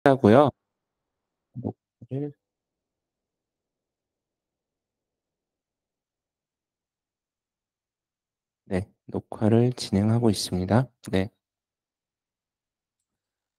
하고요. 녹화를 네. 녹화를 진행하고 있습니다. 네.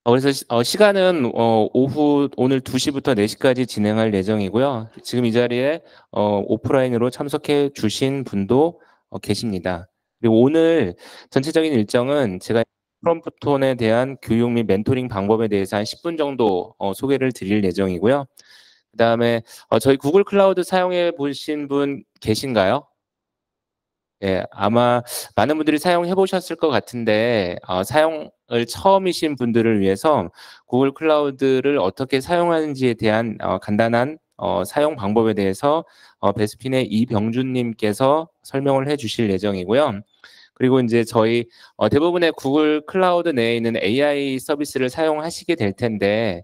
그래서 시간은 오후 오늘 2 시부터 4 시까지 진행할 예정이고요. 지금 이 자리에 오프라인으로 참석해 주신 분도 계십니다. 그리고 오늘 전체적인 일정은 제가 프롬프톤에 대한 교육 및 멘토링 방법에 대해서 한 10분 정도 소개를 드릴 예정이고요. 그다음에 저희 구글 클라우드 사용해 보신 분 계신가요? 예. 아마 많은 분들이 사용해 보셨을 것 같은데 사용을 처음이신 분들을 위해서 구글 클라우드를 어떻게 사용하는지에 대한 간단한 사용 방법에 대해서 베스핀의 이병준 님께서 설명을 해 주실 예정이고요. 그리고 인제 저희 대부분의 구글 클라우드 내에 있는 AI 서비스를 사용하시게 될 텐데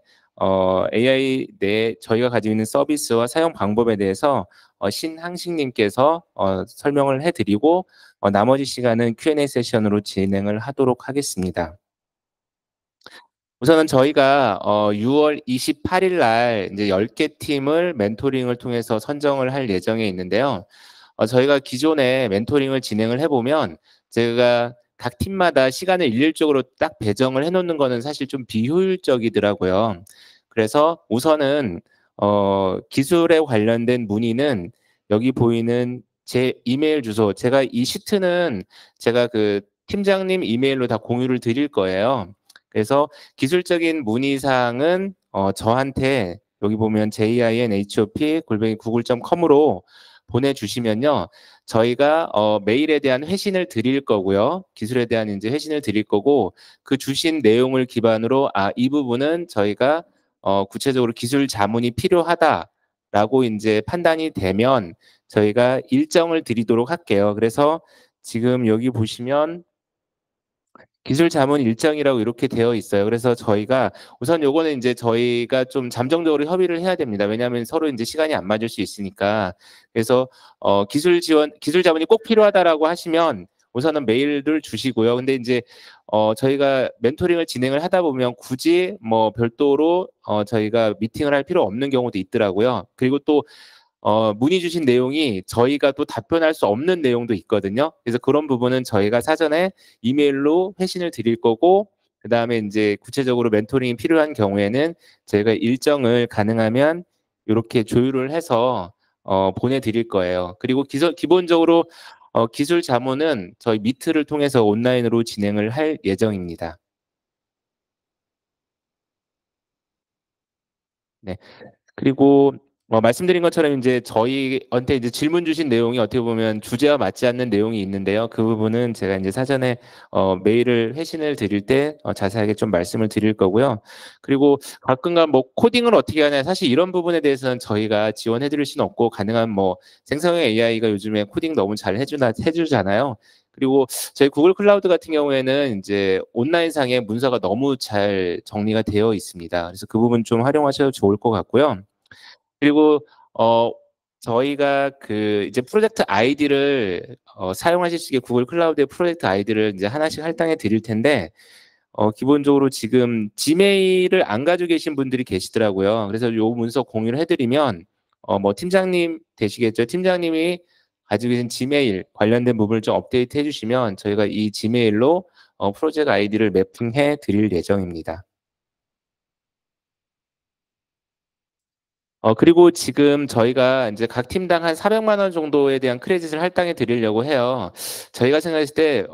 AI 내에 저희가 가지고 있는 서비스와 사용 방법에 대해서 신항식 님께서 설명을 해 드리고 나머지 시간은 Q&A 세션으로 진행을 하도록 하겠습니다. 우선은 저희가 6월 28일 날 인제 10개 팀을 멘토링을 통해서 선정을 할 예정에 있는데요. 저희가 기존에 멘토링을 진행을 해 보면 제가 각 팀마다 시간을 일률적으로 딱 배정을 해 놓는 거는 사실 좀 비효율적이더라고요. 그래서 우선은 기술에 관련된 문의는 여기 보이는 제 이메일 주소, 제가 이 시트는 제가 그 팀장님 이메일로 다 공유를 드릴 거예요. 그래서 기술적인 문의 사항은 저한테 여기 보면 jinhop@google.com으로 보내주시면요. 저희가 메일에 대한 회신을 드릴 거고요. 기술에 대한 인제 회신을 드릴 거고 그 주신 내용을 기반으로 '아 이 부분은 저희가 구체적으로 기술 자문이 필요하다.'라고 인제 판단이 되면 저희가 일정을 드리도록 할게요. 그래서 지금 여기 보시면 기술 자문 일정이라고 이렇게 되어 있어요. 그래서 저희가 우선 요거는 인제 저희가 좀 잠정적으로 협의를 해야 됩니다. 왜냐하면 서로 인제 시간이 안 맞을 수 있으니까. 그래서 기술 자문이 꼭 필요하다라고 하시면 우선은 메일을 주시고요. 근데 인제 저희가 멘토링을 진행을 하다 보면 굳이 뭐 별도로 저희가 미팅을 할 필요 없는 경우도 있더라고요. 그리고 또 문의 주신 내용이 저희가 또 답변할 수 없는 내용도 있거든요. 그래서 그런 부분은 저희가 사전에 이메일로 회신을 드릴 거고 그다음에 인제 구체적으로 멘토링이 필요한 경우에는 저희가 일정을 가능하면 요렇게 조율을 해서 보내 드릴 거예요. 그리고 기본적으로 기술 자문은 저희 미트를 통해서 온라인으로 진행을 할 예정입니다. 네. 그리고 말씀드린 것처럼 인제 저희한테 이제 질문 주신 내용이 어떻게 보면 주제와 맞지 않는 내용이 있는데요. 그 부분은 제가 인제 사전에 메일을 회신을 드릴 때 자세하게 좀 말씀을 드릴 거고요. 그리고 가끔가 뭐 코딩을 어떻게 하냐, 사실 이런 부분에 대해서는 저희가 지원해 드릴 수는 없고 가능한 뭐 생성형 AI가 요즘에 코딩 너무 잘 해 주잖아요. 그리고 저희 구글 클라우드 같은 경우에는 인제 온라인상의 문서가 너무 잘 정리가 되어 있습니다. 그래서 그 부분 좀 활용하셔도 좋을 것 같고요. 그리고 어 저희가 그 이제 프로젝트 아이디를 사용하실 수 있게 구글 클라우드의 프로젝트 아이디를 인제 하나씩 할당해 드릴 텐데 기본적으로 지금 지메일을 안 가지고 계신 분들이 계시더라고요. 그래서 요 문서 공유를 해 드리면 뭐 팀장님 되시겠죠. 팀장님이 가지고 계신 지메일 관련된 부분을 좀 업데이트해 주시면 저희가 이 지메일로 프로젝트 아이디를 매핑해 드릴 예정입니다. 그리고 지금 저희가 인제 각 팀당 한 400만 원 정도에 대한 크레딧을 할당해 드리려고 해요. 저희가 생각했을 때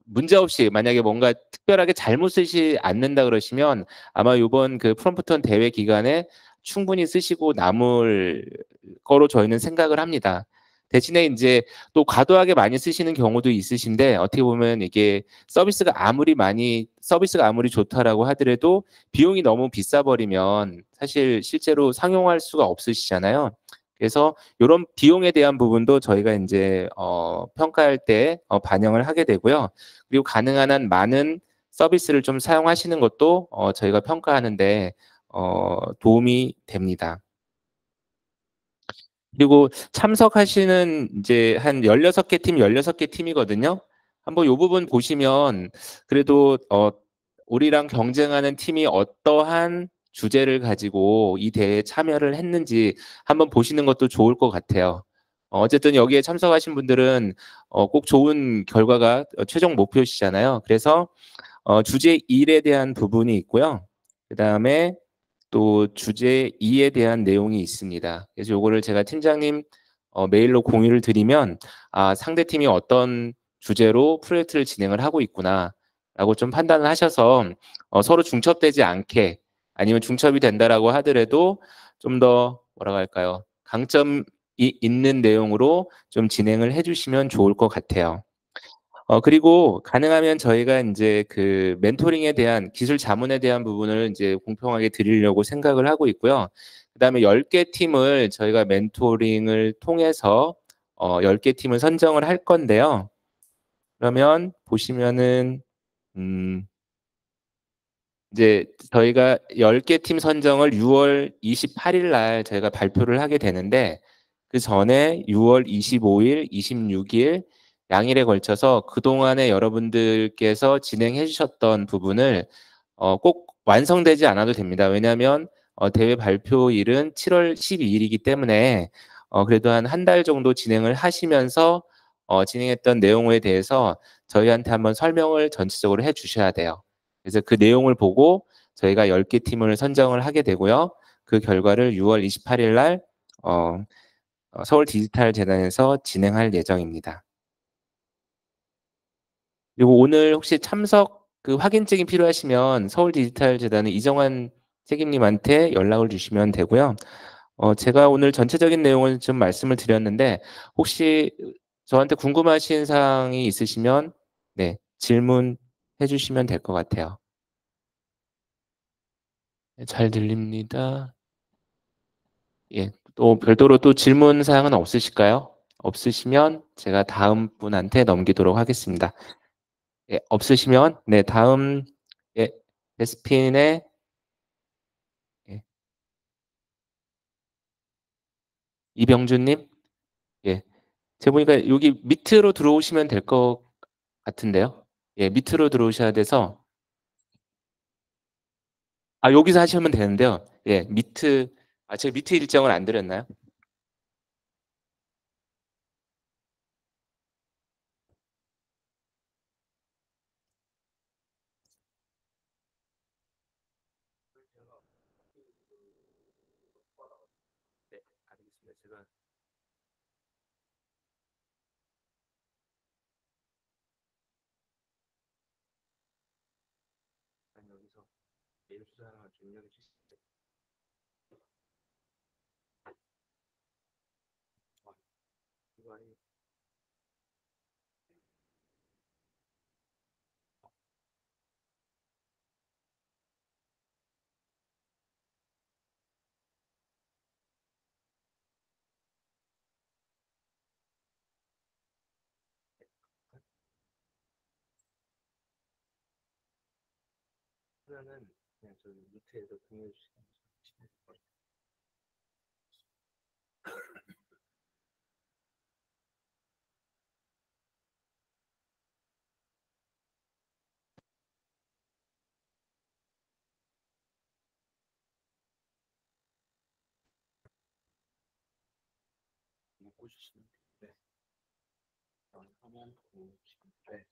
문제없이 만약에 뭔가 특별하게 잘못 쓰지 않는다 그러시면 아마 요번 그 프롬프턴 대회 기간에 충분히 쓰시고 남을 거로 저희는 생각을 합니다. 대신에 인제 또 과도하게 많이 쓰시는 경우도 있으신데 어떻게 보면 이게 서비스가 아무리 좋다라고 하더라도 비용이 너무 비싸 버리면 사실 실제로 상용할 수가 없으시잖아요. 그래서 요런 비용에 대한 부분도 저희가 인제 평가할 때 반영을 하게 되고요. 그리고 가능한 한 많은 서비스를 좀 사용하시는 것도 저희가 평가하는 데 도움이 됩니다. 그리고 참석하시는 인제 한 16개 팀 16개 팀이거든요. 한번 요 부분 보시면 그래도 우리랑 경쟁하는 팀이 어떠한 주제를 가지고 이 대회에 참여를 했는지 한번 보시는 것도 좋을 것 같아요. 어쨌든 여기에 참석하신 분들은 꼭 좋은 결과가 최종 목표시잖아요. 그래서 주제 1에 대한 부분이 있고요. 그다음에 또 주제 2에 대한 내용이 있습니다. 그래서 요거를 제가 팀장님 메일로 공유를 드리면 상대팀이 어떤 주제로 프로젝트를 진행을 하고 있구나라고 좀 판단을 하셔서 서로 중첩되지 않게, 아니면 중첩이 된다라고 하더라도 좀 더 뭐라고 할까요? 강점이 있는 내용으로 좀 진행을 해주시면 좋을 것 같아요. 그리고 가능하면 저희가 이제 그 멘토링에 대한 기술 자문에 대한 부분을 이제 공평하게 드리려고 생각을 하고 있고요. 그다음에 10개 팀을 저희가 멘토링을 통해서 10개 팀을 선정을 할 건데요. 그러면 보시면은 음 이제 저희가 10개 팀 선정을 6월 28일 날 저희가 발표를 하게 되는데, 그 전에 6월 25일, 26일 양일에 걸쳐서 그동안에 여러분들께서 진행해 주셨던 부분을 꼭 완성되지 않아도 됩니다. 왜냐하면 대회 발표일은 7월 12일이기 때문에 그래도 한 달 정도 진행을 하시면서 진행했던 내용에 대해서 저희한테 한번 설명을 전체적으로 해 주셔야 돼요. 그래서 그 내용을 보고 저희가 10개 팀을 선정을 하게 되고요. 그 결과를 6월 28일 날 서울 디지털 재단에서 진행할 예정입니다. 그리고 오늘 혹시 참석 그 확인증이 필요하시면 서울 디지털 재단의 이정환 책임님한테 연락을 주시면 되고요. 제가 오늘 전체적인 내용을 좀 말씀을 드렸는데, 혹시 저한테 궁금하신 사항이 있으시면 네, 질문해 주시면 될 것 같아요. 네, 잘 들립니다. 예, 또 별도로 또 질문 사항은 없으실까요? 없으시면 제가 다음 분한테 넘기도록 하겠습니다. 예, 없으시면 네, 다음 예, 베스핀의 예, 이병준님, 예, 제가 보니까 여기 밑으로 들어오시면 될 것 같은데요. 예, 밑으로 들어오셔야 돼서 여기서 하시면 되는데요. 예, 제가 미트 일정을 안 드렸나요? 네, 알겠습니다. 제가 여기서 메일 주소 하나 좀 입력해 주시죠. 이거 아니 그러면은 그냥 저 밑에서 공유해 주시면 꽂으시면 네. 화면 공유 주시면 네.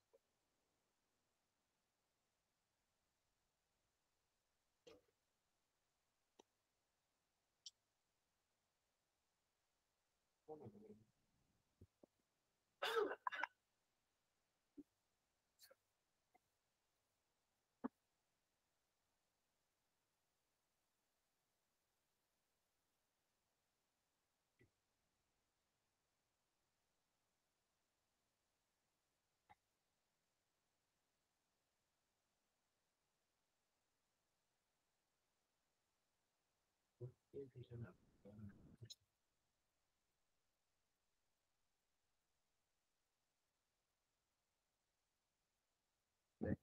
네.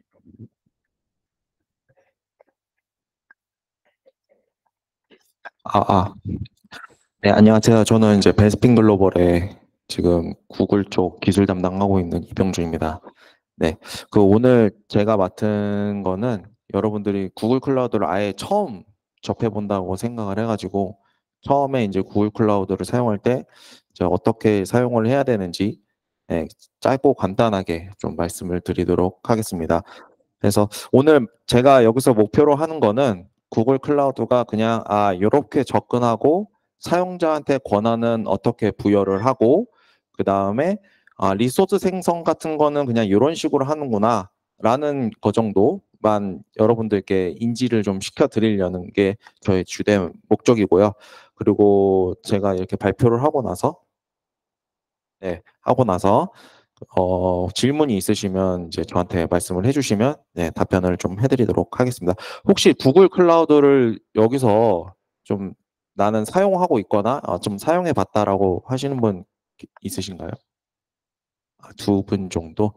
아, 아. 네, 안녕하세요. 저는 이제 베스핀 글로벌에 지금 구글 쪽 기술 담당하고 있는 이병주입니다. 네. 오늘 제가 맡은 거는 여러분들이 구글 클라우드를 아예 처음 접해 본다고 생각을 해가지고 처음에 이제 구글 클라우드를 사용할 때 이제 어떻게 사용을 해야 되는지 예, 짧고 간단하게 좀 말씀을 드리도록 하겠습니다. 그래서 오늘 제가 여기서 목표로 하는 거는 구글 클라우드가 그냥 이렇게 접근하고 사용자한테 권한은 어떻게 부여를 하고 그 다음에 리소스 생성 같은 거는 그냥 이런 식으로 하는구나 라는 거 정도만 여러분들께 인지를 좀 시켜드리려는 게 저의 주된 목적이고요. 그리고 제가 이렇게 발표를 하고 나서 질문이 있으시면 이제 저한테 말씀을 해주시면 답변을 좀 해드리도록 하겠습니다. 혹시 구글 클라우드를 여기서 좀 나는 사용하고 있거나 좀 사용해 봤다라고 하시는 분 있으신가요? 두 분 정도?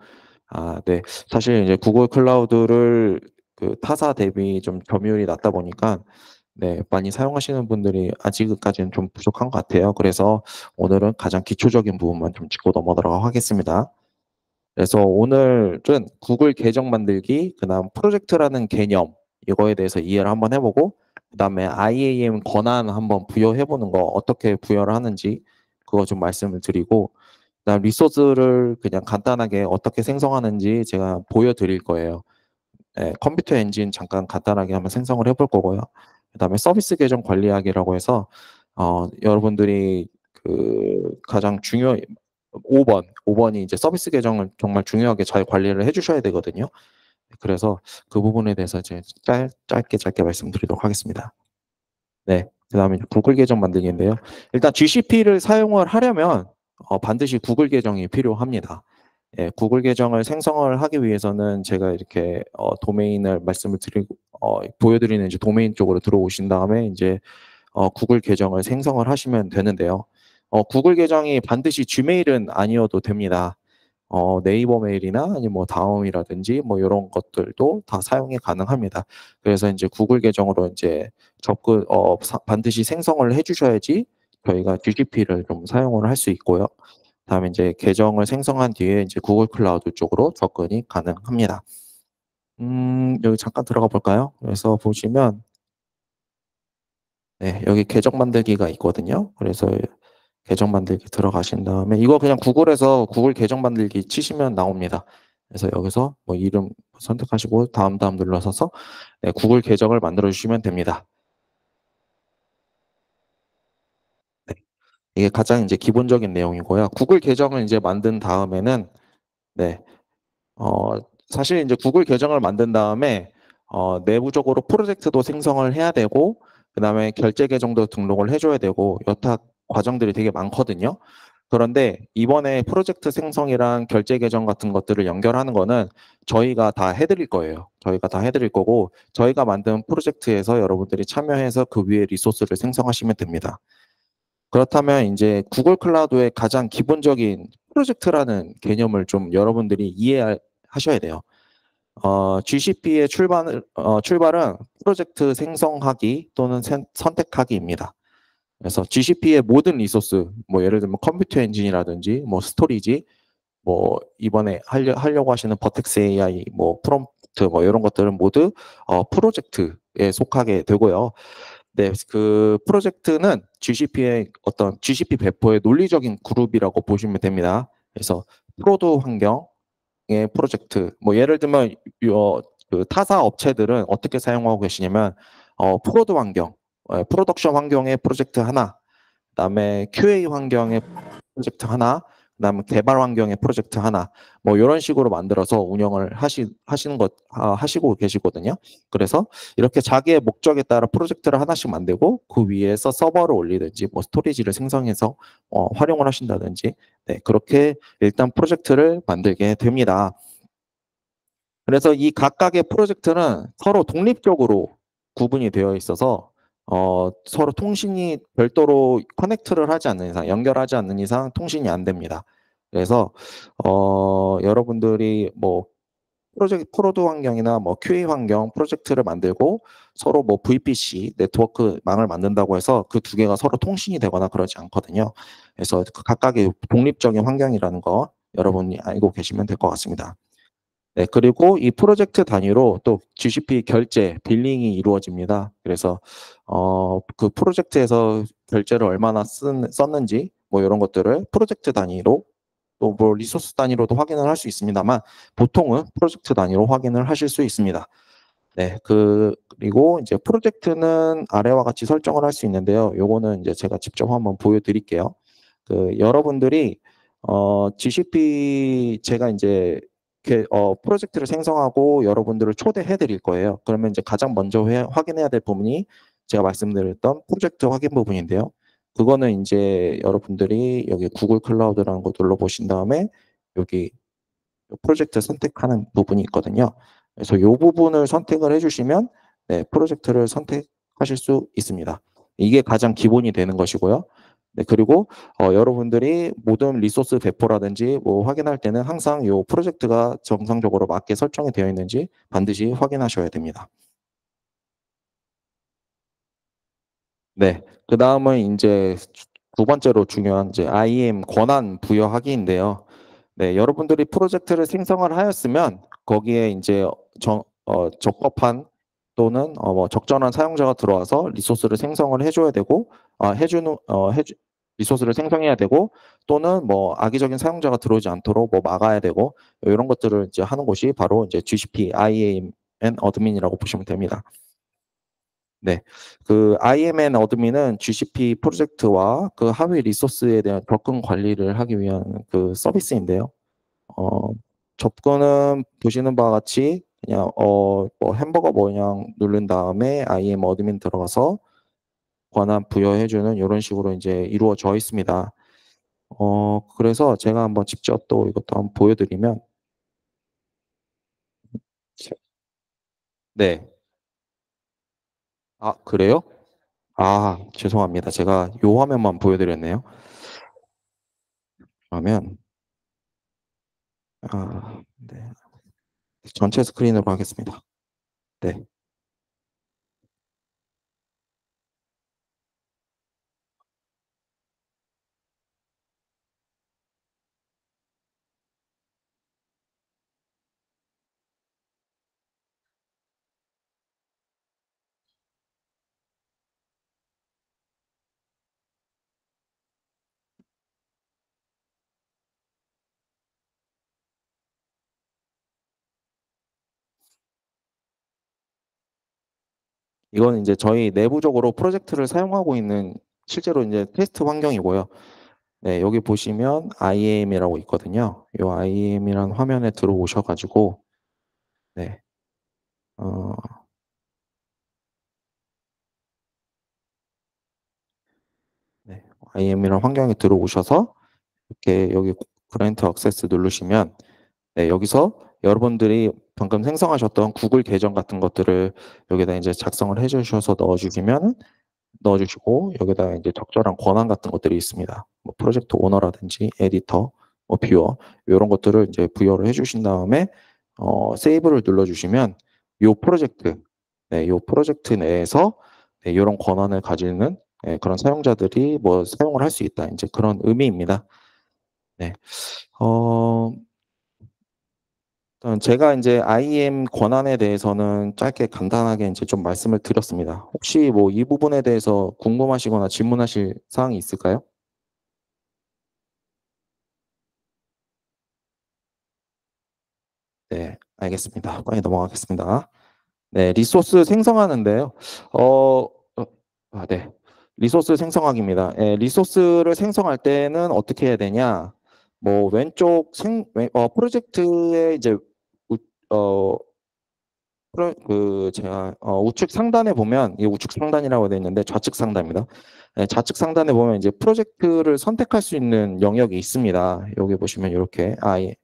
네. 사실 이제 구글 클라우드를 그 타사 대비 좀 점유율이 낮다 보니까 많이 사용하시는 분들이 아직까지는 좀 부족한 것 같아요. 그래서 오늘은 가장 기초적인 부분만 좀 짚고 넘어가도록 하겠습니다. 그래서 오늘은 구글 계정 만들기, 그다음 프로젝트라는 개념 이거에 대해서 이해를 한번 해보고, 그다음에 IAM 권한 한번 부여해보는 거 어떻게 부여를 하는지 그거 좀 말씀을 드리고, 그다음 리소스를 그냥 간단하게 어떻게 생성하는지 제가 보여드릴 거예요. 컴퓨터 엔진 잠깐 간단하게 한번 생성을 해볼 거고요. 그다음에 서비스 계정 관리하기라고 해서 여러분들이 그 가장 5번이 이제 서비스 계정을 정말 중요하게 잘 관리를 해주셔야 되거든요. 그래서 그 부분에 대해서 이제 짧게 말씀드리도록 하겠습니다. 네, 그다음에 구글 계정 만들기인데요. 일단 GCP를 사용을 하려면 반드시 구글 계정이 필요합니다. 구글 계정을 생성을 하기 위해서는 제가 이렇게 도메인을 말씀을 드리고 보여드리는 이제 도메인 쪽으로 들어오신 다음에 이제 구글 계정을 생성을 하시면 되는데요. 구글 계정이 반드시 지메일은 아니어도 됩니다. 네이버 메일이나 아니면 뭐 다음이라든지 뭐 이런 것들도 다 사용이 가능합니다. 그래서 이제 구글 계정으로 이제 반드시 생성을 해주셔야지 저희가 GCP를 좀 사용을 할 수 있고요. 다음에 이제 계정을 생성한 뒤에 이제 구글 클라우드 쪽으로 접근이 가능합니다. 여기 잠깐 들어가 볼까요? 그래서 보시면 여기 계정 만들기가 있거든요. 그래서 계정 만들기 들어가신 다음에 이거 그냥 구글에서 구글 계정 만들기 치시면 나옵니다. 그래서 여기서 뭐 이름 선택하시고 다음 눌러서 구글 계정을 만들어 주시면 됩니다. 이게 가장 이제 기본적인 내용이고요. 구글 계정을 이제 만든 다음에는 사실 이제 구글 계정을 만든 다음에 내부적으로 프로젝트도 생성을 해야 되고 그다음에 결제 계정도 등록을 해줘야 되고 여타 과정들이 되게 많거든요. 그런데 이번에 프로젝트 생성이랑 결제 계정 같은 것들을 연결하는 거는 저희가 다 해드릴 거예요. 저희가 다 해드릴 거고 저희가 만든 프로젝트에서 여러분들이 참여해서 그 위에 리소스를 생성하시면 됩니다. 그렇다면 이제 구글 클라우드의 가장 기본적인 프로젝트라는 개념을 좀 여러분들이 이해하셔야 돼요. GCP의 출발은 프로젝트 생성하기 또는 선택하기입니다. 그래서 GCP의 모든 리소스, 뭐 예를 들면 컴퓨터 엔진이라든지 뭐 스토리지, 뭐 이번에 하려고 하시는 버텍스 AI, 뭐 프롬프트 뭐 이런 것들은 모두 프로젝트에 속하게 되고요. 그 프로젝트는 GCP의 어떤 GCP 배포의 논리적인 그룹이라고 보시면 됩니다. 그래서 프로드 환경의 프로젝트, 뭐 예를 들면 그 타사 업체들은 어떻게 사용하고 계시냐면 프로드 환경, 프로덕션 환경의 프로젝트 하나, 그다음에 QA 환경의 프로젝트 하나, 그다음에 개발 환경의 프로젝트 하나, 뭐 이런 식으로 만들어서 운영을 하시고 계시거든요. 그래서 이렇게 자기의 목적에 따라 프로젝트를 하나씩 만들고 그 위에서 서버를 올리든지 뭐 스토리지를 생성해서 활용을 하신다든지 그렇게 일단 프로젝트를 만들게 됩니다. 그래서 이 각각의 프로젝트는 서로 독립적으로 구분이 되어 있어서 서로 통신이 별도로 커넥트를 하지 않는 이상, 연결하지 않는 이상 통신이 안 됩니다. 그래서 여러분들이 뭐 프로드 환경이나 뭐 QA 환경 프로젝트를 만들고 서로 뭐 VPC 네트워크망을 만든다고 해서 그 두 개가 서로 통신이 되거나 그러지 않거든요. 그래서 그 각각의 독립적인 환경이라는 거 여러분이 알고 계시면 될 것 같습니다. 네, 그리고 이 프로젝트 단위로 또 GCP 결제, 빌링이 이루어집니다. 그래서 그 프로젝트에서 결제를 얼마나 썼는지 뭐 이런 것들을 프로젝트 단위로 또 뭐 리소스 단위로도 확인을 할 수 있습니다만 보통은 프로젝트 단위로 확인을 하실 수 있습니다. 네, 그리고 이제 프로젝트는 아래와 같이 설정을 할 수 있는데요. 요거는 이제 제가 직접 한번 보여드릴게요. 여러분들이 GCP 제가 이제 프로젝트를 생성하고 여러분들을 초대해 드릴 거예요. 그러면 이제 가장 먼저 확인해야 될 부분이 제가 말씀드렸던 프로젝트 확인 부분인데요. 그거는 이제 여러분들이 여기 구글 클라우드라는 거 눌러보신 다음에 여기 프로젝트 선택하는 부분이 있거든요. 그래서 이 부분을 선택을 해주시면 네, 프로젝트를 선택하실 수 있습니다. 이게 가장 기본이 되는 것이고요. 네, 그리고 여러분들이 모든 리소스 배포라든지 뭐 확인할 때는 항상 이 프로젝트가 정상적으로 맞게 설정이 되어 있는지 반드시 확인하셔야 됩니다. 네, 그 다음은 이제 두 번째로 중요한 이제 IAM 권한 부여하기인데요. 네, 여러분들이 프로젝트를 생성을 하였으면 거기에 이제 적법한 또는 뭐 적절한 사용자가 들어와서 리소스를 생성을 해줘야 되고, 리소스를 생성해야 되고, 또는 뭐 악의적인 사용자가 들어오지 않도록 뭐 막아야 되고 이런 것들을 이제 하는 곳이 바로 이제 GCP IAM 어드민이라고 보시면 됩니다. 네, IMN 어드민은 GCP 프로젝트와 그 하위 리소스에 대한 접근 관리를 하기 위한 그 서비스인데요. 어, 접근은 보시는 바와 같이 그냥 뭐 햄버거 모양 누른 다음에 IM 어드민 들어가서 권한 부여해주는 이런 식으로 이제 이루어져 있습니다. 그래서 제가 한번 직접 또 이것도 한번 보여드리면 네. 아, 그래요? 아, 죄송합니다. 제가 요 화면만 보여드렸네요. 그러면 네. 전체 스크린으로 하겠습니다. 네. 이거는 이제 저희 내부적으로 프로젝트를 사용하고 있는 실제로 이제 테스트 환경이고요. 네, 여기 보시면 IAM이라고 있거든요. 이 IAM이라는 화면에 들어오셔가지고, 네, 어, 네, IAM이라는 환경에 들어오셔서 이렇게 여기 그랜트 액세스 누르시면, 네, 여기서 여러분들이 방금 생성하셨던 구글 계정 같은 것들을 여기다 이제 작성을 해주셔서 넣어주시고 여기다가 이제 적절한 권한 같은 것들이 있습니다. 뭐 프로젝트 오너라든지 에디터, 뭐 뷰어 이런 것들을 이제 부여를 해주신 다음에 세이브를 눌러주시면 요 프로젝트, 네, 요 프로젝트 내에서 네, 이런 권한을 가지는 네, 그런 사용자들이 뭐 사용을 할 수 있다. 이제 그런 의미입니다. 네, 어, 제가 이제 IEM 권한에 대해서는 짧게 간단하게 이제 좀 말씀을 드렸습니다. 혹시 뭐 이 부분에 대해서 궁금하시거나 질문하실 사항이 있을까요? 네, 알겠습니다. 빨리 넘어가겠습니다. 네, 리소스 생성하는데요. 어, 네. 리소스 생성하기입니다. 리소스를 생성할 때는 어떻게 해야 되냐? 뭐 왼쪽 프로젝트의 이제 어, 제가 우측 상단에 보면 이 우측 상단이라고 되어 있는데 좌측 상단입니다. 네, 좌측 상단에 보면 이제 프로젝트를 선택할 수 있는 영역이 있습니다. 여기 보시면 이렇게 예.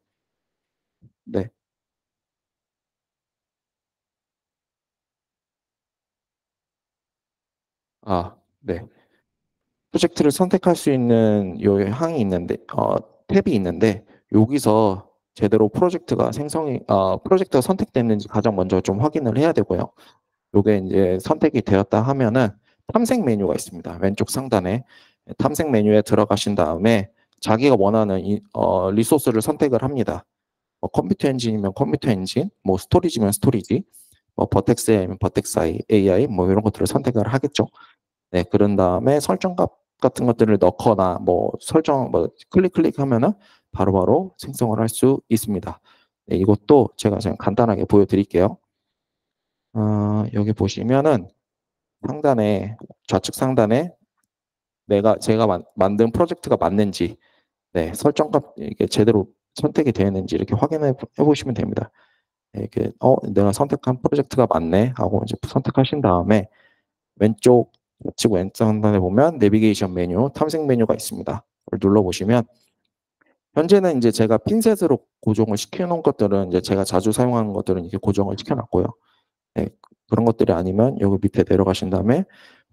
네. 네. 프로젝트를 선택할 수 있는 요 항이 있는데 탭이 있는데 여기서 제대로 프로젝트가 선택됐는지 가장 먼저 좀 확인을 해야 되고요. 요게 이제 선택이 되었다 하면은 탐색 메뉴가 있습니다. 왼쪽 상단에 탐색 메뉴에 들어가신 다음에 자기가 원하는 리소스를 선택을 합니다. 뭐 컴퓨터 엔진이면 컴퓨터 엔진, 뭐 스토리지면 스토리지, 뭐 버텍스 AI면 버텍스 AI 뭐 이런 것들을 선택을 하겠죠. 네, 그런 다음에 설정값 같은 것들을 넣거나 뭐 설정 뭐 클릭하면은 바로바로 생성을 할 수 있습니다. 네, 이것도 제가 그냥 간단하게 보여드릴게요. 여기 보시면은 상단에 좌측 상단에 제가 만든 프로젝트가 맞는지, 네, 설정값 이게 제대로 선택이 되었는지 이렇게 확인해 보시면 됩니다. 네, 이렇게 내가 선택한 프로젝트가 맞네 하고 이제 선택하신 다음에 왼쪽 좌측 왼쪽 상단에 보면 내비게이션 메뉴, 탐색 메뉴가 있습니다. 그걸 눌러 보시면 현재는 이제 제가 핀셋으로 고정을 시켜놓은 것들은 이제 제가 자주 사용하는 것들은 이렇게 고정을 시켜놨고요. 네, 그런 것들이 아니면 여기 밑에 내려가신 다음에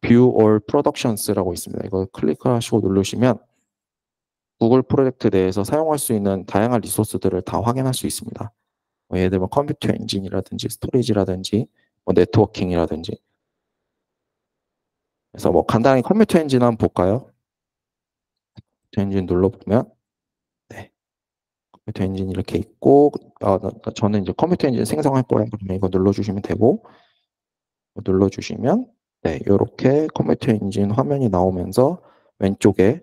View All Productions라고 있습니다. 이거 클릭하시고 누르시면 구글 프로젝트 내에서 사용할 수 있는 다양한 리소스들을 다 확인할 수 있습니다. 뭐 예를 들면 컴퓨터 엔진이라든지 스토리지라든지 뭐 네트워킹이라든지. 그래서 뭐 간단히 컴퓨터 엔진 한번 볼까요? 컴퓨터 엔진 눌러보면 네, 컴퓨터 엔진 이렇게 있고 저는 이제 컴퓨터 엔진 생성할 거라 그러면 이거 눌러주시면 되고 눌러주시면 네, 이렇게 컴퓨터 엔진 화면이 나오면서 왼쪽에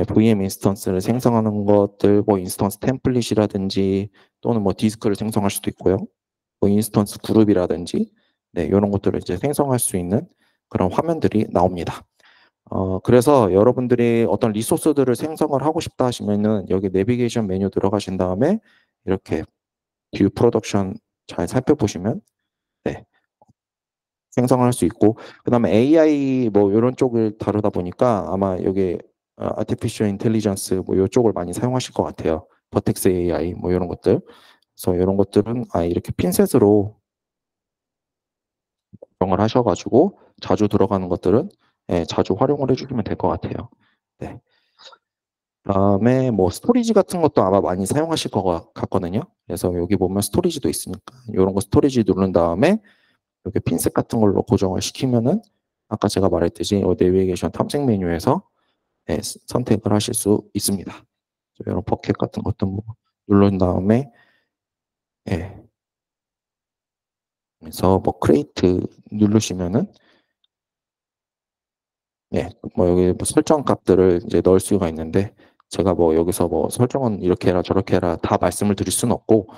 VM 인스턴스를 생성하는 것들, 뭐 인스턴스 템플릿이라든지 또는 뭐 디스크를 생성할 수도 있고요. 뭐 인스턴스 그룹이라든지 네, 이런 것들을 이제 생성할 수 있는 그런 화면들이 나옵니다. 그래서 여러분들이 어떤 리소스들을 생성을 하고 싶다 하시면은 여기 내비게이션 메뉴 들어가신 다음에 이렇게 뷰 프로덕션 잘 살펴보시면 네, 생성을 할 수 있고 그다음에 AI 뭐 이런 쪽을 다루다 보니까 아마 여기 아티피셜 인텔리전스 뭐 이쪽을 많이 사용하실 것 같아요. 버텍스 AI 뭐 이런 것들. 그래서 이런 것들은 이렇게 핀셋으로 활용을 하셔가지고 자주 들어가는 것들은 자주 활용을 해주시면 될 것 같아요. 네. 그다음에 뭐 스토리지 같은 것도 아마 많이 사용하실 것 같거든요. 그래서 여기 보면 스토리지도 있으니까 이런 거 스토리지 누른 다음에 이렇게 핀셋 같은 걸로 고정을 시키면은 아까 제가 말했듯이 내비게이션 탐색 메뉴에서 선택을 하실 수 있습니다. 이런 버켓 같은 것도 뭐 누른 다음에 그래서 뭐 크레이트 누르시면은 뭐 여기 뭐 설정 값들을 이제 넣을 수가 있는데 제가 뭐 여기서 뭐 설정은 이렇게 해라 저렇게 해라 다 말씀을 드릴 수는 없고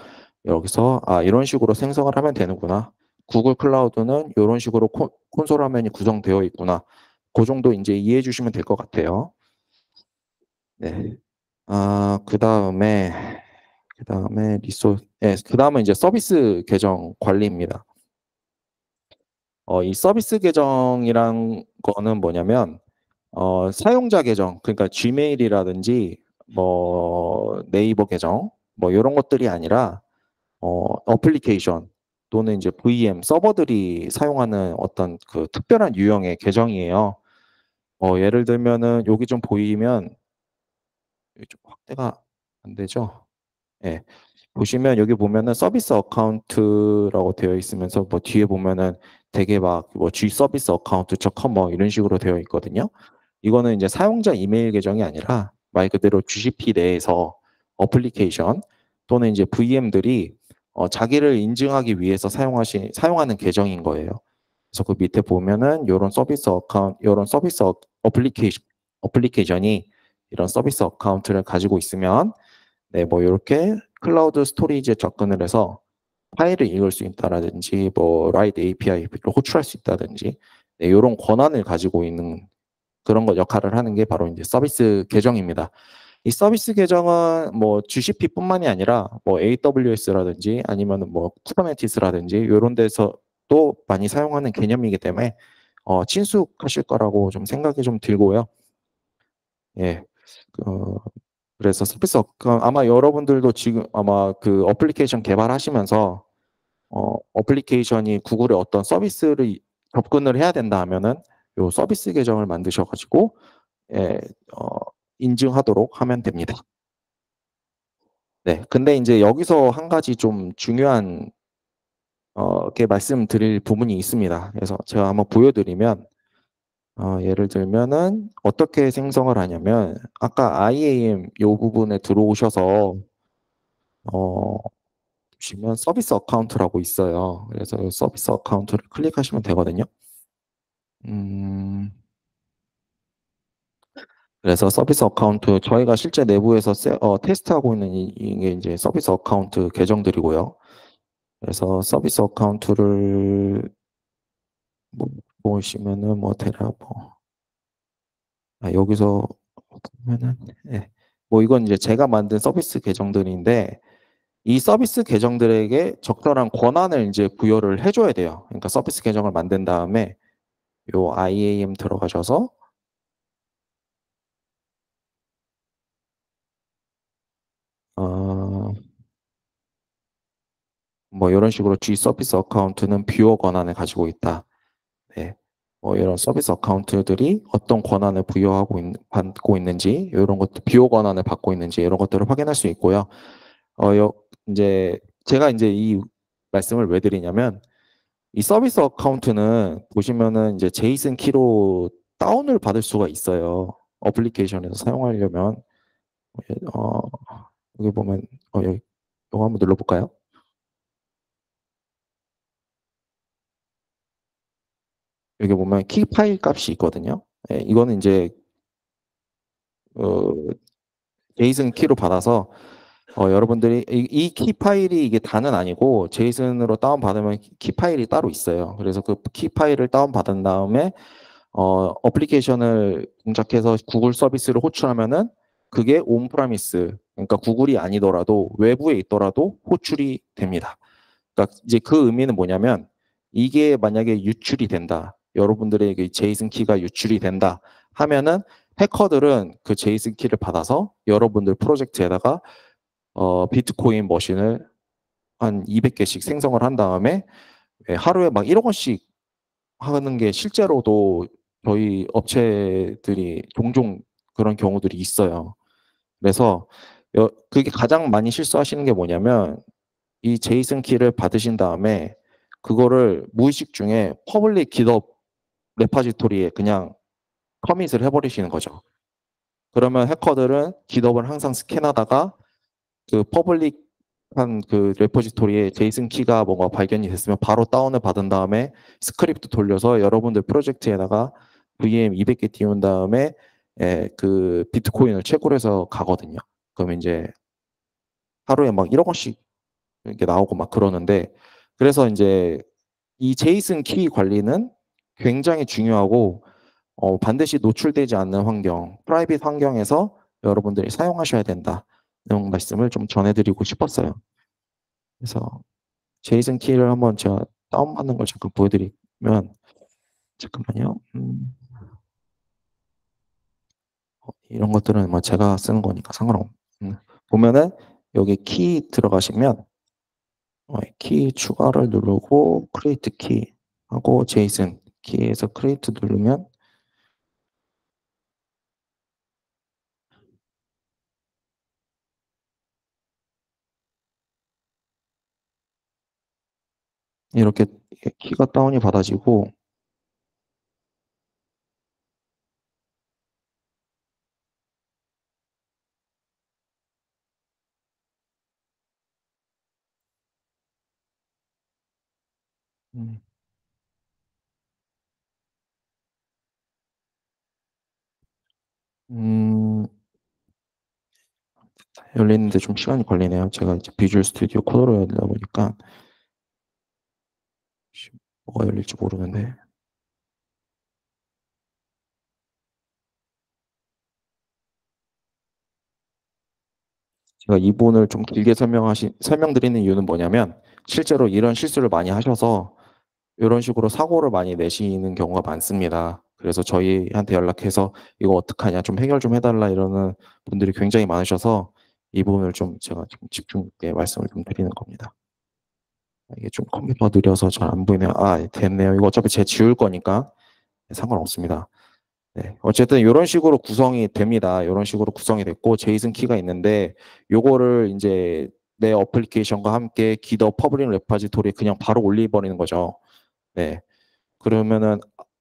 여기서 이런 식으로 생성을 하면 되는구나. 구글 클라우드는 이런 식으로 콘솔 화면이 구성되어 있구나. 그 정도 이제 이해해 주시면 될 것 같아요. 네. 그다음에 그다음에 이제 서비스 계정 관리입니다. 이 서비스 계정이란 거는 뭐냐면 사용자 계정, 그러니까 지메일이라든지 뭐 네이버 계정, 뭐 이런 것들이 아니라 어플리케이션 또는 이제 VM 서버들이 사용하는 어떤 그 특별한 유형의 계정이에요. 예를 들면은 여기 좀 보이면 여기 좀 확대가 안 되죠? 예. 보시면 여기 보면은 서비스 어카운트라고 되어 있으면서 뭐 뒤에 보면은 되게 막 뭐 G 서비스 어카운트.com 뭐 이런 식으로 되어 있거든요. 이거는 이제 사용자 이메일 계정이 아니라 말 그대로 GCP 내에서 어플리케이션 또는 이제 VM들이 자기를 인증하기 위해서 사용하는 계정인 거예요. 그래서 그 밑에 보면은 이런 서비스 어플리케이션이 이런 서비스 어카운트를 가지고 있으면 네, 뭐 이렇게 클라우드 스토리지에 접근을 해서 파일을 읽을 수 있다라든지 뭐 라이트 API를 호출할 수 있다든지 네, 이런 권한을 가지고 있는 그런 거 역할을 하는 게 바로 이제 서비스 계정입니다. 이 서비스 계정은 뭐 GCP뿐만이 아니라 뭐 AWS라든지 아니면은 뭐 쿠버네티스라든지 이런 데서도 많이 사용하는 개념이기 때문에 친숙하실 거라고 좀 생각이 좀 들고요. 예. 그래서 아마 여러분들도 지금 아마 그 어플리케이션 개발하시면서 어플리케이션이 구글의 어떤 서비스를 접근을 해야 된다 하면은 요 서비스 계정을 만드셔가지고 예, 인증하도록 하면 됩니다. 네, 근데 이제 여기서 한 가지 좀 중요한 게 말씀드릴 부분이 있습니다. 그래서 제가 한번 보여드리면 예를 들면은 어떻게 생성을 하냐면 아까 IAM 요 부분에 들어오셔서 보시면 서비스 어카운트라고 있어요. 그래서 이 서비스 어카운트를 클릭하시면 되거든요. 그래서 서비스 어카운트 저희가 실제 내부에서 테스트하고 있는 이게 이제 서비스 어카운트 계정들이고요. 그래서 서비스 어카운트를 보시면은 뭐 대략 여기서 보면은 뭐 이건 이제 제가 만든 서비스 계정들인데 이 서비스 계정들에게 적절한 권한을 이제 부여를 해줘야 돼요. 그러니까 서비스 계정을 만든 다음에 요 IAM 들어가셔서 뭐 이런 식으로 G 서비스 어카운트는 뷰어 권한을 가지고 있다. 네. 뭐 이런 서비스 어카운트들이 어떤 권한을 받고 있는지 이런 것들 뷰어 권한을 받고 있는지 이런 것들을 확인할 수 있고요. 이제 제가 이제 이 말씀을 왜 드리냐면 이 서비스 어카운트는 보시면은 이제 제이슨 키로 다운을 받을 수가 있어요. 어플리케이션에서 사용하려면 어, 여기 보면 여기 이거 한번 눌러볼까요? 여기 보면 키 파일 값이 있거든요. 이거는 이제 어, 제이슨 키로 받아서 여러분들이 이 키 파일이 이게 다는 아니고 제이슨으로 다운 받으면 키 파일이 따로 있어요. 그래서 그 키 파일을 다운 받은 다음에 어플리케이션을 동작해서 구글 서비스를 호출하면은 그게 온프라미스 그러니까 구글이 아니더라도 외부에 있더라도 호출이 됩니다. 그러니까 이제 그 의미는 뭐냐면 이게 만약에 유출이 된다. 여러분들에게 제이슨 키가 유출이 된다 하면은 해커들은 그 제이슨 키를 받아서 여러분들 프로젝트에다가 비트코인 머신을 한 200개씩 생성을 한 다음에 하루에 막 1억 원씩 하는 게 실제로도 저희 업체들이 종종 그런 경우들이 있어요. 그래서 그게 가장 많이 실수하시는 게 뭐냐면 이 제이슨 키를 받으신 다음에 그거를 무의식 중에 퍼블릭 깃허브 레파지토리에 그냥 커밋을 해버리시는 거죠. 그러면 해커들은 깃허브를 항상 스캔하다가 그 퍼블릭한 그 레포지토리에 제이슨 키가 뭔가 발견이 됐으면 바로 다운을 받은 다음에 스크립트 돌려서 여러분들 프로젝트에다가 VM 200개 띄운 다음에 그 비트코인을 채굴 해서 가거든요. 그럼 이제 하루에 막 1억 원씩 이렇게 나오고 막 그러는데 그래서 이제 이 제이슨 키 관리는 굉장히 중요하고 반드시 노출되지 않는 환경, 프라이빗 환경에서 여러분들이 사용하셔야 된다. 이런 말씀을 좀 전해드리고 싶었어요. 그래서 제이슨 키를 한번 제가 다운받는 걸 잠깐 보여드리면 잠깐만요. 이런 것들은 뭐 제가 쓰는 거니까 상관없. 보면은 여기 키 들어가시면 키 추가를 누르고 크리에이트 키 하고 제이슨 키에서 크리에이트 누르면 이렇게 키가 다운이 받아지고 음, 음, 열리는데 좀 시간이 걸리네요. 제가 이제 비주얼 스튜디오 코드로 열다 보니까 뭐가 열릴지 모르는데 제가 이분을 좀 길게 설명드리는 이유는 뭐냐면 실제로 이런 실수를 많이 하셔서 이런 식으로 사고를 많이 내시는 경우가 많습니다. 그래서 저희한테 연락해서 이거 어떡하냐 좀 해결 좀 해달라 이러는 분들이 굉장히 많으셔서 이 부분을 좀 제가 좀 집중 있게 말씀을 좀 드리는 겁니다. 이게 좀 컴퓨터가 느려서 잘 안 보이네요. 됐네요. 이거 어차피 제 지울 거니까 상관없습니다. 네. 어쨌든 이런 식으로 구성이 됩니다. 이런 식으로 구성이 됐고 제이슨 키가 있는데 요거를 이제 내 어플리케이션과 함께 기더 퍼블릭 레파지토리에 그냥 바로 올려버리는 거죠. 네. 그러면은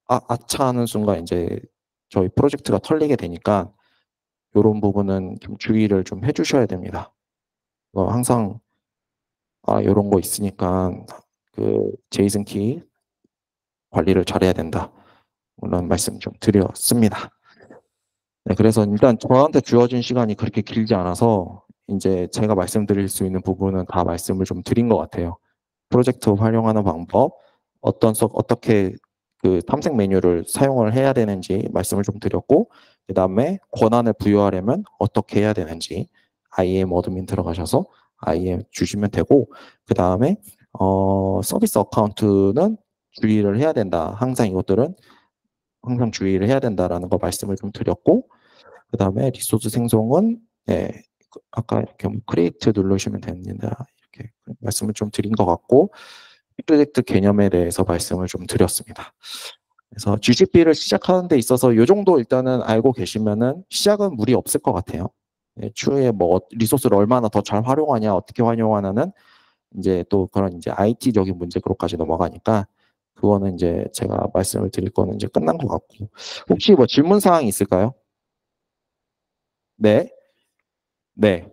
아차 하는 순간 이제 저희 프로젝트가 털리게 되니까 이런 부분은 좀 주의를 좀 해주셔야 됩니다. 항상 이런 거 있으니까 그 제이슨 키 관리를 잘해야 된다. 이런 말씀 좀 드렸습니다. 네, 그래서 일단 저한테 주어진 시간이 그렇게 길지 않아서 이제 제가 말씀드릴 수 있는 부분은 다 말씀을 좀 드린 것 같아요. 프로젝트 활용하는 방법, 어떻게 그 탐색 메뉴를 사용을 해야 되는지 말씀을 좀 드렸고, 그 다음에 권한을 부여하려면 어떻게 해야 되는지 IAM 어드민 들어가셔서 IAM 주시면 되고, 그 다음에 서비스 어카운트는 주의를 해야 된다. 항상 이것들은 항상 주의를 해야 된다라는 거 말씀을 좀 드렸고, 그 다음에 리소스 생성은 아까 이렇게 크리에이트 누르시면 됩니다. 이렇게 말씀을 좀 드린 것 같고, 프로젝트 개념에 대해서 말씀을 좀 드렸습니다. 그래서 GCP를 시작하는 데 있어서 이 정도 일단은 알고 계시면은 시작은 무리 없을 것 같아요. 추후에 뭐 리소스를 얼마나 더 잘 활용하냐, 어떻게 활용하냐는 이제 또 그런 이제 IT적인 문제로까지 넘어가니까 그거는 이제 제가 말씀을 드릴 거는 이제 끝난 것 같고, 혹시 뭐 질문 사항이 있을까요? 네, 네.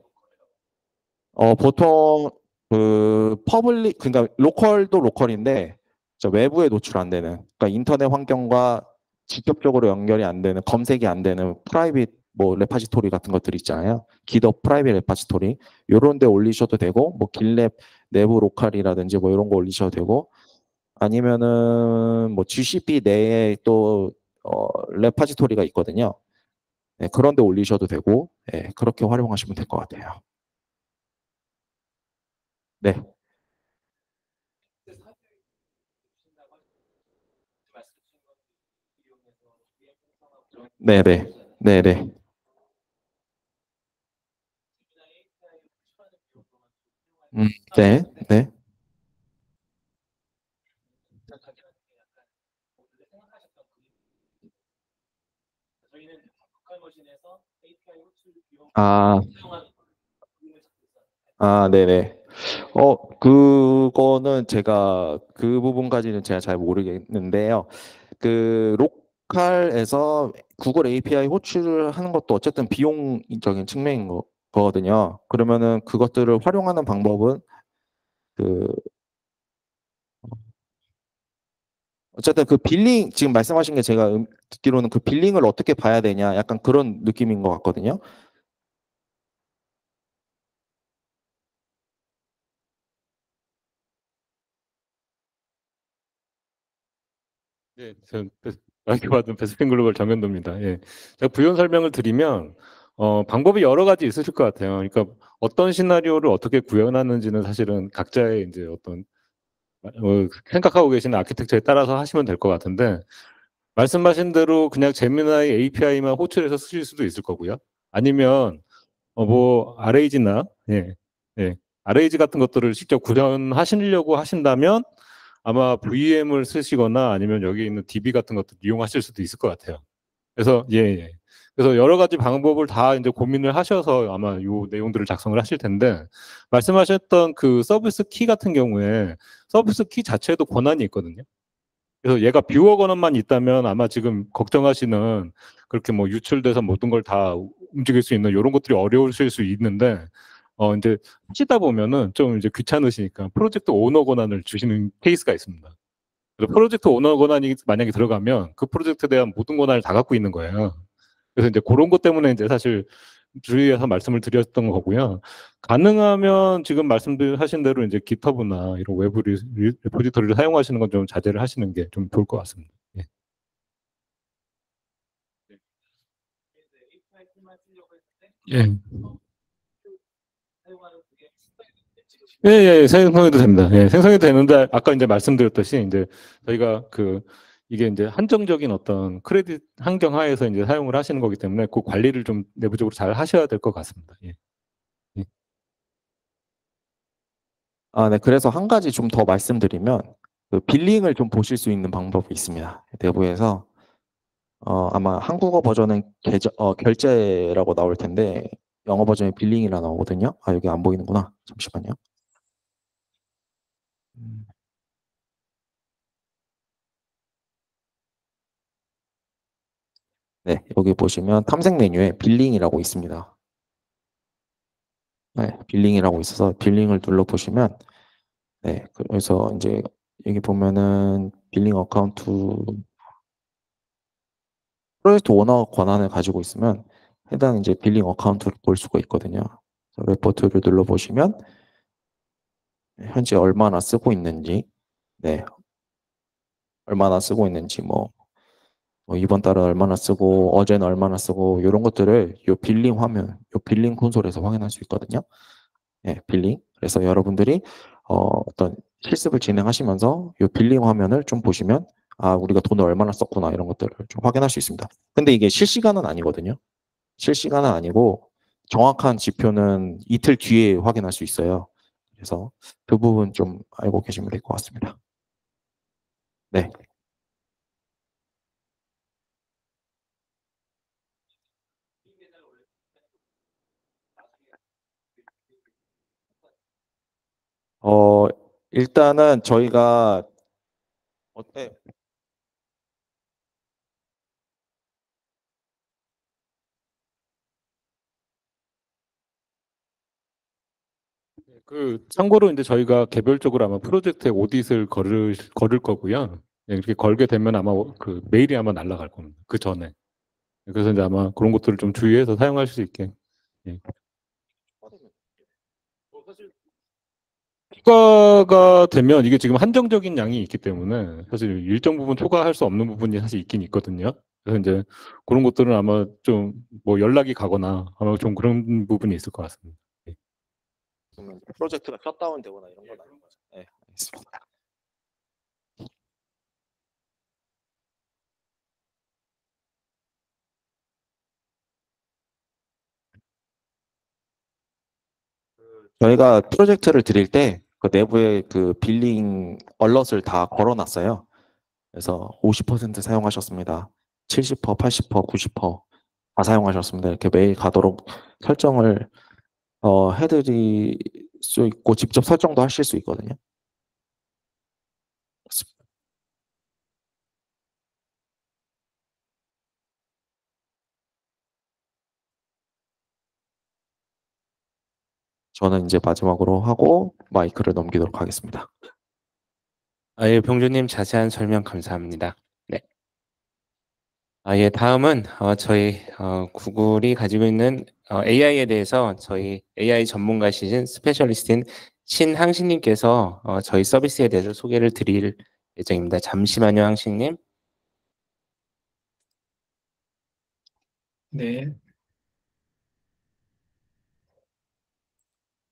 보통 그 퍼블릭 그러니까 로컬도 로컬인데 저 외부에 노출 안 되는 그러니까 인터넷 환경과 직접적으로 연결이 안 되는 검색이 안 되는 프라이빗 뭐 레파지토리 같은 것들 있잖아요. 기더 프라이빗 레파지토리 요런 데 올리셔도 되고 뭐 길랩 내부 로컬이라든지 뭐 이런 거 올리셔도 되고 아니면은 뭐 GCP 내에 또 레파지토리가 있거든요. 네, 그런 데 올리셔도 되고 그렇게 활용하시면 될 것 같아요. 네. 네네. 네네. 네. 네. 아, 네네. 그거는 제가 그 부분까지는 제가 잘 모르겠는데요. 그 로컬에서 구글 API 호출을 하는 것도 어쨌든 비용적인 측면인 거거든요. 그러면은 그것들을 활용하는 방법은 그 어쨌든 그 빌링 지금 말씀하신 게 제가 듣기로는 그 빌링을 어떻게 봐야 되냐 약간 그런 느낌인 것 같거든요. 예, 저 많게 받은 베스핀 글로벌 정현도입니다. 예. 제가 부연 설명을 드리면 방법이 여러 가지 있으실 것 같아요. 그러니까 어떤 시나리오를 어떻게 구현하는지는 사실은 각자의 이제 어떤 생각하고 계시는 아키텍처에 따라서 하시면 될 것 같은데 말씀하신 대로 그냥 제미나이 API만 호출해서 쓰실 수도 있을 거고요. 아니면 뭐 RAG나 RAG 같은 것들을 직접 구현하시려고 하신다면 아마 VM을 쓰시거나 아니면 여기 있는 DB 같은 것들 이용하실 수도 있을 것 같아요. 그래서 예. 그래서 여러 가지 방법을 다 이제 고민을 하셔서 아마 요 내용들을 작성을 하실 텐데 말씀하셨던 그 서비스 키 같은 경우에 서비스 키 자체에도 권한이 있거든요. 그래서 얘가 뷰어 권한만 있다면 아마 지금 걱정하시는 그렇게 뭐 유출돼서 모든 걸 다 움직일 수 있는 이런 것들이 어려우실 수 있는데 이제 하시다 보면은 좀 이제 귀찮으시니까 프로젝트 오너 권한을 주시는 케이스가 있습니다. 그래서 프로젝트 오너 권한이 만약에 들어가면 그 프로젝트에 대한 모든 권한을 다 갖고 있는 거예요. 그래서 이제 그런 것 때문에 이제 사실 주의해서 말씀을 드렸던 거고요. 가능하면 지금 말씀하신 대로 이제 GitHub나 이런 외부 리포지토리를 사용하시는 건 좀 자제를 하시는 게 좀 좋을 것 같습니다. 예. 예. 예, 예, 생성해도 됩니다. 예, 생성해도 되는데 아까 이제 말씀드렸듯이 이제 저희가 이게 이제 한정적인 어떤 크레딧 환경 하에서 이제 사용을 하시는 거기 때문에 그 관리를 좀 내부적으로 잘 하셔야 될 것 같습니다. 예. 예. 네. 그래서 한 가지 좀 더 말씀드리면 그 빌링을 좀 보실 수 있는 방법이 있습니다. 내부에서 아마 한국어 버전은 결제라고 나올 텐데 영어 버전에 빌링이라 나오거든요. 여기 안 보이는구나. 잠시만요. 음, 네, 여기 보시면 탐색 메뉴에 빌링이라고 있습니다. 네, 빌링이라고 있어서 빌링을 눌러보시면, 네, 그래서 이제 여기 보면은 빌링 어카운트 프로젝트 오너 권한을 가지고 있으면 해당 이제 빌링 어카운트를 볼 수가 있거든요. 레포트를 눌러보시면 현재 얼마나 쓰고 있는지, 네, 얼마나 쓰고 있는지 뭐 이번 달은 얼마나 쓰고 어제는 얼마나 쓰고 이런 것들을 요 빌링 화면, 요 빌링 콘솔에서 확인할 수 있거든요. 네, 빌링. 그래서 여러분들이 어떤 실습을 진행하시면서 요 빌링 화면을 좀 보시면 아, 우리가 돈을 얼마나 썼구나 이런 것들을 좀 확인할 수 있습니다. 근데 이게 실시간은 아니거든요. 실시간은 아니고 정확한 지표는 이틀 뒤에 확인할 수 있어요. 그래서 그 부분 좀 알고 계시면 될 것 같습니다. 네. 일단은 저희가 네. 그 참고로 이제 저희가 개별적으로 아마 프로젝트에 오딧을 걸을 거고요. 예, 이렇게 걸게 되면 아마 그 메일이 아마 날아갈 겁니다. 그 전에. 그래서 이제 아마 그런 것들을 좀 주의해서 사용할 수 있게. 예. 초과가 되면 이게 지금 한정적인 양이 있기 때문에 사실 일정 부분 초과할 수 없는 부분이 사실 있긴 있거든요. 그래서 이제 그런 것들은 아마 좀 뭐 연락이 가거나 아마 좀 그런 부분이 있을 것 같습니다. 예. 프로젝트가 셧다운 되거나 이런 건 아닌 거죠. 네, 알겠습니다. 저희가 프로젝트를 드릴 때 그 내부에 그 빌링 얼럿을 다 걸어놨어요. 그래서 50% 사용하셨습니다. 70%, 80%, 90%다 사용하셨습니다. 이렇게 매일 가도록 설정을 해드릴 수 있고 직접 설정도 하실 수 있거든요. 저는 이제 마지막으로 하고 마이크를 넘기도록 하겠습니다. 예, 병주님 자세한 설명 감사합니다. 네. 예, 다음은 저희 구글이 가지고 있는 AI에 대해서 저희 AI 전문가시신 스페셜리스트인 신항식님께서 저희 서비스에 대해서 소개를 드릴 예정입니다. 잠시만요, 항식님. 네,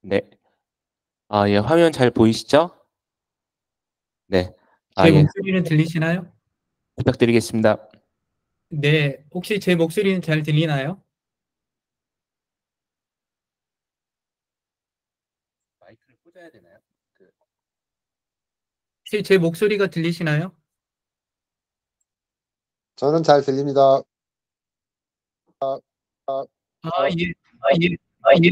네. 예, 화면 잘 보이시죠? 네. 제 예, 목소리는 들리시나요? 부탁드리겠습니다. 네, 혹시 제 목소리는 잘 들리나요? 마이크를 꽂아야 되나요? 혹시 제 목소리가 들리시나요? 저는 잘 들립니다. 예, 예, 예, 예, 예,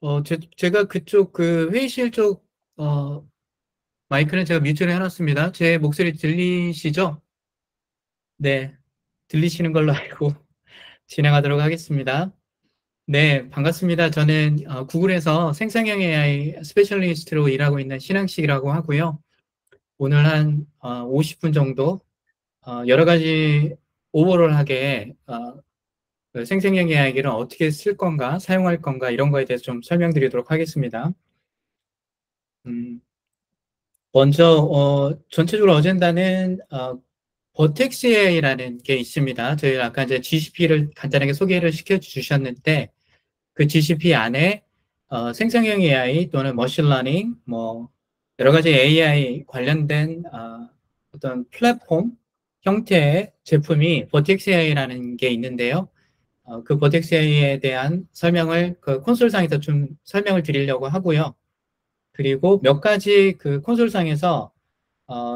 예, 제가 그쪽 그 회의실 쪽 마이크는 제가 뮤트를 해놨습니다. 제 목소리 들리시죠? 네, 들리시는 걸로 알고 진행하도록 하겠습니다. 네, 반갑습니다. 저는 구글에서 생성형 AI 스페셜리스트로 일하고 있는 신항식이라고 하고요. 오늘 한 50분 정도 여러 가지 오버롤하게 그 생성형 AI를 어떻게 쓸 건가, 사용할 건가 이런 거에 대해서 좀 설명드리도록 하겠습니다. 먼저 전체적으로 어젠다는 버텍스 AI라는 게 있습니다. 저희 아까 이제 GCP를 간단하게 소개를 시켜주셨는데 그 GCP 안에 생성형 AI 또는 머신러닝 뭐 여러 가지 AI 관련된 어떤 플랫폼 형태의 제품이 버텍스 AI라는 게 있는데요. 그 버텍스 AI에 대한 설명을 그 콘솔상에서 좀 설명을 드리려고 하고요. 그리고 몇 가지 그 콘솔상에서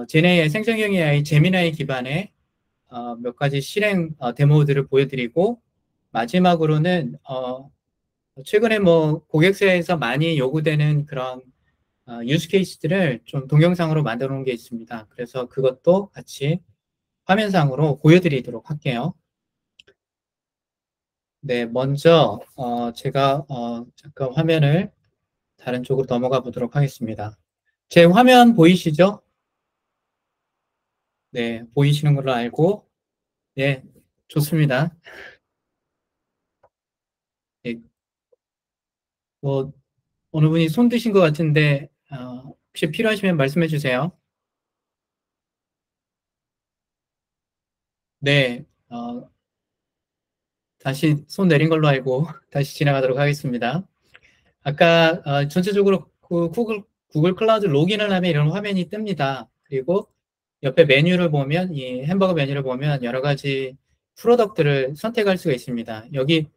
제네의 생성형 AI 제미나이 기반의 몇 가지 실행 데모들을 보여드리고 마지막으로는 최근에 뭐 고객사에서 많이 요구되는 그런 유즈 케이스들을 좀 동영상으로 만들어 놓은 게 있습니다. 그래서 그것도 같이 화면상으로 보여드리도록 할게요. 네, 먼저 제가 잠깐 화면을 다른 쪽으로 넘어가 보도록 하겠습니다. 제 화면 보이시죠? 네, 보이시는 걸로 알고, 네, 좋습니다. 네, 뭐 어느 분이 손 드신 것 같은데 혹시 필요하시면 말씀해 주세요. 네, 다시 손 내린 걸로 알고 다시 지나가도록 하겠습니다. 아까 전체적으로 그 구글 클라우드 로그인을 하면 이런 화면이 뜹니다. 그리고 옆에 메뉴를 보면 이 햄버거 메뉴를 보면 여러 가지 프로덕트를 선택할 수가 있습니다. 여기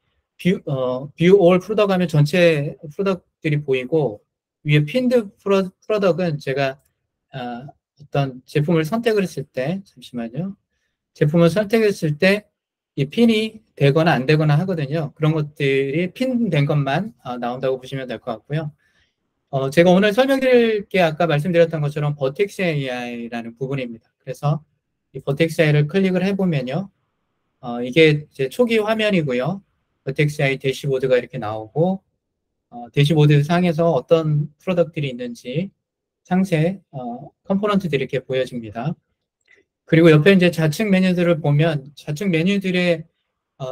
뷰 all 프로덕트 하면 전체 프로덕트들이 보이고 위에 핀드 프로덕트는 제가 어떤 제품을 선택을 했을 때 잠시만요. 제품을 선택했을 때 이 핀이 되거나 안 되거나 하거든요. 그런 것들이 핀된 것만 나온다고 보시면 될 것 같고요. 제가 오늘 설명드릴 게 아까 말씀드렸던 것처럼 버텍스 AI라는 부분입니다. 그래서 이 버텍스 AI를 클릭을 해보면요. 이게 제 초기 화면이고요. 버텍스 AI 대시보드가 이렇게 나오고 대시보드 상에서 어떤 프로덕트들이 있는지 상세 컴포넌트들이 이렇게 보여집니다. 그리고 옆에 이제 좌측 메뉴들을 보면 좌측 메뉴들의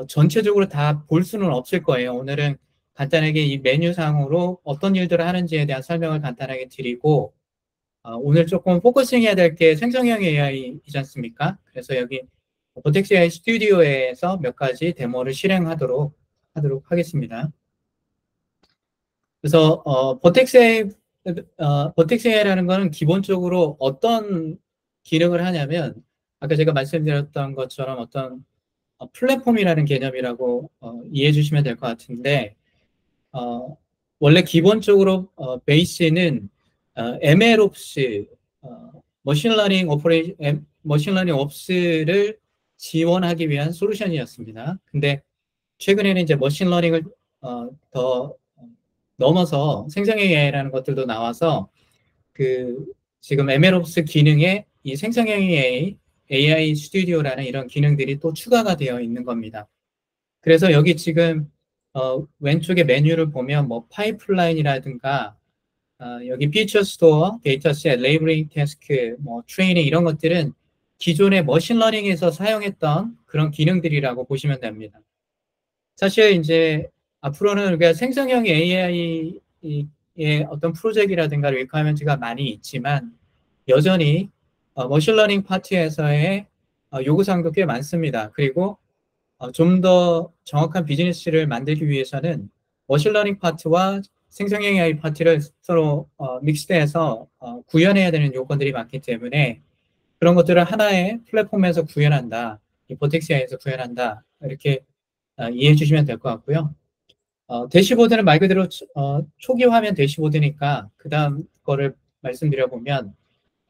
전체적으로 다 볼 수는 없을 거예요. 오늘은 간단하게 이 메뉴상으로 어떤 일들을 하는지에 대한 설명을 간단하게 드리고 오늘 조금 포커싱해야 될 게 생성형 AI이지 않습니까? 그래서 여기 버텍스 AI 스튜디오에서 몇 가지 데모를 실행하도록 하겠습니다. 그래서 버텍스 AI라는 거는 기본적으로 어떤 기능을 하냐면 아까 제가 말씀드렸던 것처럼 어떤 플랫폼이라는 개념이라고 이해해 주시면 될 것 같은데 원래 기본적으로 베이스는 MLOps 머신러닝 옵스를 지원하기 위한 솔루션이었습니다. 근데 최근에는 이제 머신러닝을 더 넘어서 생성 AI라는 것들도 나와서 지금 MLOps 기능에 이 생성형 AI 스튜디오라는 이런 기능들이 또 추가가 되어 있는 겁니다. 그래서 여기 지금 왼쪽에 메뉴를 보면 뭐 파이프라인이라든가 여기 피처 스토어, 데이터셋, 레이블링 태스크, 뭐 트레이닝 이런 것들은 기존의 머신러닝에서 사용했던 그런 기능들이라고 보시면 됩니다. 사실 이제 앞으로는 우리가 생성형 AI의 어떤 프로젝트라든가 리퀘어먼트가 많이 있지만 여전히 머신러닝 파트에서의 요구사항도 꽤 많습니다. 그리고 좀 더 정확한 비즈니스를 만들기 위해서는 머신러닝 파트와 생성형 AI 파트를 서로 믹스돼서 구현해야 되는 요건들이 많기 때문에 그런 것들을 하나의 플랫폼에서 구현한다. 이 버텍스 AI에서 구현한다. 이렇게 이해해 주시면 될 것 같고요. 대시보드는 말 그대로 초기 화면 대시보드니까 그 다음 거를 말씀드려보면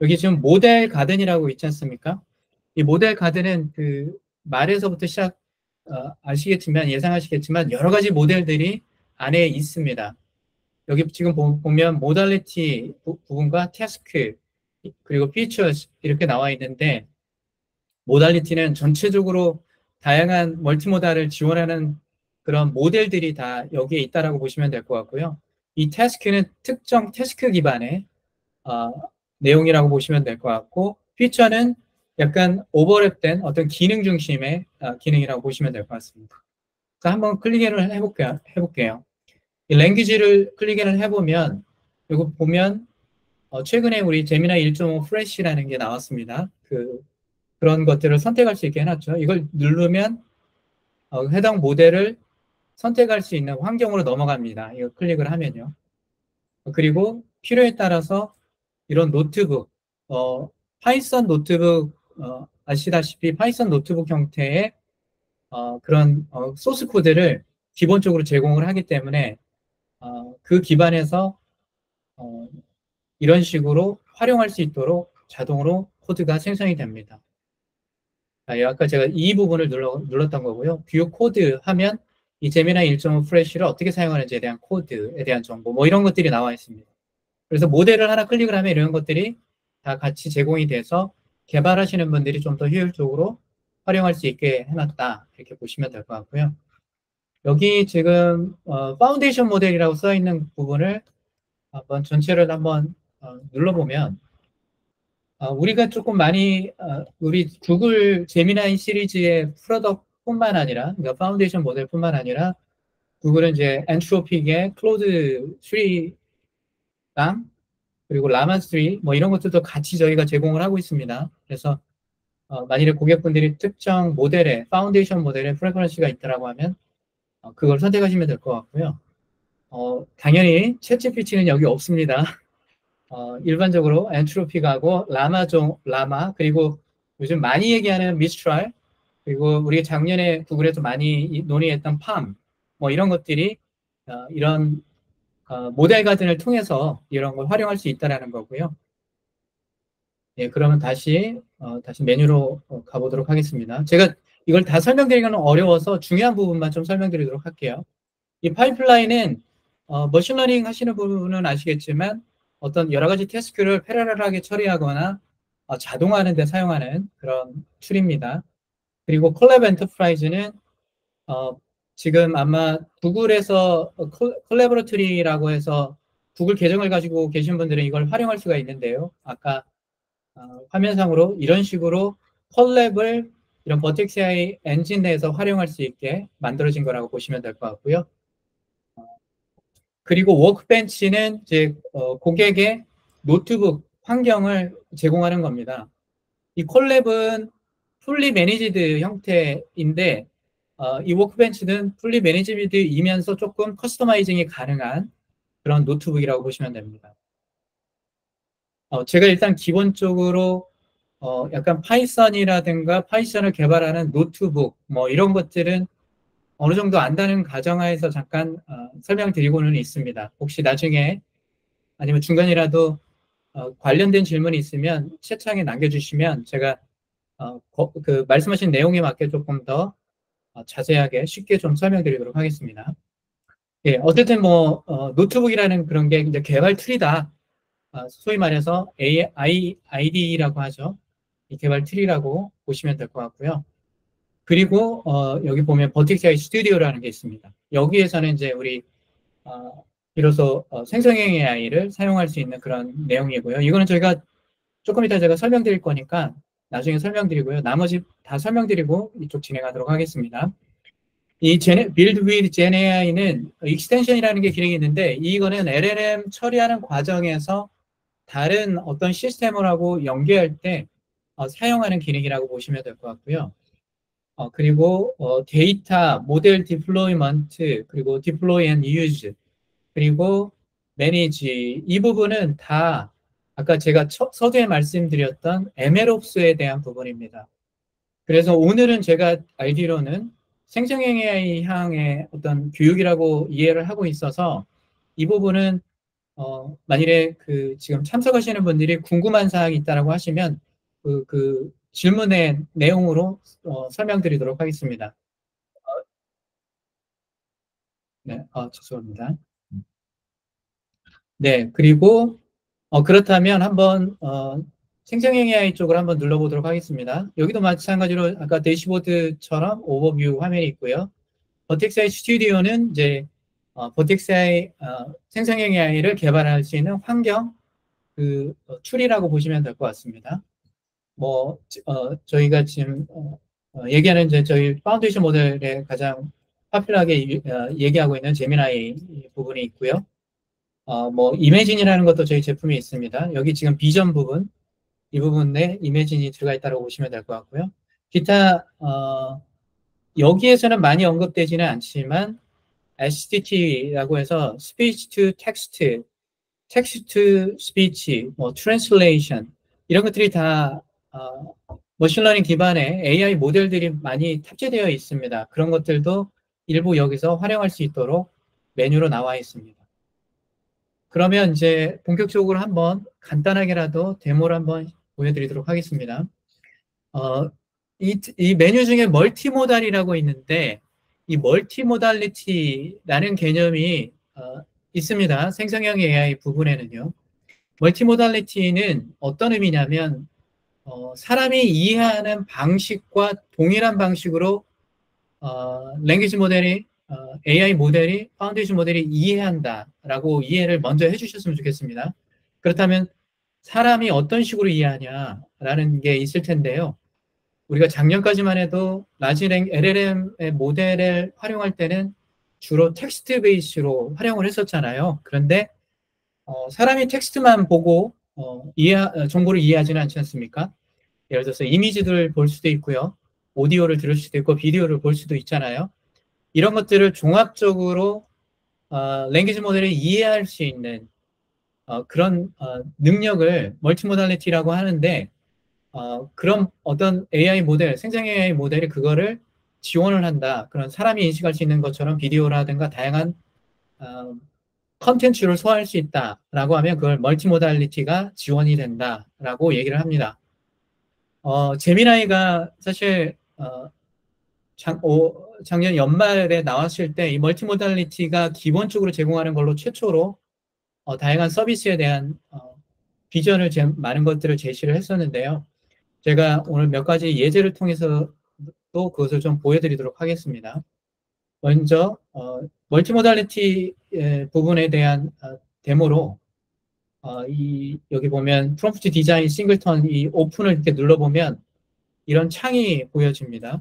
여기 지금 모델 가든이라고 있지 않습니까? 이 모델 가든은 그 말에서부터 아시겠지만 예상하시겠지만 여러 가지 모델들이 안에 있습니다. 여기 지금 보면 모달리티 부분과 태스크 그리고 피처스 이렇게 나와 있는데 모달리티는 전체적으로 다양한 멀티모달을 지원하는 그런 모델들이 다 여기에 있다라고 보시면 될 것 같고요. 이 태스크는 특정 태스크 기반의 내용이라고 보시면 될 것 같고 피처는 약간 오버랩된 어떤 기능 중심의 기능이라고 보시면 될 것 같습니다. 그래서 한번 클릭을 해볼게요. 이 랭귀지를 클릭을 해보면 이거 보면 최근에 우리 제미나이 1.5 프레시라는 게 나왔습니다. 그런 것들을 선택할 수 있게 해놨죠. 이걸 누르면 해당 모델을 선택할 수 있는 환경으로 넘어갑니다. 이거 클릭을 하면요. 그리고 필요에 따라서 이런 노트북, 파이썬 노트북, 아시다시피 파이썬 노트북 형태의 그런 소스 코드를 기본적으로 제공을 하기 때문에 그 기반에서 이런 식으로 활용할 수 있도록 자동으로 코드가 생성이 됩니다. 아까 제가 이 부분을 눌렀던 거고요. 뷰 코드 하면 이 제미나이 1.5 프레쉬를 어떻게 사용하는지에 대한 코드에 대한 정보 뭐 이런 것들이 나와 있습니다. 그래서 모델을 하나 클릭을 하면 이런 것들이 다 같이 제공이 돼서 개발하시는 분들이 좀 더 효율적으로 활용할 수 있게 해놨다. 이렇게 보시면 될 것 같고요. 여기 지금 파운데이션 모델이라고 써 있는 부분을 한번 전체를 한번 눌러보면 우리가 조금 많이 우리 구글 제미나이 시리즈의 프로덕트뿐만 아니라 그러니까 파운데이션 모델뿐만 아니라 구글은 이제 엔트로픽의 클로드 3랑 그리고 라마 3 뭐 이런 것들도 같이 저희가 제공을 하고 있습니다. 그래서 만일에 고객분들이 특정 모델에 파운데이션 모델에 프레퍼런스가 있다라고 하면 그걸 선택하시면 될 것 같고요. 당연히 챗GPT는 여기 없습니다. 일반적으로 엔트로픽하고 라마 그리고 요즘 많이 얘기하는 미스트랄 그리고 우리가 작년에 구글에서 많이 논의했던 팜 뭐 이런 것들이 이런 모델 가든을 통해서 이런 걸 활용할 수 있다라는 거고요. 예, 그러면 다시 메뉴로 가보도록 하겠습니다. 제가 이걸 다 설명드리기는 어려워서 중요한 부분만 좀 설명드리도록 할게요. 이 파이프라인은 머신러닝 하시는 부분은 아시겠지만 어떤 여러 가지 태스크를 패러럴하게 처리하거나 자동화하는 데 사용하는 그런 툴입니다. 그리고 콜랩 엔터프라이즈는 지금 아마 구글에서 콜래보러토리라고 해서 구글 계정을 가지고 계신 분들은 이걸 활용할 수가 있는데요. 아까 화면상으로 이런 식으로 콜랩을 이런 버텍스 AI 엔진 내에서 활용할 수 있게 만들어진 거라고 보시면 될 것 같고요. 그리고 워크벤치는 이제 고객의 노트북 환경을 제공하는 겁니다. 이 콜랩은 풀리 매니지드 형태인데 이 워크벤치는 풀리 매니지드이면서 조금 커스터마이징이 가능한 그런 노트북이라고 보시면 됩니다. 제가 일단 기본적으로 약간 파이썬이라든가 파이썬을 개발하는 노트북 뭐 이런 것들은 어느 정도 안다는 가정하에서 잠깐 설명드리고는 있습니다. 혹시 나중에 아니면 중간이라도 관련된 질문이 있으면 채팅창에 남겨주시면 제가 그 말씀하신 내용에 맞게 조금 더 자세하게 쉽게 좀 설명드리도록 하겠습니다. 예, 어쨌든 뭐 노트북이라는 그런 게 이제 개발 툴이다. 소위 말해서 IDE라고 하죠. 이 개발 툴이라고 보시면 될 것 같고요. 그리고 여기 보면 버텍스 AI 스튜디오라는 게 있습니다. 여기에서는 이제 우리 비로소 생성형 AI를 사용할 수 있는 그런 내용이고요. 이거는 저희가 조금 이따 제가 설명드릴 거니까 나중에 설명드리고요. 나머지 다 설명드리고 이쪽 진행하도록 하겠습니다. 이 Build with Gen AI는 익스텐션이라는 게 기능이 있는데 이거는 LLM 처리하는 과정에서 다른 어떤 시스템하고 연계할 때 사용하는 기능이라고 보시면 될 것 같고요. 그리고 데이터, 모델 디플로이먼트, 그리고 디플로이 앤 유즈, 그리고 매니지 이 부분은 다 아까 제가 서두에 말씀드렸던 MLOps에 대한 부분입니다. 그래서 오늘은 제가 알기로는 생성형 AI 향의 어떤 교육이라고 이해를 하고 있어서 이 부분은 만일에 그 지금 참석하시는 분들이 궁금한 사항이 있다라고 하시면 그 질문의 내용으로 설명드리도록 하겠습니다. 네, 죄송합니다. 네, 그리고 그렇다면 한번 생성형 AI 쪽을 한번 눌러보도록 하겠습니다. 여기도 마찬가지로 아까 대시보드처럼 오버뷰 화면이 있고요. 버텍스 AI 스튜디오는 이제 버텍스 AI 생성형 AI를 개발할 수 있는 환경 툴이라고 보시면 될 것 같습니다. 뭐 저희가 지금 얘기하는 이제 저희 파운데이션 모델에 가장 파퓰러하게 얘기하고 있는 제미나이 부분이 있고요. 뭐 이매진이라는 것도 저희 제품이 있습니다. 여기 지금 비전 부분 이 부분에 이매진이 들어가 있다고 보시면 될 것 같고요. 기타 여기에서는 많이 언급되지는 않지만 STT라고 해서 Speech to Text, Text to Speech, 뭐 Translation 이런 것들이 다 머신러닝 기반의 AI 모델들이 많이 탑재되어 있습니다. 그런 것들도 일부 여기서 활용할 수 있도록 메뉴로 나와 있습니다. 그러면 이제 본격적으로 한번 간단하게라도 데모를 한번 보여드리도록 하겠습니다. 이 메뉴 중에 멀티모달이라고 있는데 이 멀티모달리티라는 개념이 있습니다. 생성형 AI 부분에는요. 멀티모달리티는 어떤 의미냐면 사람이 이해하는 방식과 동일한 방식으로 랭귀지 모델이 AI 모델이 파운데이션 모델이 이해한다라고 이해를 먼저 해주셨으면 좋겠습니다. 그렇다면 사람이 어떤 식으로 이해하냐라는 게 있을 텐데요. 우리가 작년까지만 해도 라지랭 LLM의 모델을 활용할 때는 주로 텍스트 베이스로 활용을 했었잖아요. 그런데 사람이 텍스트만 보고 정보를 이해하지는 않지 않습니까? 예를 들어서 이미지들을 볼 수도 있고요. 오디오를 들을 수도 있고 비디오를 볼 수도 있잖아요. 이런 것들을 종합적으로 랭귀지 모델이 이해할 수 있는 그런 능력을 멀티모달리티라고 하는데 그런 어떤 AI 모델, 생성 AI 모델이 그거를 지원을 한다. 그런 사람이 인식할 수 있는 것처럼 비디오라든가 다양한 컨텐츠를 소화할 수 있다라고 하면 그걸 멀티모달리티가 지원이 된다라고 얘기를 합니다. 제미나이가 사실 작년 연말에 나왔을 때 이 멀티모달리티가 기본적으로 제공하는 걸로 최초로 다양한 서비스에 대한 비전을 많은 것들을 제시를 했었는데요. 제가 오늘 몇 가지 예제를 통해서 또 그것을 좀 보여드리도록 하겠습니다. 먼저 멀티모달리티 부분에 대한 데모로 여기 보면 프롬프트 디자인 싱글턴 이 오픈을 이렇게 눌러보면 이런 창이 보여집니다.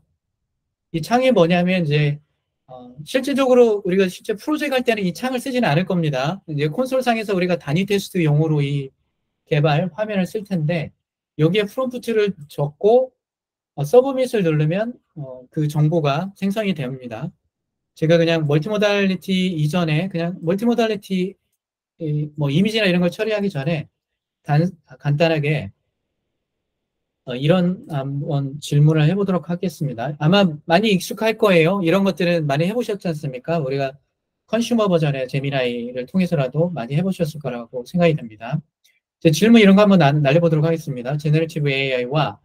이 창이 뭐냐면 이제 실질적으로 우리가 실제 프로젝트 할 때는 이 창을 쓰지는 않을 겁니다. 이제 콘솔상에서 우리가 단위 테스트용으로 이 개발 화면을 쓸 텐데 여기에 프롬프트를 적고 서브밋을 누르면 그 정보가 생성이 됩니다. 제가 그냥 멀티모달리티 이전에 그냥 멀티모달리티 뭐 이미지나 이런 걸 처리하기 전에 간단하게 이런 한번 질문을 해보도록 하겠습니다. 아마 많이 익숙할 거예요. 이런 것들은 많이 해보셨지 않습니까? 우리가 컨슈머 버전의 제미나이를 통해서라도 많이 해보셨을 거라고 생각이 됩니다. 제 질문 이런 거 한번 날려보도록 하겠습니다. 제너레이티브 AI와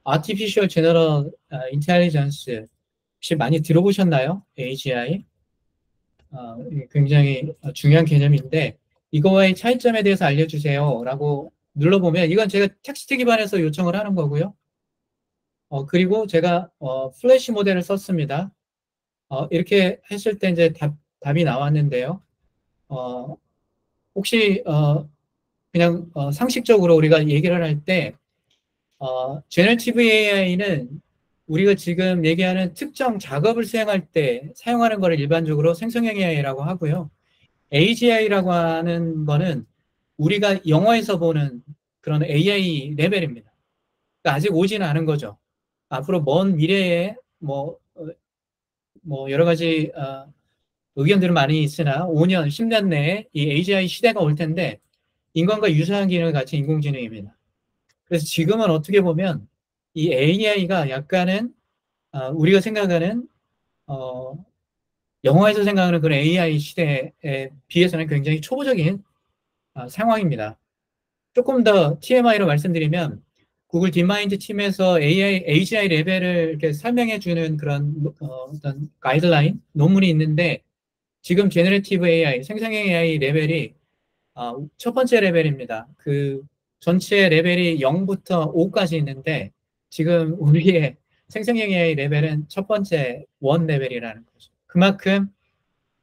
아티피셜 제너럴 인텔리전스 혹시 많이 들어보셨나요? AGI 굉장히 중요한 개념인데 이거와의 차이점에 대해서 알려주세요 라고 눌러보면 이건 제가 텍스트 기반에서 요청을 하는 거고요. 그리고 제가 플래시 모델을 썼습니다. 이렇게 했을 때 이제 답이 나왔는데요. 혹시 그냥 상식적으로 우리가 얘기를 할 때 제너티브 AI는 우리가 지금 얘기하는 특정 작업을 수행할 때 사용하는 것을 일반적으로 생성형 AI라고 하고요. AGI라고 하는 거는 우리가 영화에서 보는 그런 AI 레벨입니다. 그러니까 아직 오지는 않은 거죠. 앞으로 먼 미래에 뭐 여러 가지 의견들은 많이 있으나 5년, 10년 내에 이 AGI 시대가 올 텐데 인간과 유사한 기능을 가진 인공지능입니다. 그래서 지금은 어떻게 보면 이 AI가 약간은 우리가 생각하는 영화에서 생각하는 그런 AI 시대에 비해서는 굉장히 초보적인 상황입니다. 조금 더 TMI로 말씀드리면 구글 딥마인드 팀에서 AGI 레벨을 이렇게 설명해주는 그런 어떤 가이드라인 논문이 있는데 지금 제너레이티브 AI, 생성형 AI 레벨이 첫 번째 레벨입니다. 그 전체 레벨이 0부터 5까지 있는데 지금 우리의 생성형 AI 레벨은 첫 번째 1 레벨이라는 거죠. 그만큼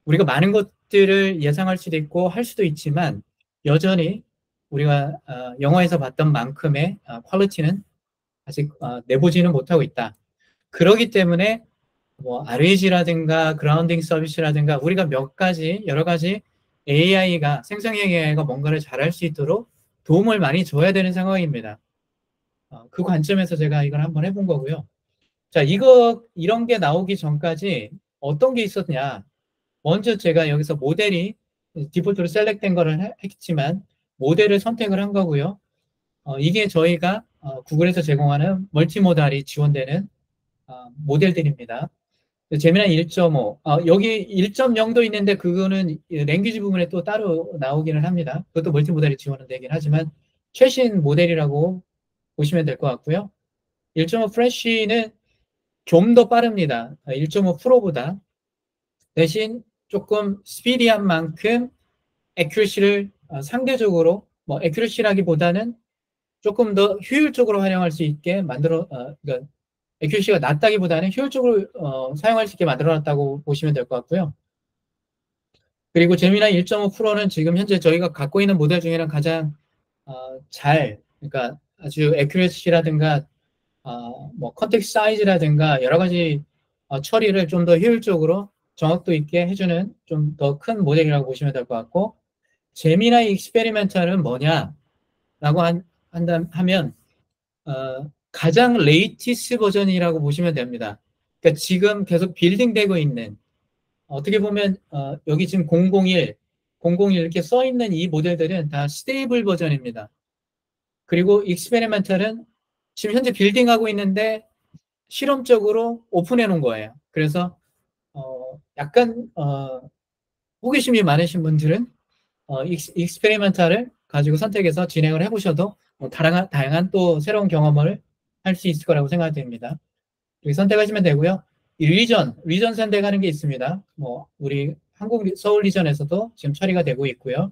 우리가 많은 것들을 예상할 수도 있고 할 수도 있지만 여전히 우리가 영화에서 봤던 만큼의 퀄리티는 아직 내보지는 못하고 있다. 그렇기 때문에 뭐 RAG라든가 그라운딩 서비스라든가 우리가 여러 가지 AI가 생성형 AI가 뭔가를 잘할 수 있도록 도움을 많이 줘야 되는 상황입니다. 그 관점에서 제가 이걸 한번 해본 거고요. 자, 이런 게 나오기 전까지 어떤 게 있었냐? 먼저 제가 여기서 모델이 디폴트로 셀렉된 거를 했지만 모델을 선택을 한 거고요. 이게 저희가 구글에서 제공하는 멀티모달이 지원되는 모델들입니다. 제미나이 1.5, 여기 1.0도 있는데 그거는 랭귀지 부분에 또 따로 나오기는 합니다. 그것도 멀티모달이 지원은 되긴 하지만 최신 모델이라고 보시면 될 것 같고요. 1.5 프레쉬는 좀 더 빠릅니다. 1.5 프로보다. 대신 조금 스피디한 만큼 애큐러시를 상대적으로 뭐 accuracy라기보다는 조금 더 효율적으로 활용할 수 있게 그러니까 accuracy가 낮다기보다는 효율적으로 사용할 수 있게 만들어놨다고 보시면 될 것 같고요. 그리고 제미나이 1.5 프로는 지금 현재 저희가 갖고 있는 모델 중에는 가장 그러니까 아주 accuracy라든가 뭐 컨텍스트 사이즈라든가 여러 가지 처리를 좀 더 효율적으로 정확도 있게 해주는 좀 더 큰 모델이라고 보시면 될 것 같고, 제미나이 익스페리멘탈은 뭐냐라고 하면 가장 레이티스 버전이라고 보시면 됩니다. 그러니까 지금 계속 빌딩되고 있는, 어떻게 보면 여기 지금 001 이렇게 써 있는 이 모델들은 다 스테이블 버전입니다. 그리고 익스페리멘탈은 지금 현재 빌딩하고 있는데 실험적으로 오픈해 놓은 거예요. 그래서 약간 호기심이 많으신 분들은 익스페리멘탈을 가지고 선택해서 진행을 해보셔도 다양한 또 새로운 경험을 할 수 있을 거라고 생각됩니다. 여기 선택하시면 되고요. 이 리전 선택하는 게 있습니다. 뭐 우리 한국 서울 리전에서도 지금 처리가 되고 있고요.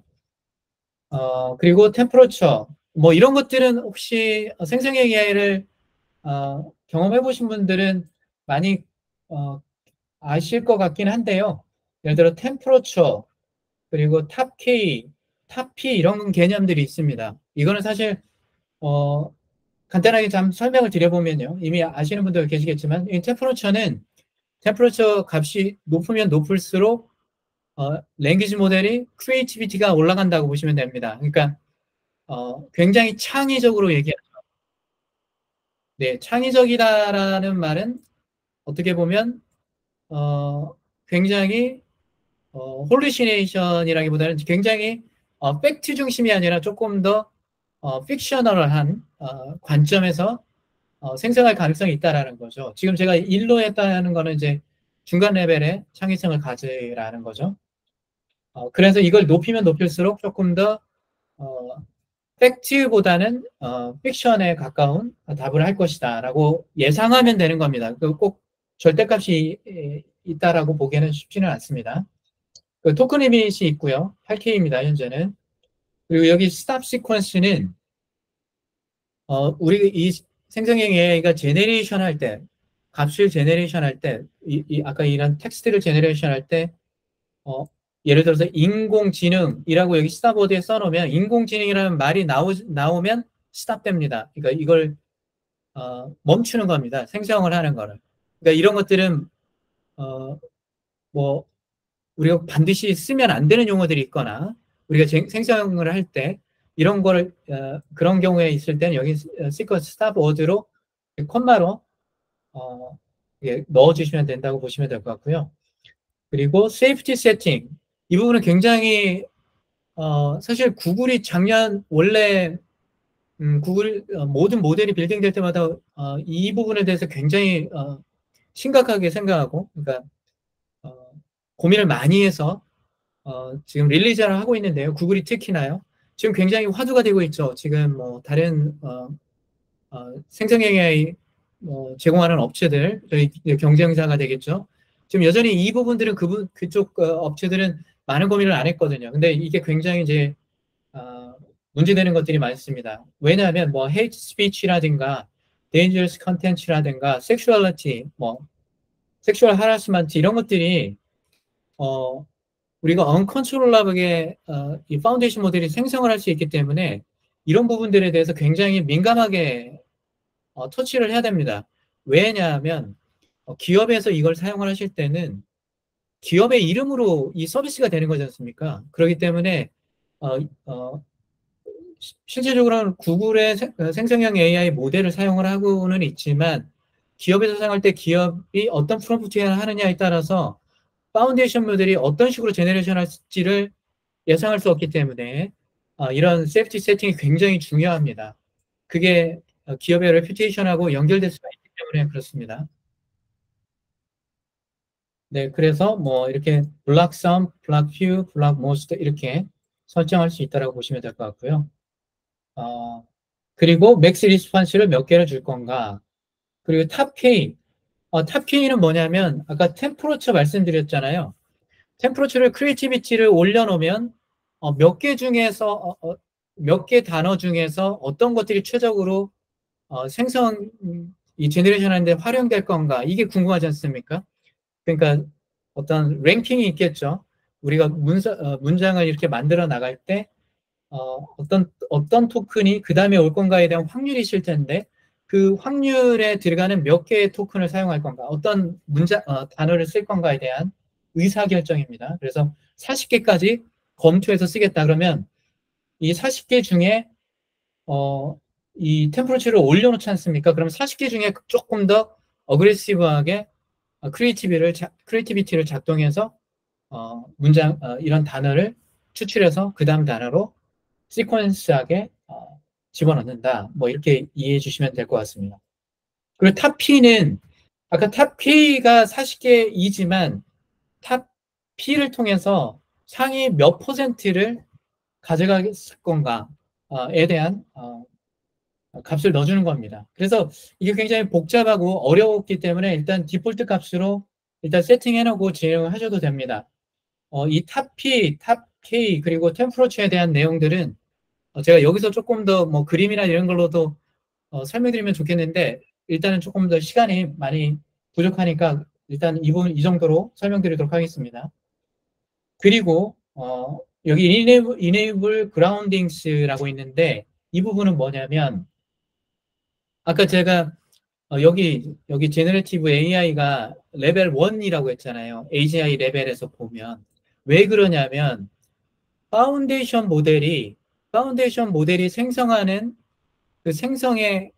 그리고 템퍼러처 뭐 이런 것들은 혹시 생성형 AI를 경험해 보신 분들은 많이 아실 것 같긴 한데요. 예를 들어 템퍼러처 그리고 탑K, 탑P 이런 개념들이 있습니다. 이거는 사실 간단하게 좀 설명을 드려보면요. 이미 아시는 분들 계시겠지만 이 템퍼러처 값이 높으면 높을수록 랭귀지 모델이 크리에이티비티가 올라간다고 보시면 됩니다. 그러니까 굉장히 창의적으로 얘기하죠. 네, 창의적이다라는 말은 어떻게 보면 굉장히 홀루시네이션이라기보다는 굉장히 팩트 중심이 아니라 조금 더 픽셔널한 관점에서 생성할 가능성이 있다라는 거죠. 지금 제가 일로 했다는 거는 이제 중간 레벨의 창의성을 가지라는 거죠. 그래서 이걸 높이면 높일수록 조금 더 팩트보다는 픽션에 가까운 답을 할 것이다라고 예상하면 되는 겁니다. 꼭 절대값이 있다라고 보기에는 쉽지는 않습니다. 그 토큰 리밋이 있고요. 8K입니다. 현재는. 그리고 여기 스탑 시퀀스는 우리 이 생성형 AI가 제네레이션 할 때, 값을 제네레이션 할 때, 아까 이런 텍스트를 제네레이션 할 때, 예를 들어서 인공지능이라고 여기 스탑워드에 써놓으면 인공지능이라는 말이 나오면 스탑됩니다. 그러니까 이걸 멈추는 겁니다. 생성을 하는 거를. 그러니까 이런 것들은 뭐 우리가 반드시 쓰면 안 되는 용어들이 있거나 우리가 생성을 할 때 이런 거를 그런 경우에 있을 때는 여기 시퀀스 스탑 워드로 콤마로 넣어주시면 된다고 보시면 될 것 같고요. 그리고 세이프티 세팅 이 부분은 굉장히 사실 구글이 작년 원래 구글 모든 모델이 빌딩될 때마다 이 부분에 대해서 굉장히 심각하게 생각하고 그러니까 고민을 많이 해서 지금 릴리즈를 하고 있는데요. 구글이 특히나요. 지금 굉장히 화두가 되고 있죠. 지금 뭐 다른 생성형 AI 제공하는 업체들 저희 경쟁자가 되겠죠. 지금 여전히 이 부분들은 그쪽 업체들은 많은 고민을 안 했거든요. 근데 이게 굉장히 이제 문제되는 것들이 많습니다. 왜냐하면 뭐 헤이트 스피치라든가 dangerous content라든가 섹슈얼리티, 뭐 섹슈얼 하라스먼트 이런 것들이 우리가 uncontrollable하게 이 파운데이션 모델이 생성을 할 수 있기 때문에 이런 부분들에 대해서 굉장히 민감하게 터치를 해야 됩니다. 왜냐하면 기업에서 이걸 사용을 하실 때는 기업의 이름으로 이 서비스가 되는 거지 않습니까? 그렇기 때문에 실제적으로는 구글의 생성형 AI 모델을 사용을 하고는 있지만 기업에서 사용할 때 기업이 어떤 프롬프트를 하느냐에 따라서 파운데이션 모델이 어떤 식으로 제너레이션 할지를 예상할 수 없기 때문에 이런 세이프티 세팅이 굉장히 중요합니다. 그게 기업의 레퓨테이션하고 연결될 수가 있기 때문에 그렇습니다. 네, 그래서 뭐 이렇게 block some, block few, block most 이렇게 설정할 수 있다고 보시면 될 것 같고요. 그리고 맥스 리스폰스를 몇 개를 줄 건가? 그리고 탑 K, 탑 K는 뭐냐면 아까 템퍼러처 말씀드렸잖아요. 템퍼러처를 크리에이티비티를 올려놓으면 몇 개 중에서 몇 개 단어 중에서 어떤 것들이 최적으로 이 제너레이션 하는데 활용될 건가, 이게 궁금하지 않습니까? 그러니까 어떤 랭킹이 있겠죠. 우리가 문장을 이렇게 만들어 나갈 때 어떤 토큰이 그 다음에 올 건가에 대한 확률이 있을 텐데, 그 확률에 들어가는 몇 개의 토큰을 사용할 건가, 어떤 단어를 쓸 건가에 대한 의사결정입니다. 그래서 40개까지 검토해서 쓰겠다 그러면 이 40개 중에 이 템퍼러처를 올려놓지 않습니까? 그럼 40개 중에 조금 더 어그레시브하게 크리에이티비티를 작동해서 이런 단어를 추출해서 그 다음 단어로 시퀀스하게 집어넣는다. 뭐 이렇게 이해해 주시면 될 것 같습니다. 그리고 탑 P는 아까 탑 K가 40개이지만 탑 P를 통해서 상위 몇 %를 가져갈 건가에 대한 값을 넣어주는 겁니다. 그래서 이게 굉장히 복잡하고 어려웠기 때문에 일단 디폴트 값으로 일단 세팅해놓고 진행을 하셔도 됩니다. 이 탑 P, 탑 K 그리고 템퍼러처에 대한 내용들은 제가 여기서 조금 더 뭐 그림이나 이런 걸로도 설명드리면 좋겠는데, 일단은 조금 더 시간이 많이 부족하니까 일단 이 정도로 설명드리도록 하겠습니다. 그리고 여기 enable groundings라고 있는데, 이 부분은 뭐냐면 아까 제가 여기 제너레이티브 AI가 레벨 1이라고 했잖아요. AGI 레벨에서 보면 왜 그러냐면 파운데이션 모델이 생성하는 그 생성의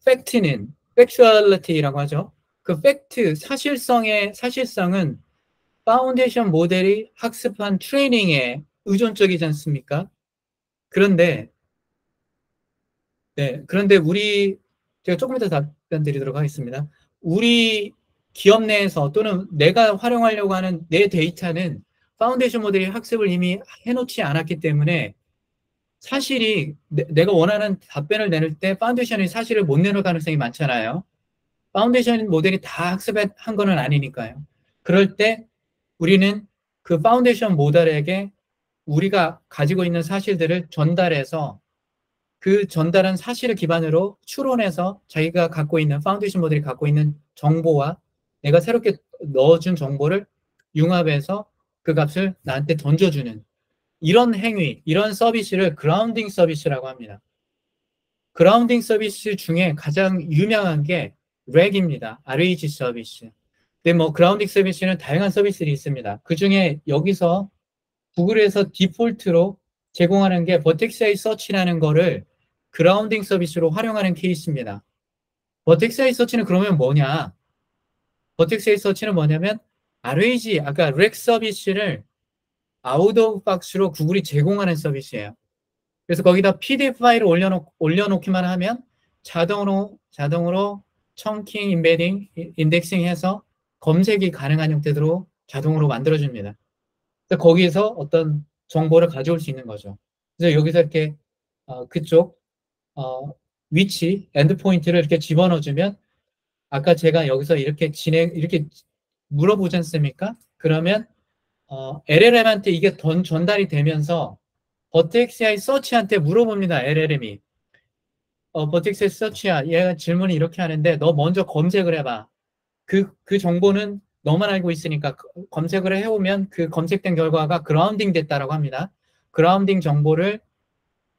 팩트는 팩추얼리티라고 하죠. 그 팩트, 사실성은 파운데이션 모델이 학습한 트레이닝에 의존적이지 않습니까? 그런데 제가 조금 이따 답변 드리도록 하겠습니다. 우리 기업 내에서 또는 내가 활용하려고 하는 내 데이터는 파운데이션 모델이 학습을 이미 해놓지 않았기 때문에 사실이 내가 원하는 답변을 내놓을 때 파운데이션이 사실을 못 내놓을 가능성이 많잖아요. 파운데이션 모델이 다 학습한 거는 아니니까요. 그럴 때 우리는 그 파운데이션 모델에게 우리가 가지고 있는 사실들을 전달해서 그 전달한 사실을 기반으로 추론해서 자기가 갖고 있는 파운데이션 모델이 갖고 있는 정보와 내가 새롭게 넣어준 정보를 융합해서 그 값을 나한테 던져주는 이런 행위, 이런 서비스를 그라운딩 서비스라고 합니다. 그라운딩 서비스 중에 가장 유명한 게 RAG입니다. RAG 서비스. 근데 뭐 그라운딩 서비스는 다양한 서비스들이 있습니다. 그 중에 여기서 구글에서 디폴트로 제공하는 게 버텍스 AI 서치라는 거를 그라운딩 서비스로 활용하는 케이스입니다. 버텍스 AI 서치는 그러면 뭐냐? 버텍스 AI 서치는 뭐냐면 RAG, 아까 RAG 서비스를 아웃 오브 박스로 구글이 제공하는 서비스예요. 그래서 거기다 PDF 파일을 올려놓기만 하면 자동으로 청킹, 임베딩, 인덱싱 해서 검색이 가능한 형태로 자동으로 만들어줍니다. 그래서 거기에서 어떤 정보를 가져올 수 있는 거죠. 그래서 여기서 이렇게 그쪽 위치, 엔드포인트를 이렇게 집어넣어주면 아까 제가 여기서 이렇게 물어보지 않습니까? 그러면 LLM한테 이게 전달이 되면서 버텍스 AI 서치한테 물어봅니다. LLM이. 버텍스 AI 서치야, 얘가 질문이 이렇게 하는데 너 먼저 검색을 해봐. 그 정보는 너만 알고 있으니까 검색을 해오면 그 검색된 결과가 그라운딩 됐다라고 합니다. 그라운딩 정보를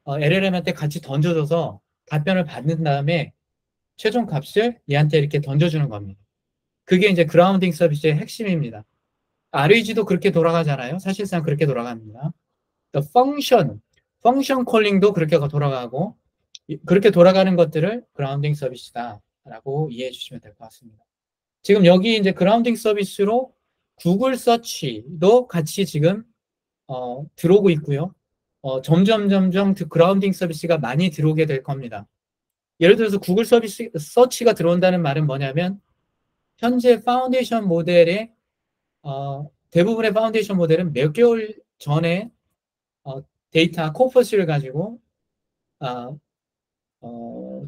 LLM한테 같이 던져줘서 답변을 받는 다음에 최종 값을 얘한테 이렇게 던져주는 겁니다. 그게 이제 그라운딩 서비스의 핵심입니다. RAG도 그렇게 돌아가잖아요. 사실상 그렇게 돌아갑니다. 펑션 콜링도 그렇게 돌아가고, 그렇게 돌아가는 것들을 그라운딩 서비스다라고 이해해 주시면 될 것 같습니다. 지금 여기 이제 그라운딩 서비스로 구글 서치도 같이 지금 들어오고 있고요. 점점 그라운딩 서비스가 많이 들어오게 될 겁니다. 예를 들어서 구글 서치가 들어온다는 말은 뭐냐면 현재 파운데이션 모델의 대부분의 파운데이션 모델은 몇 개월 전에 데이터 코퍼스를 가지고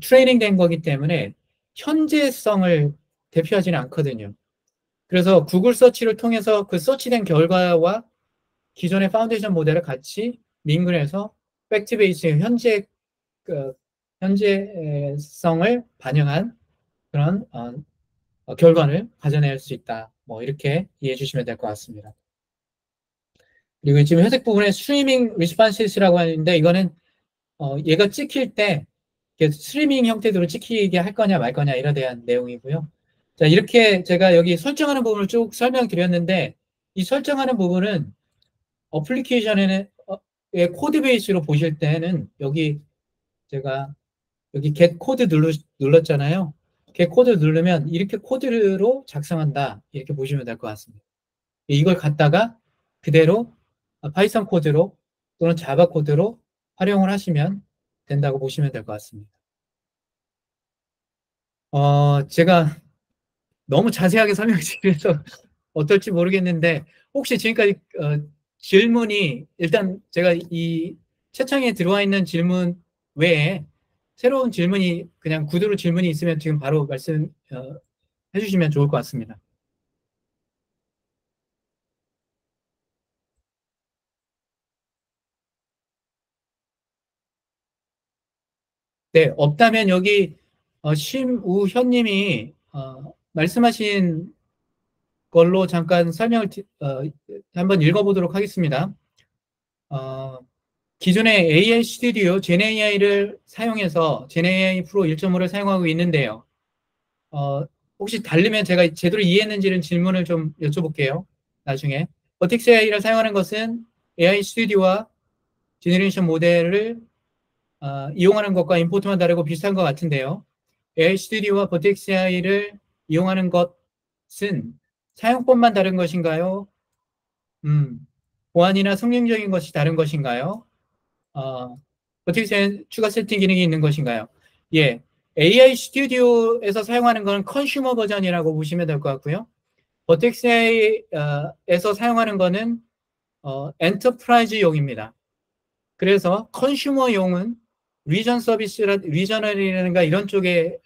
트레이닝 된 거기 때문에 현재성을 대표하지는 않거든요. 그래서 구글 서치를 통해서 그 서치된 결과와 기존의 파운데이션 모델을 같이 밍글해서 팩트 베이스의 현재성을 반영한 그런 결과를 가져낼 수 있다. 뭐 이렇게 이해해 주시면 될 것 같습니다. 그리고 지금 회색 부분에 스트리밍 리스폰시스라고 하는데 이거는 얘가 찍힐 때 스트리밍 형태로 찍히게 할 거냐 말 거냐 이에 대한 내용이고요. 자, 이렇게 제가 여기 설정하는 부분을 쭉 설명드렸는데 이 설정하는 부분은 어플리케이션의 코드 베이스로 보실 때는 여기 제가 여기 get 코드 눌렀잖아요. get 코드 누르면 이렇게 코드로 작성한다. 이렇게 보시면 될 것 같습니다. 이걸 갖다가 그대로 파이썬 코드로 또는 자바 코드로 활용을 하시면 된다고 보시면 될 것 같습니다. 제가 너무 자세하게 설명드려서 어떨지 모르겠는데 혹시 지금까지 질문이 일단 제가 이 채창에 들어와 있는 질문 외에 새로운 질문이 그냥 구두로 질문이 있으면 지금 바로 말씀해 주시면 좋을 것 같습니다. 네, 없다면 여기 심우현님이 말씀하신 걸로 잠깐 설명을 한번 읽어보도록 하겠습니다. 기존의 AI 스튜디오 GenAI를 사용해서 GenAI 프로 1.5를 사용하고 있는데요. 혹시 다르면 제가 제대로 이해했는지는 질문을 좀 여쭤볼게요. 나중에. 버텍스 AI를 사용하는 것은 AI 스튜디오와 제너레이션 모델을 이용하는 것과 임포트만 다르고 비슷한 것 같은데요. AI 스튜디오와 버텍스 AI를 이용하는 것은 사용법만 다른 것인가요? 보안이나 성능적인 것이 다른 것인가요? 버텍스 AI는 추가 세팅 기능이 있는 것인가요? 예, AI 스튜디오에서 사용하는 것은 컨슈머 버전이라고 보시면 될 것 같고요. 버텍스 AI에서 사용하는 것은 엔터프라이즈용입니다. 그래서 컨슈머용은 리전 리저널이라든가 이런 쪽에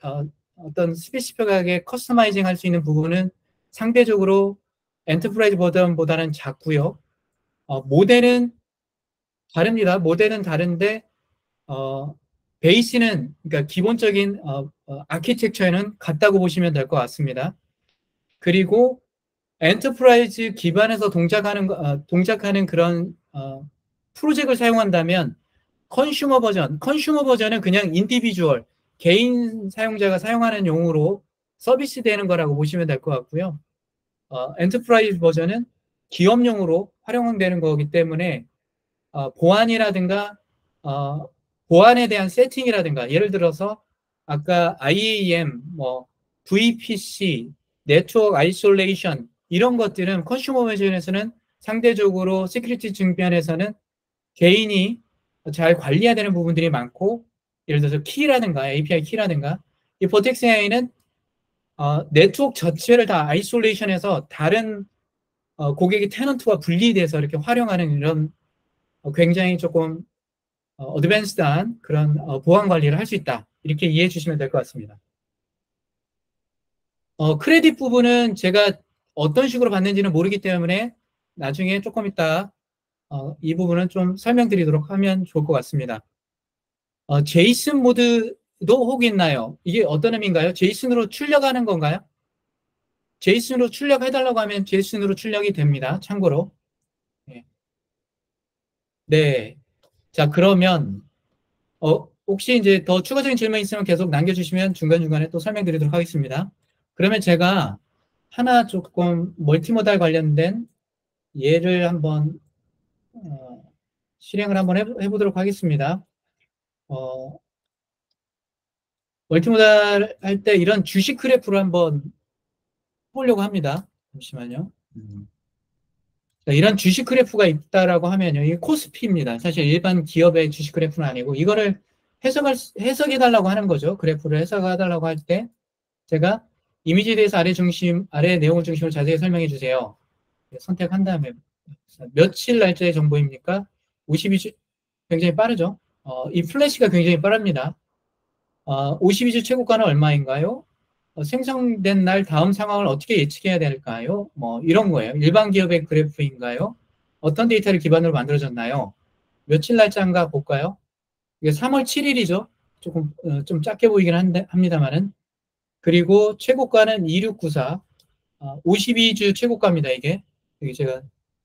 어떤 스페시픽하게 커스터마이징 할 수 있는 부분은 상대적으로 엔터프라이즈 버전보다는 작고요. 모델은 다릅니다. 모델은 다른데 베이스는 그러니까 기본적인 아키텍처에는 같다고 보시면 될 것 같습니다. 그리고 엔터프라이즈 기반에서 동작하는 그런 프로젝트를 사용한다면 컨슈머 버전은 그냥 인디비주얼, 개인 사용자가 사용하는 용으로 서비스되는 거라고 보시면 될 것 같고요. 엔터프라이즈 버전은 기업용으로 활용되는 거기 때문에 보안이라든가 보안에 대한 세팅이라든가 예를 들어서 아까 IAM, VPC, 네트워크 아이솔레이션 이런 것들은 컨슈머 버전에서는 상대적으로 시큐리티 측면에서는 개인이 잘 관리해야 되는 부분들이 많고 예를 들어서 키라든가 API 키라든가 이 버텍스 AI는 네트워크 전체를 다 아이솔레이션해서 다른 고객의 테넌트와 분리돼서 이렇게 활용하는 이런 굉장히 조금 어드밴스드한 그런 보안 관리를 할 수 있다. 이렇게 이해해 주시면 될 것 같습니다. 크레딧 부분은 제가 어떤 식으로 받는지는 모르기 때문에 나중에 조금 이따 이 부분은 좀 설명드리도록 하면 좋을 것 같습니다. 제이슨 모드도 혹 있나요? 이게 어떤 의미인가요? 제이슨으로 출력하는 건가요? 제이슨으로 출력해달라고 하면 제이슨으로 출력이 됩니다. 참고로. 네. 자, 그러면 혹시 이제 더 추가적인 질문 있으면 계속 남겨주시면 중간중간에 또 설명드리도록 하겠습니다. 그러면 제가 하나 조금 멀티모달 관련된 예를 한번 실행을 한번 해보도록 하겠습니다. 멀티모달 할 때 이런 주식 그래프를 한번 보려고 합니다. 잠시만요. 자, 이런 주식 그래프가 있다라고 하면요. 이게 코스피입니다. 사실 일반 기업의 주식 그래프는 아니고 이거를 해석해달라고 하는 거죠. 그래프를 해석해달라고 할 때 제가 이미지에 대해서 아래 내용을 중심으로 자세히 설명해 주세요. 선택한 다음에 며칠 날짜의 정보입니까? 52주 굉장히 빠르죠. 이 플래시가 굉장히 빠릅니다. 52주 최고가는 얼마인가요? 생성된 날 다음 상황을 어떻게 예측해야 될까요? 뭐 이런 거예요. 일반 기업의 그래프인가요? 어떤 데이터를 기반으로 만들어졌나요? 며칠 날짜인가 볼까요? 이게 3월 7일이죠. 조금 좀 작게 보이긴 합니다만은. 그리고 최고가는 2694, 52주 최고가입니다. 이게 제가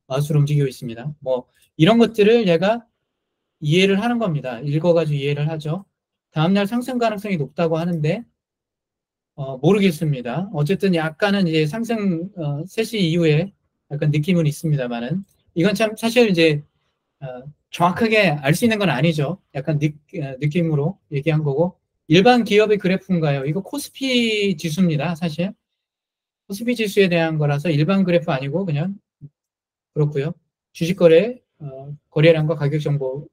마우스로 움직이고 있습니다. 뭐 이런 것들을 얘가 이해를 하는 겁니다. 읽어가지고 이해를 하죠. 다음날 상승 가능성이 높다고 하는데 모르겠습니다. 어쨌든 약간은 이제 상승 3시 이후에 약간 느낌은 있습니다만은 이건 참 사실 이제 정확하게 알 수 있는 건 아니죠. 약간 느낌으로 얘기한 거고. 일반 기업의 그래프인가요? 이거 코스피 지수입니다. 사실 코스피 지수에 대한 거라서 일반 그래프 아니고 그냥 그렇고요. 주식거래 거래량과 가격 정보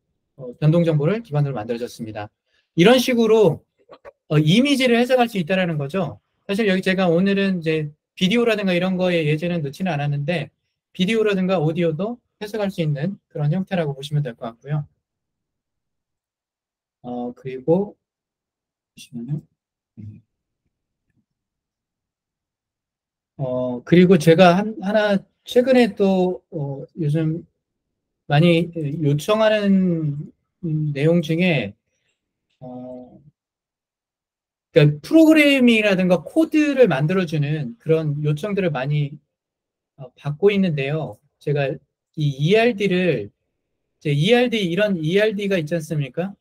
변동 정보를 기반으로 만들어졌습니다. 이런 식으로 이미지를 해석할 수 있다는 거죠. 사실 여기 제가 오늘은 이제 비디오라든가 이런 거에 예제는 넣지는 않았는데 비디오라든가 오디오도 해석할 수 있는 그런 형태라고 보시면 될 것 같고요. 그리고 보시면은 그리고 제가 하나 최근에 또 요즘 많이 요청하는 내용 중에 그러니까 프로그래밍이라든가 코드를 만들어주는 그런 요청들을 많이 받고 있는데요. 제가 이 ERD를 이런 ERD가 있지 않습니까?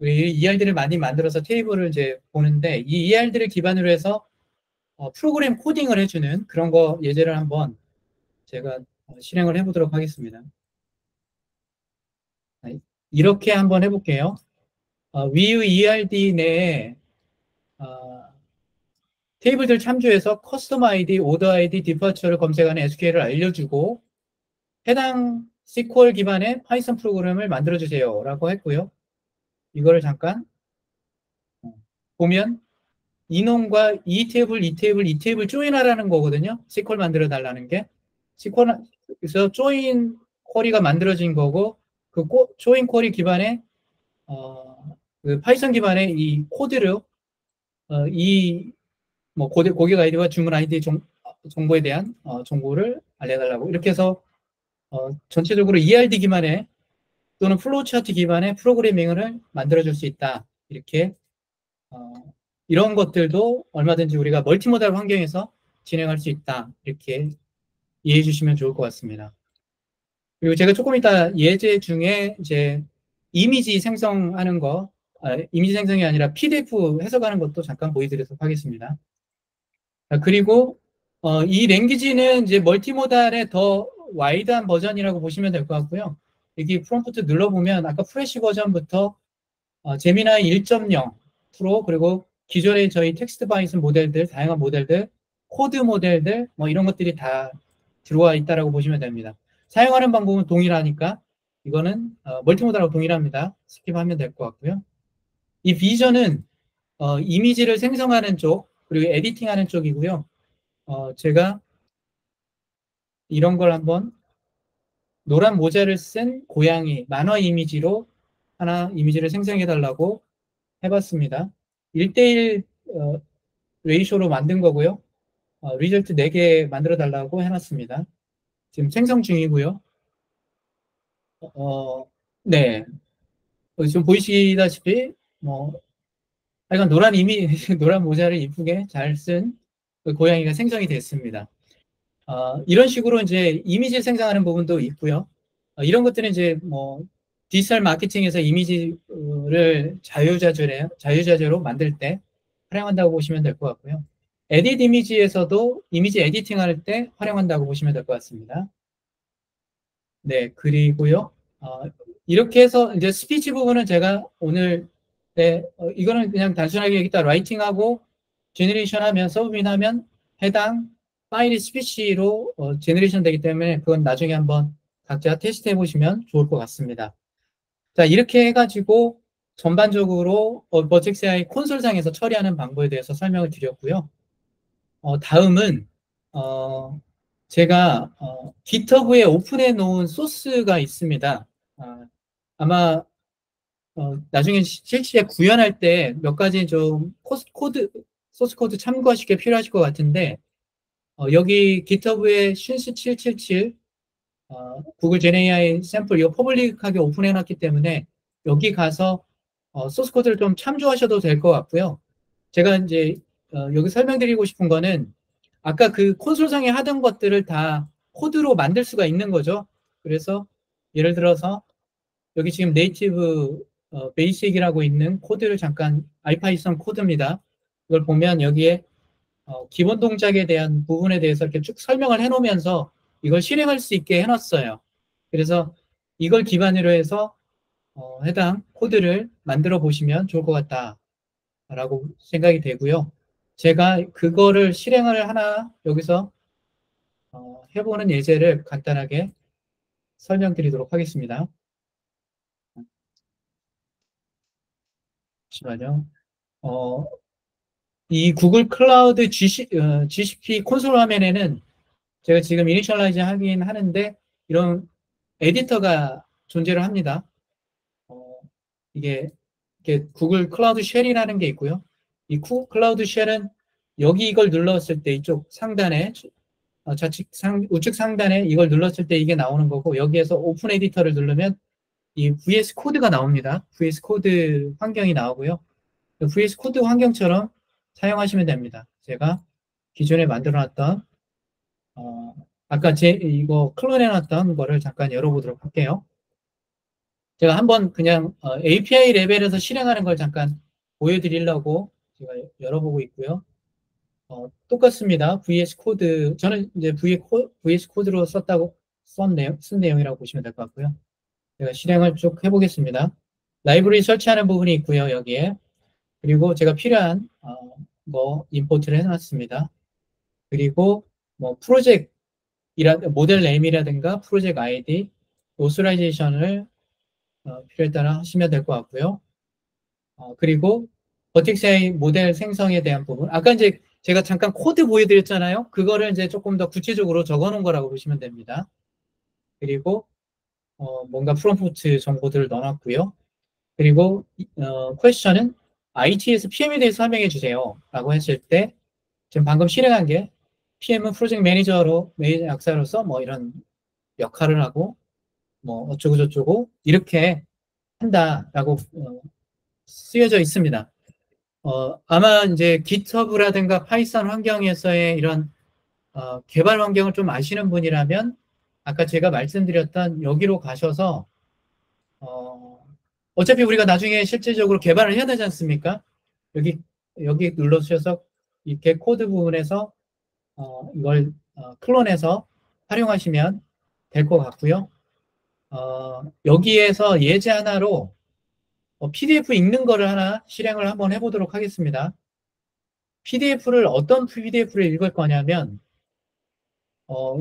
이 ERD를 많이 만들어서 테이블을 이제 보는데 이 ERD를 기반으로 해서 프로그램 코딩을 해주는 그런 거 예제를 한번 제가 실행을 해보도록 하겠습니다. 이렇게 한번 해볼게요. View ERD 내에 테이블들 참조해서 커스텀 ID, 오더 ID, 디파처를 검색하는 SQL을 알려주고 해당 SQL 기반의 파이썬 프로그램을 만들어주세요 라고 했고요. 이거를 잠깐 보면 인원과 이 테이블, 이 테이블, 이 테이블 조인하라는 거거든요. SQL 만들어 달라는 게. 그래서 조인 쿼리가 만들어진 거고 그 조인 쿼리 기반의 그 파이썬 기반의 이 코드를 뭐 고객 아이디와 주문 아이디 정보에 대한 정보를 알려달라고 이렇게 해서 전체적으로 ERD 기반의 또는 플로우 차트 기반의 프로그래밍을 만들어줄 수 있다. 이렇게 이런 것들도 얼마든지 우리가 멀티모달 환경에서 진행할 수 있다. 이렇게 이해해 주시면 좋을 것 같습니다. 그리고 제가 조금 이따 예제 중에 이제 이미지 생성하는 거, 이미지 생성이 아니라 PDF 해석하는 것도 잠깐 보여드리도록 하겠습니다. 그리고 이 랭귀지는 이제 멀티모달의 더 와이드한 버전이라고 보시면 될 것 같고요. 여기 프롬프트 눌러보면 아까 프레시 버전부터 제미나이 1.0 프로 그리고 기존의 저희 텍스트 바이슨 모델들, 다양한 모델들, 코드 모델들 뭐 이런 것들이 다 들어와 있다라고 보시면 됩니다. 사용하는 방법은 동일하니까 이거는 멀티모달하고 동일합니다. 스킵하면 될 것 같고요. 이 비전은 이미지를 생성하는 쪽 그리고 에디팅하는 쪽이고요. 제가 이런 걸 한번 노란 모자를 쓴 고양이 만화 이미지로 하나 이미지를 생성해 달라고 해봤습니다. 1:1 레이쇼로 만든 거고요. 리절트 4개 만들어 달라고 해놨습니다. 지금 생성 중이고요. 네. 지금 보이시다시피 뭐 약간 노란 모자를 이쁘게 잘 쓴 고양이가 생성이 됐습니다. 이런 식으로 이제 이미지 생성하는 부분도 있고요. 이런 것들은 이제 뭐 디지털 마케팅에서 이미지를 자유자재로 만들 때 활용한다고 보시면 될 것 같고요. 에딧 이미지에서도 이미지 에디팅할 때 활용한다고 보시면 될 것 같습니다. 네, 그리고요. 이렇게 해서 이제 스피치 부분은 제가 오늘 이거는 그냥 단순하게 여기다 라이팅하고 제너레이션 하면 서브밋 하면 해당 파일이 스피치로 제너레이션 되기 때문에 그건 나중에 한번 각자 테스트 해보시면 좋을 것 같습니다. 자, 이렇게 해가지고 전반적으로 버텍스 AI 콘솔상에서 처리하는 방법에 대해서 설명을 드렸고요. 다음은 제가 GitHub에 오픈해 놓은 소스가 있습니다. 아마 나중에 실시에 구현할 때 몇 가지 좀 소스 코드 참고하시기 필요하실 것 같은데 여기 GitHub에 신스777 구글 제네AI 샘플 이거 퍼블릭하게 오픈해놨기 때문에 여기 가서 소스 코드를 좀 참조하셔도 될 것 같고요. 제가 이제 여기 설명드리고 싶은 거는 아까 그 콘솔상에 하던 것들을 다 코드로 만들 수가 있는 거죠. 그래서 예를 들어서 여기 지금 네이티브 베이식이라고 있는 코드를 잠깐 아이파이썬 코드입니다. 이걸 보면 여기에 기본 동작에 대한 부분에 대해서 이렇게 쭉 설명을 해놓으면서 이걸 실행할 수 있게 해놨어요. 그래서 이걸 기반으로 해서 해당 코드를 만들어 보시면 좋을 것 같다라고 생각이 되고요. 제가 그거를 실행을 하나 여기서 해보는 예제를 간단하게 설명드리도록 하겠습니다. 잠시만요. 이 구글 클라우드 GCP 콘솔 화면에는 제가 지금 이니셜라이즈 하긴 하는데 이런 에디터가 존재를 합니다. 이게 구글 클라우드 쉘이라는 게 있고요. 이 클라우드 쉘은 여기 이걸 눌렀을 때 이쪽 상단에 우측 상단에 이걸 눌렀을 때 이게 나오는 거고 여기에서 오픈 에디터를 누르면 이 VS 코드가 나옵니다. VS 코드 환경이 나오고요. VS 코드 환경처럼 사용하시면 됩니다. 제가 기존에 만들어놨던 아까 이거 클론해놨던 거를 잠깐 열어보도록 할게요. 제가 한번 그냥 API 레벨에서 실행하는 걸 잠깐 보여드리려고 제가 열어보고 있고요. 똑같습니다. VS 코드, 저는 이제 VS 코드로 쓴 내용이라고 보시면 될 것 같고요. 제가 실행을 쭉 해보겠습니다. 라이브러리 설치하는 부분이 있고요, 여기에. 그리고 제가 필요한 뭐 임포트를 해놨습니다. 그리고 뭐 모델 네임이라든가 프로젝트 아이디, 오스라이제이션을 필요에 따라 하시면 될 것 같고요. 그리고 버텍스AI 모델 생성에 대한 부분. 아까 이제 제가 잠깐 코드 보여드렸잖아요. 그거를 이제 조금 더 구체적으로 적어 놓은 거라고 보시면 됩니다. 그리고 뭔가 프롬프트 정보들을 넣어놨고요. 그리고 퀘스천은 IT에서 PM에 대해서 설명해 주세요. 라고 했을 때 지금 방금 실행한 게 PM은 프로젝트 매니저 약사로서 뭐 이런 역할을 하고 뭐 어쩌고 저쩌고 이렇게 한다라고 쓰여져 있습니다. 아마 이제 GitHub라든가 파이썬 환경에서의 이런 개발 환경을 좀 아시는 분이라면 아까 제가 말씀드렸던 여기로 가셔서 어차피 우리가 나중에 실질적으로 개발을 해야 되지 않습니까? 여기 눌러주셔서 이렇게 코드 부분에서 이걸 클론해서 활용하시면 될 것 같고요. 여기에서 예제 하나로 PDF 읽는 거를 하나 실행을 한번 해보도록 하겠습니다. 어떤 PDF를 읽을 거냐면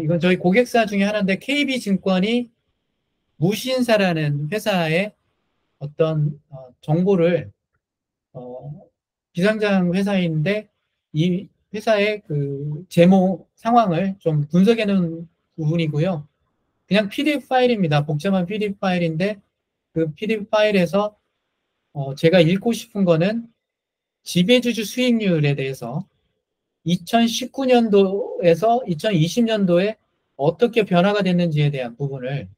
이건 저희 고객사 중에 하나인데 KB증권이 무신사라는 회사의 어떤 정보를 비상장 회사인데 이 회사의 그 재무 상황을 좀 분석해 놓은 부분이고요. 그냥 PDF 파일입니다. 복잡한 PDF 파일인데 그 PDF 파일에서 제가 읽고 싶은 거는 지배주주 수익률에 대해서 2019년도에서 2020년도에 어떻게 변화가 됐는지에 대한 부분을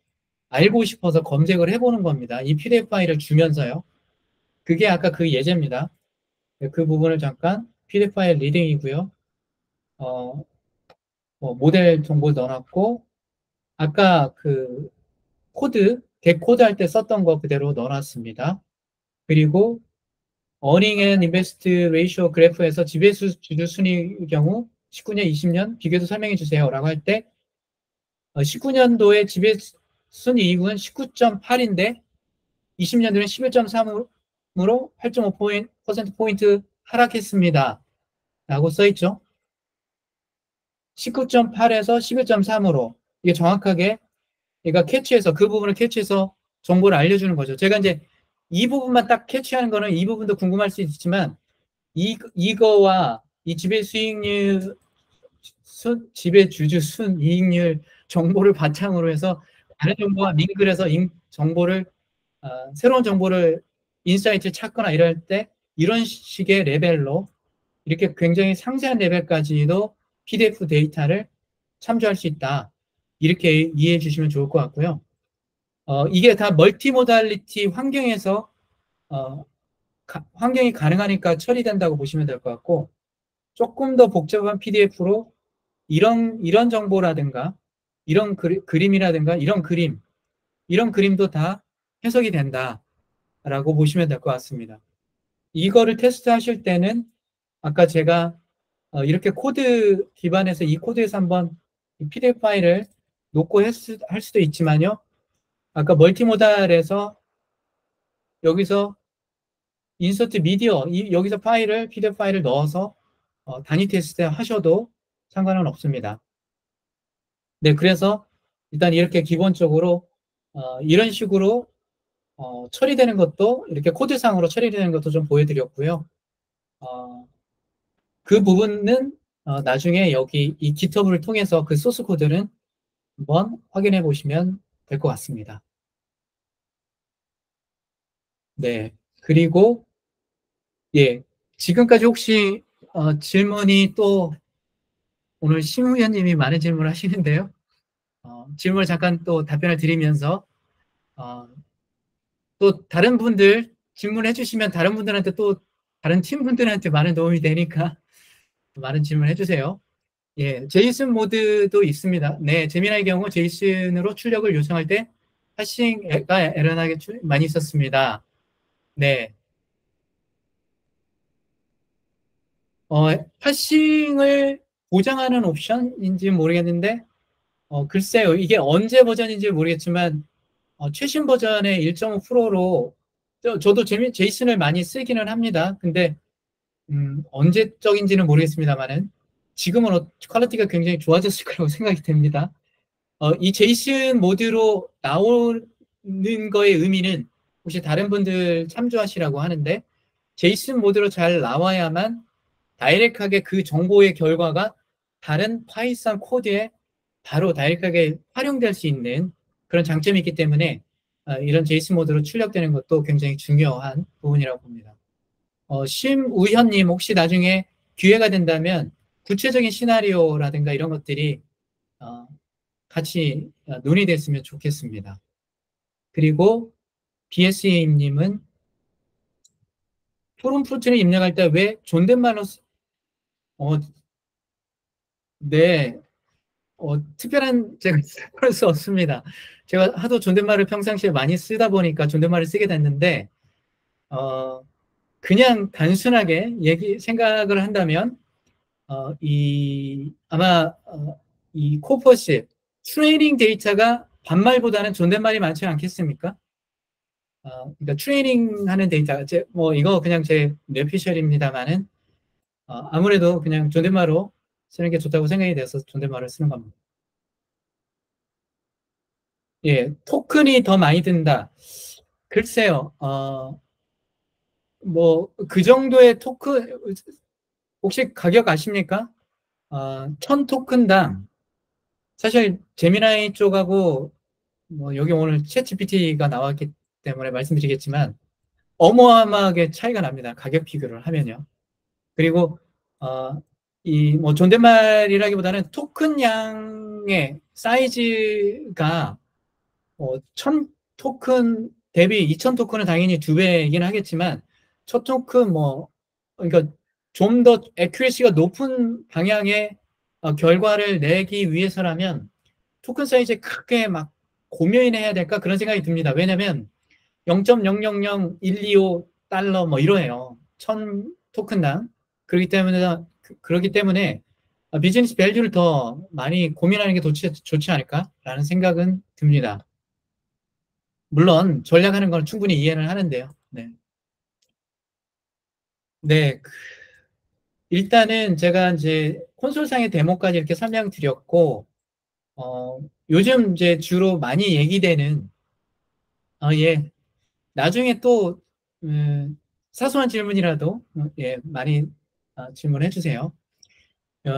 알고 싶어서 검색을 해보는 겁니다. 이 PDF 파일을 주면서요. 그게 아까 그 예제입니다. 그 부분을 잠깐 PDF 파일 리딩이고요. 모델 정보를 넣어놨고 아까 그 get 코드 할 때 썼던 거 그대로 넣어놨습니다. 그리고 earning and invest ratio 그래프에서 지배주주 순위의 경우 19년, 20년 비교해서 설명해 주세요 라고 할 때 19년도에 지배순이익은 19.8인데 20년도에는 11.3으로 8.5%포인트 하락했습니다 라고 써있죠. 19.8에서 11.3으로 이게 정확하게 얘가 그 부분을 캐치해서 정보를 알려주는 거죠. 제가 이제 이 부분만 딱 캐치하는 거는 이 부분도 궁금할 수 있지만 이거와 이 지배주주 순이익률 정보를 바탕으로 해서 다른 정보와 링크를 해서 정보를 새로운 정보를 인사이트를 찾거나 이럴 때 이런 식의 레벨로 이렇게 굉장히 상세한 레벨까지도 PDF 데이터를 참조할 수 있다. 이렇게 이해해 주시면 좋을 것 같고요. 이게 다 멀티모달리티 환경에서 환경이 가능하니까 처리된다고 보시면 될 것 같고, 조금 더 복잡한 PDF로 이런 정보라든가 이런 그림이라든가 이런 그림도 다 해석이 된다라고 보시면 될 것 같습니다. 이거를 테스트하실 때는 아까 제가 이렇게 코드 기반에서 이 코드에서 한번 이 PDF 파일을 놓고 할 수도 있지만요. 아까 멀티모달에서 여기서 인서트 미디어 여기서 파일을 PDF 파일을 넣어서 단위 테스트 하셔도 상관은 없습니다. 네, 그래서 일단 이렇게 기본적으로 이런 식으로 처리되는 것도 이렇게 코드상으로 처리되는 것도 좀 보여드렸고요. 그 부분은 나중에 여기 이 GitHub을 통해서 그 소스 코드는 한번 확인해 보시면 될 것 같습니다. 네, 그리고 예, 지금까지 혹시 질문이 또 오늘 심의원님이 많은 질문을 하시는데요. 질문을 잠깐 또 답변을 드리면서 또 다른 분들 질문해 주시면 다른 분들한테 또 다른 팀분들한테 많은 도움이 되니까 많은 질문해 주세요. 예, 제이슨 모드도 있습니다. 네, 제미나의 경우 제이슨으로 출력을 요청할 때 하싱가 에러나게 많이 있었습니다. 네. 하싱을 보장하는 옵션인지 모르겠는데 글쎄요. 이게 언제 버전인지 모르겠지만 최신 버전의 1.5%로 저도 제이슨을 많이 쓰기는 합니다. 근데 언제적인지는 모르겠습니다만은 지금은 퀄리티가 굉장히 좋아졌을 거라고 생각이 됩니다. 이 제이슨 모드로 나오는 거의 의미는 혹시 다른 분들 참조하시라고 하는데 제이슨 모드로 잘 나와야만 다이렉트하게 그 정보의 결과가 다른 파이썬 코드에 바로 다이렉트하게 활용될 수 있는 그런 장점이 있기 때문에 이런 제이슨 모드로 출력되는 것도 굉장히 중요한 부분이라고 봅니다. 심우현님 혹시 나중에 기회가 된다면 구체적인 시나리오라든가 이런 것들이 같이 논의됐으면 좋겠습니다. 그리고 BSA님은 포럼 프로트를 입력할 때 왜 존댓말로 네, 특별한 제가 할 수 없습니다. 제가 하도 존댓말을 평상시에 많이 쓰다 보니까 존댓말을 쓰게 됐는데 그냥 단순하게 생각을 한다면 아마 이 코퍼스 트레이닝 데이터가 반말보다는 존댓말이 많지 않겠습니까? 그러니까 트레이닝 하는 데이터, 이거 그냥 제 뇌피셜입니다만은 아무래도 그냥 존댓말로 쓰는 게 좋다고 생각이 돼서 존댓말을 쓰는 겁니다. 예, 토큰이 더 많이 든다. 글쎄요, 그 정도의 토큰, 혹시 가격 아십니까? 1000토큰당, 사실 제미나이 쪽하고, 여기 오늘 챗GPT가 나왔기 때문에 말씀드리겠지만, 어마어마하게 차이가 납니다. 가격 비교를 하면요. 그리고, 존댓말이라기보다는 토큰 양의 사이즈가 1000토큰 대비 2000토큰은 당연히 2배이긴 하겠지만 1000토큰 그러니까 좀 더 애큐레시가 높은 방향의 결과를 내기 위해서라면 토큰 사이즈에 크게 막 고민해야 될까 그런 생각이 듭니다. 왜냐면 0.000125달러 이러해요. 1000토큰당. 그렇기 때문에 비즈니스 밸류를 더 많이 고민하는 게 좋지 않을까라는 생각은 듭니다. 물론 전략하는 건 충분히 이해는 하는데요. 네. 네. 일단은 제가 이제 콘솔상의 데모까지 이렇게 설명드렸고, 요즘 이제 주로 많이 얘기되는, 예. 나중에 또, 사소한 질문이라도, 예, 많이 질문해 주세요.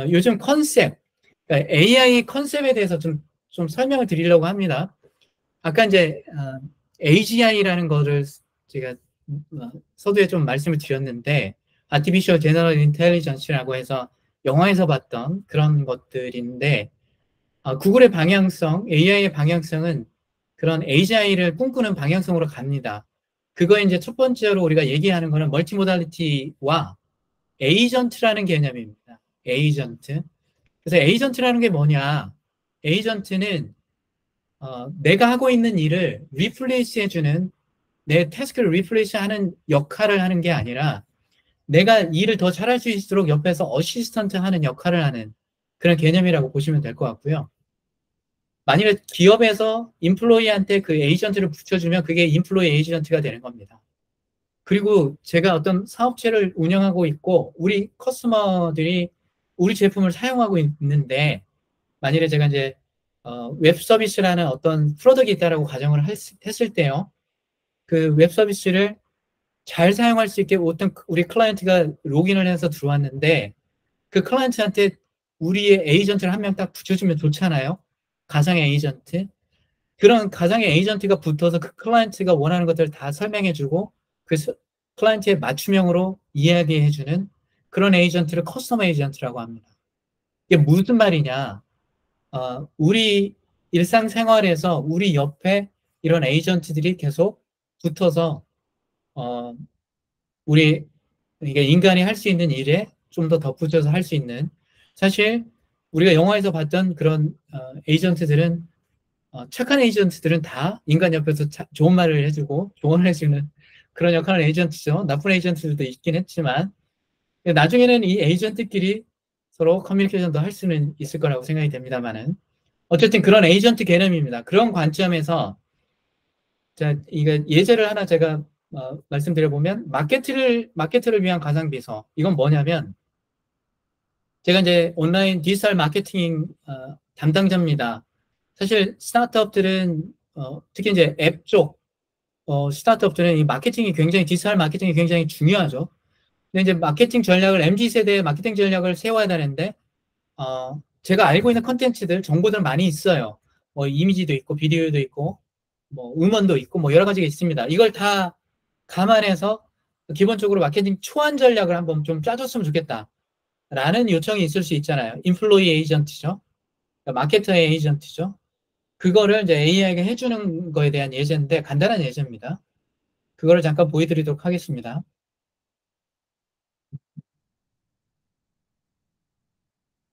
요즘 컨셉, 그러니까 AI 컨셉에 대해서 좀 설명을 드리려고 합니다. 아까 이제 AGI라는 거를 제가 서두에 좀 말씀을 드렸는데 Artificial General Intelligence라고 해서 영화에서 봤던 그런 것들인데 구글의 방향성, AI의 방향성은 그런 AGI를 꿈꾸는 방향성으로 갑니다. 그거 이제 첫 번째로 우리가 얘기하는 거는 멀티모달리티와 에이전트라는 개념입니다. 에이전트. 그래서 에이전트라는 게 뭐냐? 에이전트는 내가 하고 있는 일을 리플레이스 해주는, 내 태스크를 리플레이스 하는 역할을 하는 게 아니라 내가 일을 더 잘할 수 있도록 옆에서 어시스턴트 하는 역할을 하는 그런 개념이라고 보시면 될 것 같고요. 만일에 기업에서 인플로이한테 그 에이전트를 붙여주면 그게 인플로이 에이전트가 되는 겁니다. 그리고 제가 어떤 사업체를 운영하고 있고 우리 커스터머들이 우리 제품을 사용하고 있는데 만일에 제가 이제 웹 서비스라는 어떤 프로덕트가 있다라고 가정을 했을 때요. 그 웹 서비스를 잘 사용할 수 있게 어떤 우리 클라이언트가 로그인을 해서 들어왔는데 그 클라이언트한테 우리의 에이전트를 한 명 딱 붙여주면 좋잖아요. 가상의 에이전트. 그런 가상의 에이전트가 붙어서 그 클라이언트가 원하는 것들을 다 설명해주고 그 클라이언트의 맞춤형으로 이야기해주는 그런 에이전트를 커스터머 에이전트라고 합니다. 이게 무슨 말이냐? 우리 일상생활에서 우리 옆에 이런 에이전트들이 계속 붙어서 우리 이게 인간이 할 수 있는 일에 좀 더 덧붙여서 할 수 있는, 사실 우리가 영화에서 봤던 그런 에이전트들은 착한 에이전트들은 다 인간 옆에서 좋은 말을 해주고 조언을 해주는 그런 역할을 에이전트죠. 나쁜 에이전트들도 있긴 했지만 나중에는 이 에이전트끼리 서로 커뮤니케이션도 할 수는 있을 거라고 생각이 됩니다만은 어쨌든 그런 에이전트 개념입니다. 그런 관점에서 자, 이거 예제를 하나 제가 말씀드려보면 마케트를 위한 가상비서, 이건 뭐냐면 제가 이제 온라인 디지털 마케팅 담당자입니다. 사실 스타트업들은 특히 이제 앱 쪽 스타트업들은 이 마케팅이 굉장히, 디지털 마케팅이 굉장히 중요하죠. 근데 이제 마케팅 전략을, MZ세대의 마케팅 전략을 세워야 되는데 제가 알고 있는 컨텐츠들, 정보들 많이 있어요. 뭐 이미지도 있고 비디오도 있고 뭐 음원도 있고 뭐 여러 가지가 있습니다. 이걸 다 감안해서 기본적으로 마케팅 초안 전략을 한번 좀 짜줬으면 좋겠다 라는 요청이 있을 수 있잖아요. 인플로이 에이전트죠. 그러니까 마케터의 에이전트죠. 그거를 이제 AI가 해주는 거에 대한 예제인데 간단한 예제입니다. 그거를 잠깐 보여드리도록 하겠습니다.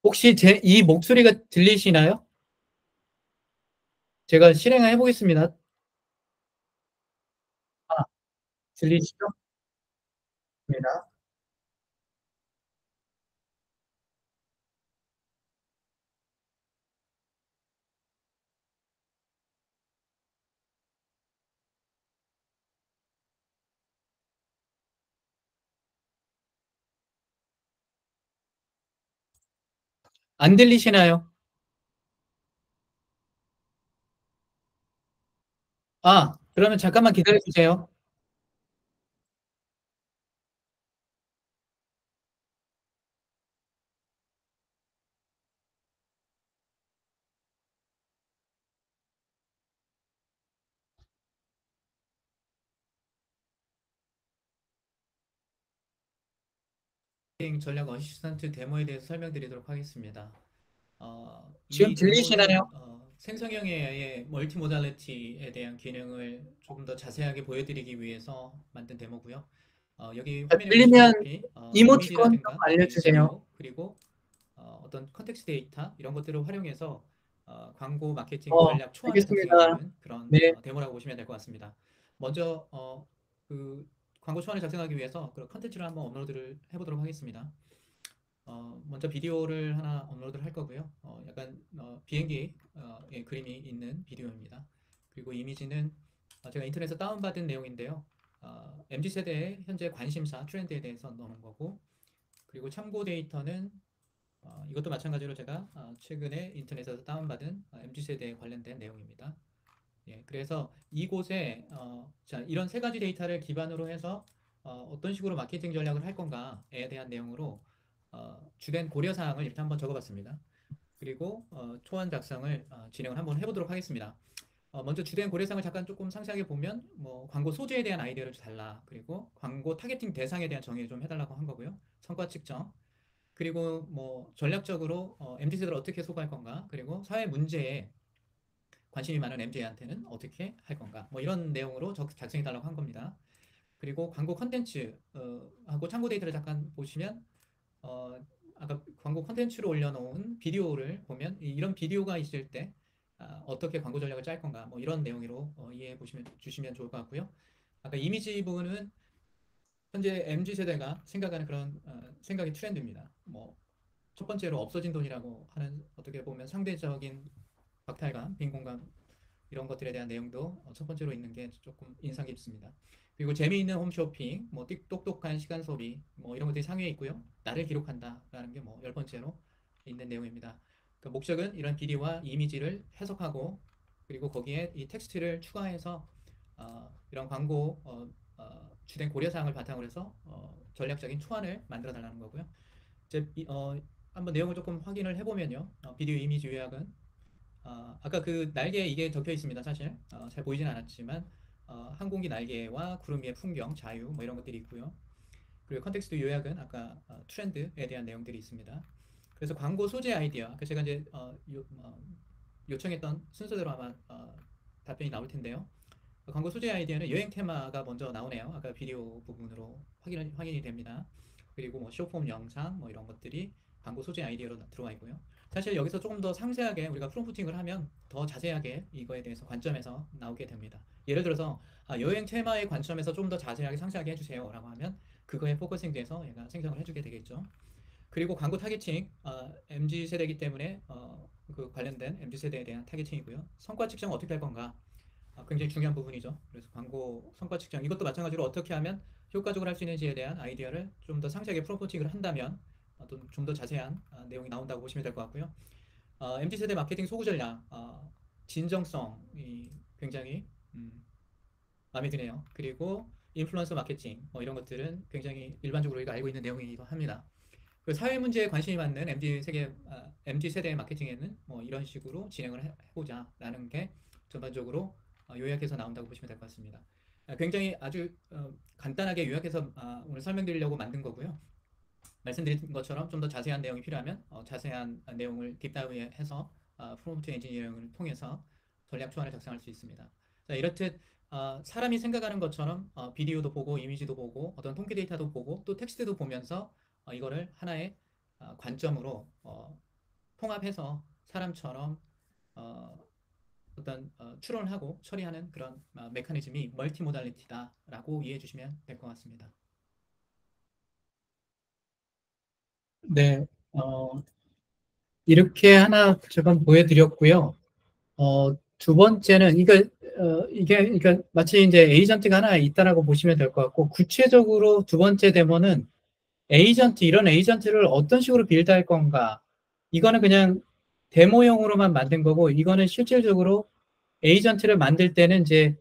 혹시 이 목소리가 들리시나요? 제가 실행을 해보겠습니다. 들리시죠? 안 들리시나요? 그러면 잠깐만 기다려주세요. 전략 어시스턴트 데모에 대해서 설명드리도록 하겠습니다. 지금 들리시나요? 생성형 AI의 멀티모달리티에 대한 기능을 조금 더 자세하게 보여드리기 위해서 만든 데모고요. 여기 화면에 들리면 이모티콘 좀 알려주세요. 비디오, 그리고 어떤 컨텍스트 데이터 이런 것들을 활용해서 광고 마케팅 전략 초안을 작성하는 그런 데모라고 보시면 될 것 같습니다. 먼저 그 광고 초안을 작성하기 위해서 그런 컨텐츠를 한번 업로드를 해보도록 하겠습니다. 먼저 비디오를 하나 업로드를 할 거고요. 약간 비행기 그림이 있는 비디오입니다. 그리고 이미지는 제가 인터넷에서 다운받은 내용인데요. MZ세대의 현재 관심사, 트렌드에 대해서 넣는 거고, 그리고 참고 데이터는 이것도 마찬가지로 제가 최근에 인터넷에서 다운받은 MZ세대에 관련된 내용입니다. 예, 그래서 이곳에 자, 이런 세 가지 데이터를 기반으로 해서 어떤 식으로 마케팅 전략을 할 건가에 대한 내용으로 주된 고려사항을 이렇게 한번 적어봤습니다. 그리고 초안 작성을 진행을 한번 해보도록 하겠습니다. 먼저 주된 고려사항을 잠깐 조금 상세하게 보면 뭐 광고 소재에 대한 아이디어를 달라, 그리고 광고 타겟팅 대상에 대한 정의를 좀 해달라고 한 거고요. 성과 측정, 그리고 뭐 전략적으로 MZ세대를 어떻게 소구할 건가, 그리고 사회 문제에 관심이 많은 MZ한테는 어떻게 할 건가, 뭐 이런 내용으로 작성해 달라고 한 겁니다. 그리고 광고 컨텐츠 하고 참고 데이터를 잠깐 보시면 아까 광고 컨텐츠로 올려놓은 비디오를 보면 이런 비디오가 있을 때 어떻게 광고 전략을 짤 건가, 뭐 이런 내용으로 이해해 주시면 좋을 것 같고요. 아까 이미지 부분은 현재 MZ세대가 생각하는 그런 생각의 트렌드입니다. 뭐 첫 번째로 없어진 돈이라고 하는, 어떻게 보면 상대적인 박탈감, 빈곤감, 이런 것들에 대한 내용도 첫 번째로 있는 게 조금 인상 깊습니다. 그리고 재미있는 홈쇼핑, 뭐 똑똑한 시간 소비, 뭐 이런 것들이 상위에 있고요. 나를 기록한다라는 게 뭐 10번째로 있는 내용입니다. 그 목적은 이런 비디오와 이미지를 해석하고, 그리고 거기에 이 텍스트를 추가해서 이런 광고 주된 고려사항을 바탕으로 해서 전략적인 초안을 만들어 달라는 거고요. 한번 내용을 조금 확인을 해보면요. 비디오 이미지 요약은 아까 그 날개에 이게 적혀 있습니다. 사실 잘 보이진 않았지만 항공기 날개와 구름 위의 풍경, 자유, 뭐 이런 것들이 있고요. 그리고 컨텍스트 요약은 아까 트렌드에 대한 내용들이 있습니다. 그래서 광고 소재 아이디어, 제가 이제 요청했던 순서대로 아마 답변이 나올 텐데요. 광고 소재 아이디어는 여행 테마가 먼저 나오네요. 아까 비디오 부분으로 확인이 됩니다. 그리고 뭐 쇼폼 영상, 뭐 이런 것들이 광고 소재 아이디어로 들어와 있고요. 사실 여기서 조금 더 상세하게 우리가 프롬프팅을 하면 더 자세하게 이거에 대해서 관점에서 나오게 됩니다. 예를 들어서 여행 테마의 관점에서 좀 더 자세하게 상세하게 해주세요 라고 하면 그거에 포커싱 돼서 얘가 생성을 해주게 되겠죠. 그리고 광고 타겟팅, MZ세대이기 때문에 그 관련된 MZ세대에 대한 타겟팅이고요. 성과 측정 어떻게 할 건가, 굉장히 중요한 부분이죠. 그래서 광고 성과 측정, 이것도 마찬가지로 어떻게 하면 효과적으로 할 수 있는지에 대한 아이디어를 좀 더 상세하게 프롬프팅을 한다면 좀 더 자세한 내용이 나온다고 보시면 될 것 같고요. MZ세대 마케팅 소구 전략, 진정성이 굉장히 마음에 드네요. 그리고 인플루언서 마케팅, 뭐 이런 것들은 굉장히 일반적으로 우리가 알고 있는 내용이기도 합니다. 그 사회 문제에 관심이 많는 MZ세대의 마케팅에는 뭐 이런 식으로 진행을 해보자라는 게 전반적으로 요약해서 나온다고 보시면 될 것 같습니다. 굉장히 아주 간단하게 요약해서 오늘 설명드리려고 만든 거고요. 말씀드린 것처럼 좀 더 자세한 내용이 필요하면 자세한 내용을 딥다운해서 프롬프트 엔지니어링을 통해서 전략 초안을 작성할 수 있습니다. 자, 이렇듯 사람이 생각하는 것처럼 비디오도 보고 이미지도 보고 어떤 통계 데이터도 보고 또 텍스트도 보면서 이거를 하나의 관점으로 통합해서 사람처럼 어떤 추론을 하고 처리하는 그런 메커니즘이 멀티모달리티다라고 이해해 주시면 될 것 같습니다. 네, 이렇게 하나 제가 보여드렸고요. 두 번째는 이게 그러니까 마치 이제 에이전트가 하나 있다라고 보시면 될 것 같고, 구체적으로 두 번째 데모는 이런 에이전트를 어떤 식으로 빌드할 건가, 이거는 그냥 데모용으로만 만든 거고, 이거는 실질적으로 에이전트를 만들 때는 이제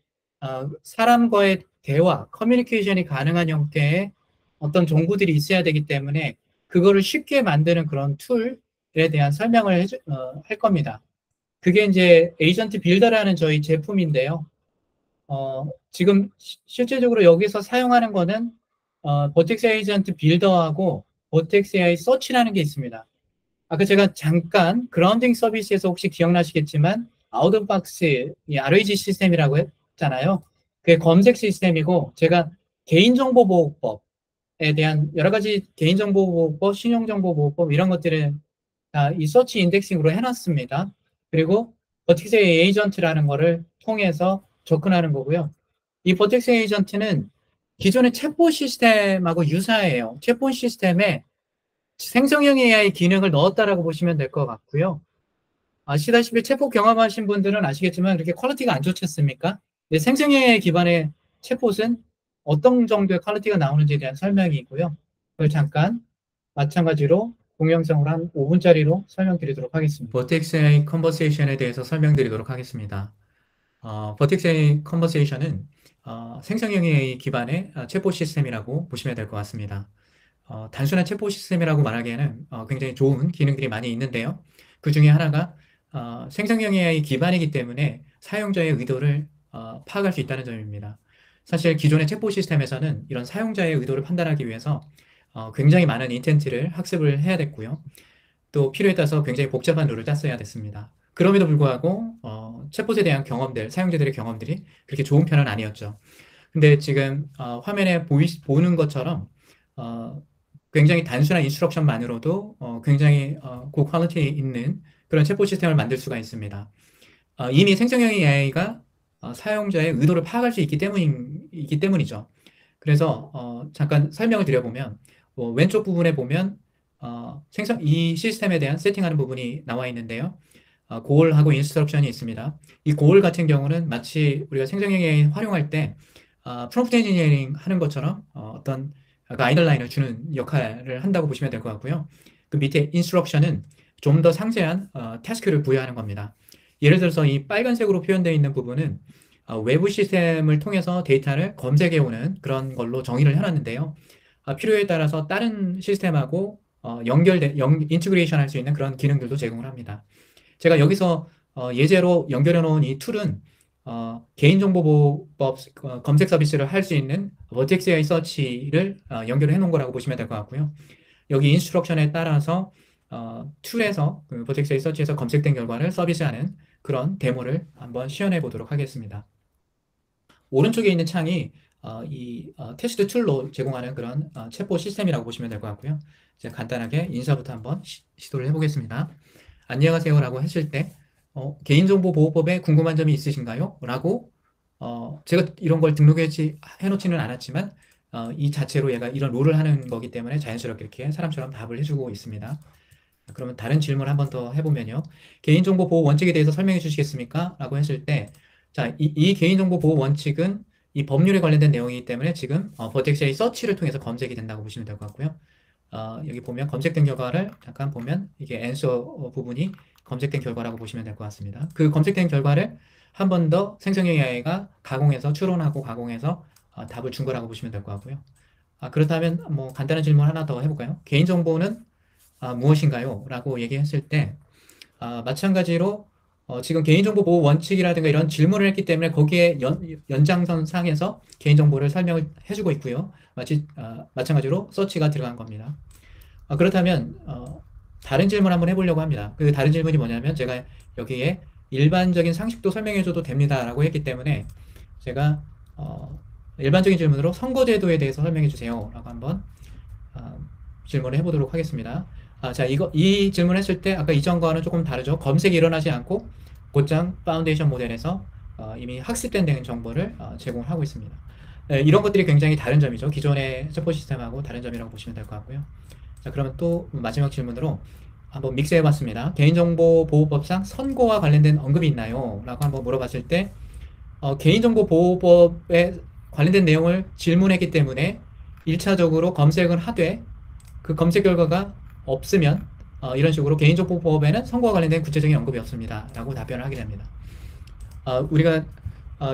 사람과의 대화, 커뮤니케이션이 가능한 형태의 어떤 정보들이 있어야 되기 때문에 그거를 쉽게 만드는 그런 툴에 대한 설명을 할 겁니다. 그게 이제 에이전트 빌더라는 저희 제품인데요. 지금 실제적으로 여기서 사용하는 거는 버텍스 에이전트 빌더하고 버텍스 AI 서치라는 게 있습니다. 아까 제가 잠깐 그라운딩 서비스에서 혹시 기억나시겠지만 아웃 오브 박스 RAG 시스템이라고 했잖아요. 그게 검색 시스템이고, 제가 개인정보보호법에 대한 여러 가지 개인정보보호법, 신용정보보호법 이런 것들을 이 서치 인덱싱으로 해놨습니다. 그리고 버텍스 에이전트라는 거를 통해서 접근하는 거고요. 이 버텍스 에이전트는 기존의 챗봇 시스템하고 유사해요. 챗봇 시스템에 생성형 AI 기능을 넣었다라고 보시면 될 것 같고요. 아시다시피 챗봇 경험하신 분들은 아시겠지만 그렇게 퀄리티가 안 좋지 않습니까? 생성형 AI 기반의 챗봇은 어떤 정도의 퀄리티가 나오는지에 대한 설명이 있고요. 그걸 잠깐 마찬가지로 동영상으로 한 5분짜리로 설명드리도록 하겠습니다. 버텍스 AI 컨버세이션에 대해서 설명드리도록 하겠습니다. 버텍스 AI 컨버세이션은 생성형 AI 기반의 챗봇 시스템이라고 보시면 될 것 같습니다. 단순한 챗봇 시스템이라고 말하기에는 굉장히 좋은 기능들이 많이 있는데요. 그 중에 하나가 생성형 AI 기반이기 때문에 사용자의 의도를 파악할 수 있다는 점입니다. 사실 기존의 챗봇 시스템에서는 이런 사용자의 의도를 판단하기 위해서 굉장히 많은 인텐트를 학습을 해야 됐고요. 또 필요에 따라서 굉장히 복잡한 룰을 짰어야 됐습니다. 그럼에도 불구하고 챗봇에 대한 경험들, 사용자들의 경험들이 그렇게 좋은 편은 아니었죠. 근데 지금 화면에 보는 것처럼 굉장히 단순한 인스트럭션만으로도 굉장히 고퀄리티 있는 그런 챗봇 시스템을 만들 수가 있습니다. 이미 생성형 AI가 사용자의 의도를 파악할 수 있기 때문이죠. 그래서 잠깐 설명을 드려보면 왼쪽 부분에 보면 이 시스템에 대한 세팅하는 부분이 나와 있는데요. 고올하고 인스트럭션이 있습니다. 이 고올 같은 경우는 마치 우리가 생성형 AI 활용할 때 프롬프트 엔지니어링 하는 것처럼 어떤 가이드라인을 주는 역할을 한다고 보시면 될 것 같고요. 그 밑에 인스트럭션은 좀 더 상세한 태스크를 부여하는 겁니다. 예를 들어서 이 빨간색으로 표현되어 있는 부분은 외부 시스템을 통해서 데이터를 검색해오는 그런 걸로 정의를 해놨는데요. 필요에 따라서 다른 시스템하고 인티그레이션 할 수 있는 그런 기능들도 제공을 합니다. 제가 여기서 예제로 연결해 놓은 이 툴은 개인정보보호법 검색 서비스를 할 수 있는 버텍스 AI 서치를 연결해 놓은 거라고 보시면 될 것 같고요. 여기 인스트럭션에 따라서 툴에서 버텍스 AI 서치에서 검색된 결과를 서비스하는 그런 데모를 한번 시연해 보도록 하겠습니다. 오른쪽에 있는 창이 테스트 툴로 제공하는 그런 챗봇 시스템이라고 보시면 될 것 같고요. 이제 간단하게 인사부터 한번 시도를 해보겠습니다. 안녕하세요라고 했을 때 개인정보보호법에 궁금한 점이 있으신가요? 라고 제가 이런 걸 해놓지는 않았지만 이 자체로 얘가 이런 룰을 하는 거기 때문에 자연스럽게 이렇게 사람처럼 답을 해주고 있습니다. 그러면 다른 질문 한 번 더 해보면요. 개인정보 보호 원칙에 대해서 설명해 주시겠습니까? 라고 했을 때, 자, 이 개인정보 보호 원칙은 이 법률에 관련된 내용이기 때문에 지금 버텍스의 서치를 통해서 검색이 된다고 보시면 될 것 같고요. 여기 보면 검색된 결과를 잠깐 보면 이게 answer 부분이 검색된 결과라고 보시면 될 것 같습니다. 그 검색된 결과를 한 번 더 생성형 AI가 가공해서 추론하고 가공해서 답을 준 거라고 보시면 될 것 같고요. 그렇다면 뭐 간단한 질문 하나 더 해볼까요? 개인정보는 무엇인가요? 라고 얘기했을 때 마찬가지로 지금 개인정보 보호 원칙이라든가 이런 질문을 했기 때문에 거기에 연장선 상에서 개인정보를 설명을 해주고 있고요. 마찬가지로 서치가 들어간 겁니다. 그렇다면 다른 질문 한번 해보려고 합니다. 그 다른 질문이 뭐냐면 제가 여기에 일반적인 상식도 설명해줘도 됩니다 라고 했기 때문에 제가 일반적인 질문으로 선거제도에 대해서 설명해주세요 라고 한번 질문을 해보도록 하겠습니다. 자, 이 질문을 했을 때 아까 이전과는 조금 다르죠. 검색이 일어나지 않고 곧장 파운데이션 모델에서 이미 학습된 정보를 제공을 하고 있습니다. 이런 것들이 굉장히 다른 점이죠. 기존의 챗봇 시스템하고 다른 점이라고 보시면 될 것 같고요. 자, 그러면 또 마지막 질문으로 한번 믹스해봤습니다. 개인정보보호법상 선고와 관련된 언급이 있나요? 라고 한번 물어봤을 때 개인정보보호법에 관련된 내용을 질문했기 때문에 1차적으로 검색을 하되 그 검색 결과가 없으면 이런 식으로 개인정보보호법에는 선거와 관련된 구체적인 언급이 없습니다 라고 답변을 하게 됩니다. 우리가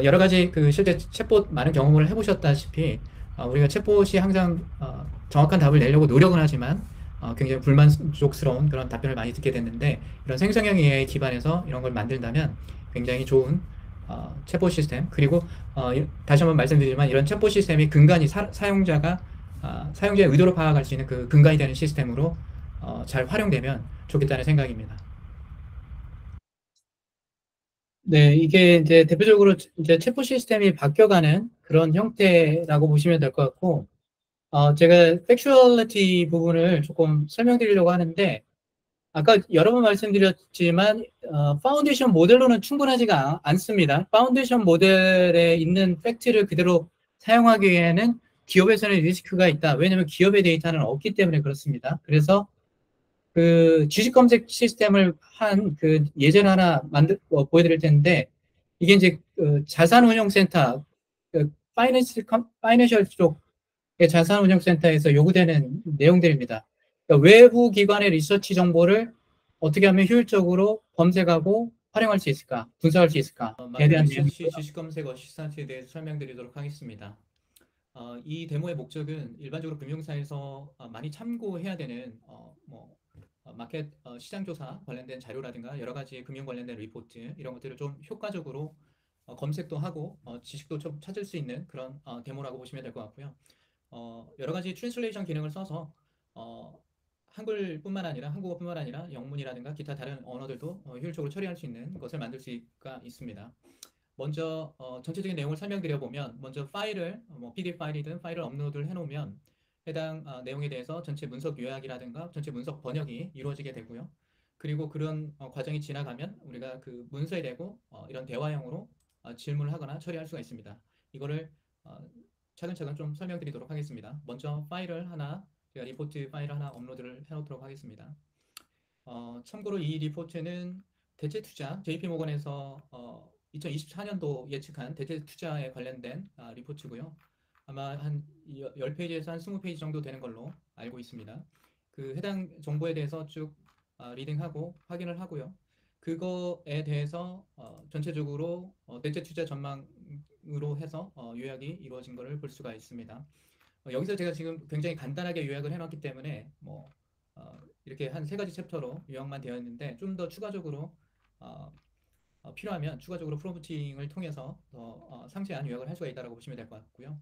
여러 가지 실제 챗봇 많은 경험을 해보셨다시피 우리가 챗봇이 항상 정확한 답을 내려고 노력은 하지만 굉장히 불만족스러운 그런 답변을 많이 듣게 됐는데 이런 생성형 AI 기반에서 이런 걸 만든다면 굉장히 좋은 챗봇 시스템 그리고 다시 한번 말씀드리지만 이런 챗봇 시스템이 근간이 사용자의 의도를 파악할 수 있는 그 근간이 되는 시스템으로 잘 활용되면 좋겠다는 생각입니다. 네, 이게 이제 대표적으로 이제 챗봇 시스템이 바뀌어가는 그런 형태라고 보시면 될 것 같고, 제가 팩추얼리티 부분을 조금 설명드리려고 하는데, 아까 여러 번 말씀드렸지만, 파운데이션 모델로는 충분하지가 않습니다. 파운데이션 모델에 있는 팩트를 그대로 사용하기에는 기업에서는 리스크가 있다. 왜냐하면 기업의 데이터는 없기 때문에 그렇습니다. 그래서 그 주식 검색 시스템을 한 그 예제를 하나 보여드릴 텐데 이게 이제 자산운용센터 파이낸셜 쪽의 자산운용센터에서 요구되는 내용들입니다. 그러니까 외부 기관의 리서치 정보를 어떻게 하면 효율적으로 검색하고 활용할 수 있을까, 분석할 수 있을까에 대한 주식 검색 어시스턴트에 대해서 설명드리도록 하겠습니다. 이 데모의 목적은 일반적으로 금융사에서 많이 참고해야 되는 마켓 시장조사 관련된 자료라든가 여러 가지 금융 관련된 리포트 이런 것들을 좀 효과적으로 검색도 하고 지식도 좀 찾을 수 있는 그런 데모라고 보시면 될 것 같고요. 여러 가지 트랜슬레이션 기능을 써서 한글뿐만 아니라 한국어뿐만 아니라 영문이라든가 기타 다른 언어들도 효율적으로 처리할 수 있는 것을 만들 수가 있습니다. 먼저 전체적인 내용을 설명드려 보면 먼저 파일을 PDF 파일이든 파일을 업로드를 해놓으면 해당 내용에 대해서 전체 문서 요약이라든가 전체 문서 번역이 이루어지게 되고요. 그리고 그런 과정이 지나가면 우리가 그 문서에 대고 이런 대화형으로 질문을 하거나 처리할 수가 있습니다. 이거를 차근차근 좀 설명드리도록 하겠습니다. 먼저 파일을 하나, 제가 리포트 파일을 하나 업로드를 해놓도록 하겠습니다. 참고로 이 리포트는 대체 투자, JP모건에서 2024년도 예측한 대체 투자에 관련된 리포트고요. 아마 한 10페이지에서 한 20페이지 정도 되는 걸로 알고 있습니다. 그 해당 정보에 대해서 쭉 리딩하고 확인을 하고요. 그거에 대해서 전체적으로 대체 투자 전망으로 해서 요약이 이루어진 것을 볼 수가 있습니다. 여기서 제가 지금 굉장히 간단하게 요약을 해놨기 때문에 이렇게 한 3가지 챕터로 요약만 되어 있는데 좀 더 추가적으로 필요하면 추가적으로 프롬프팅을 통해서 더 상세한 요약을 할 수가 있다고 보시면 될 것 같고요.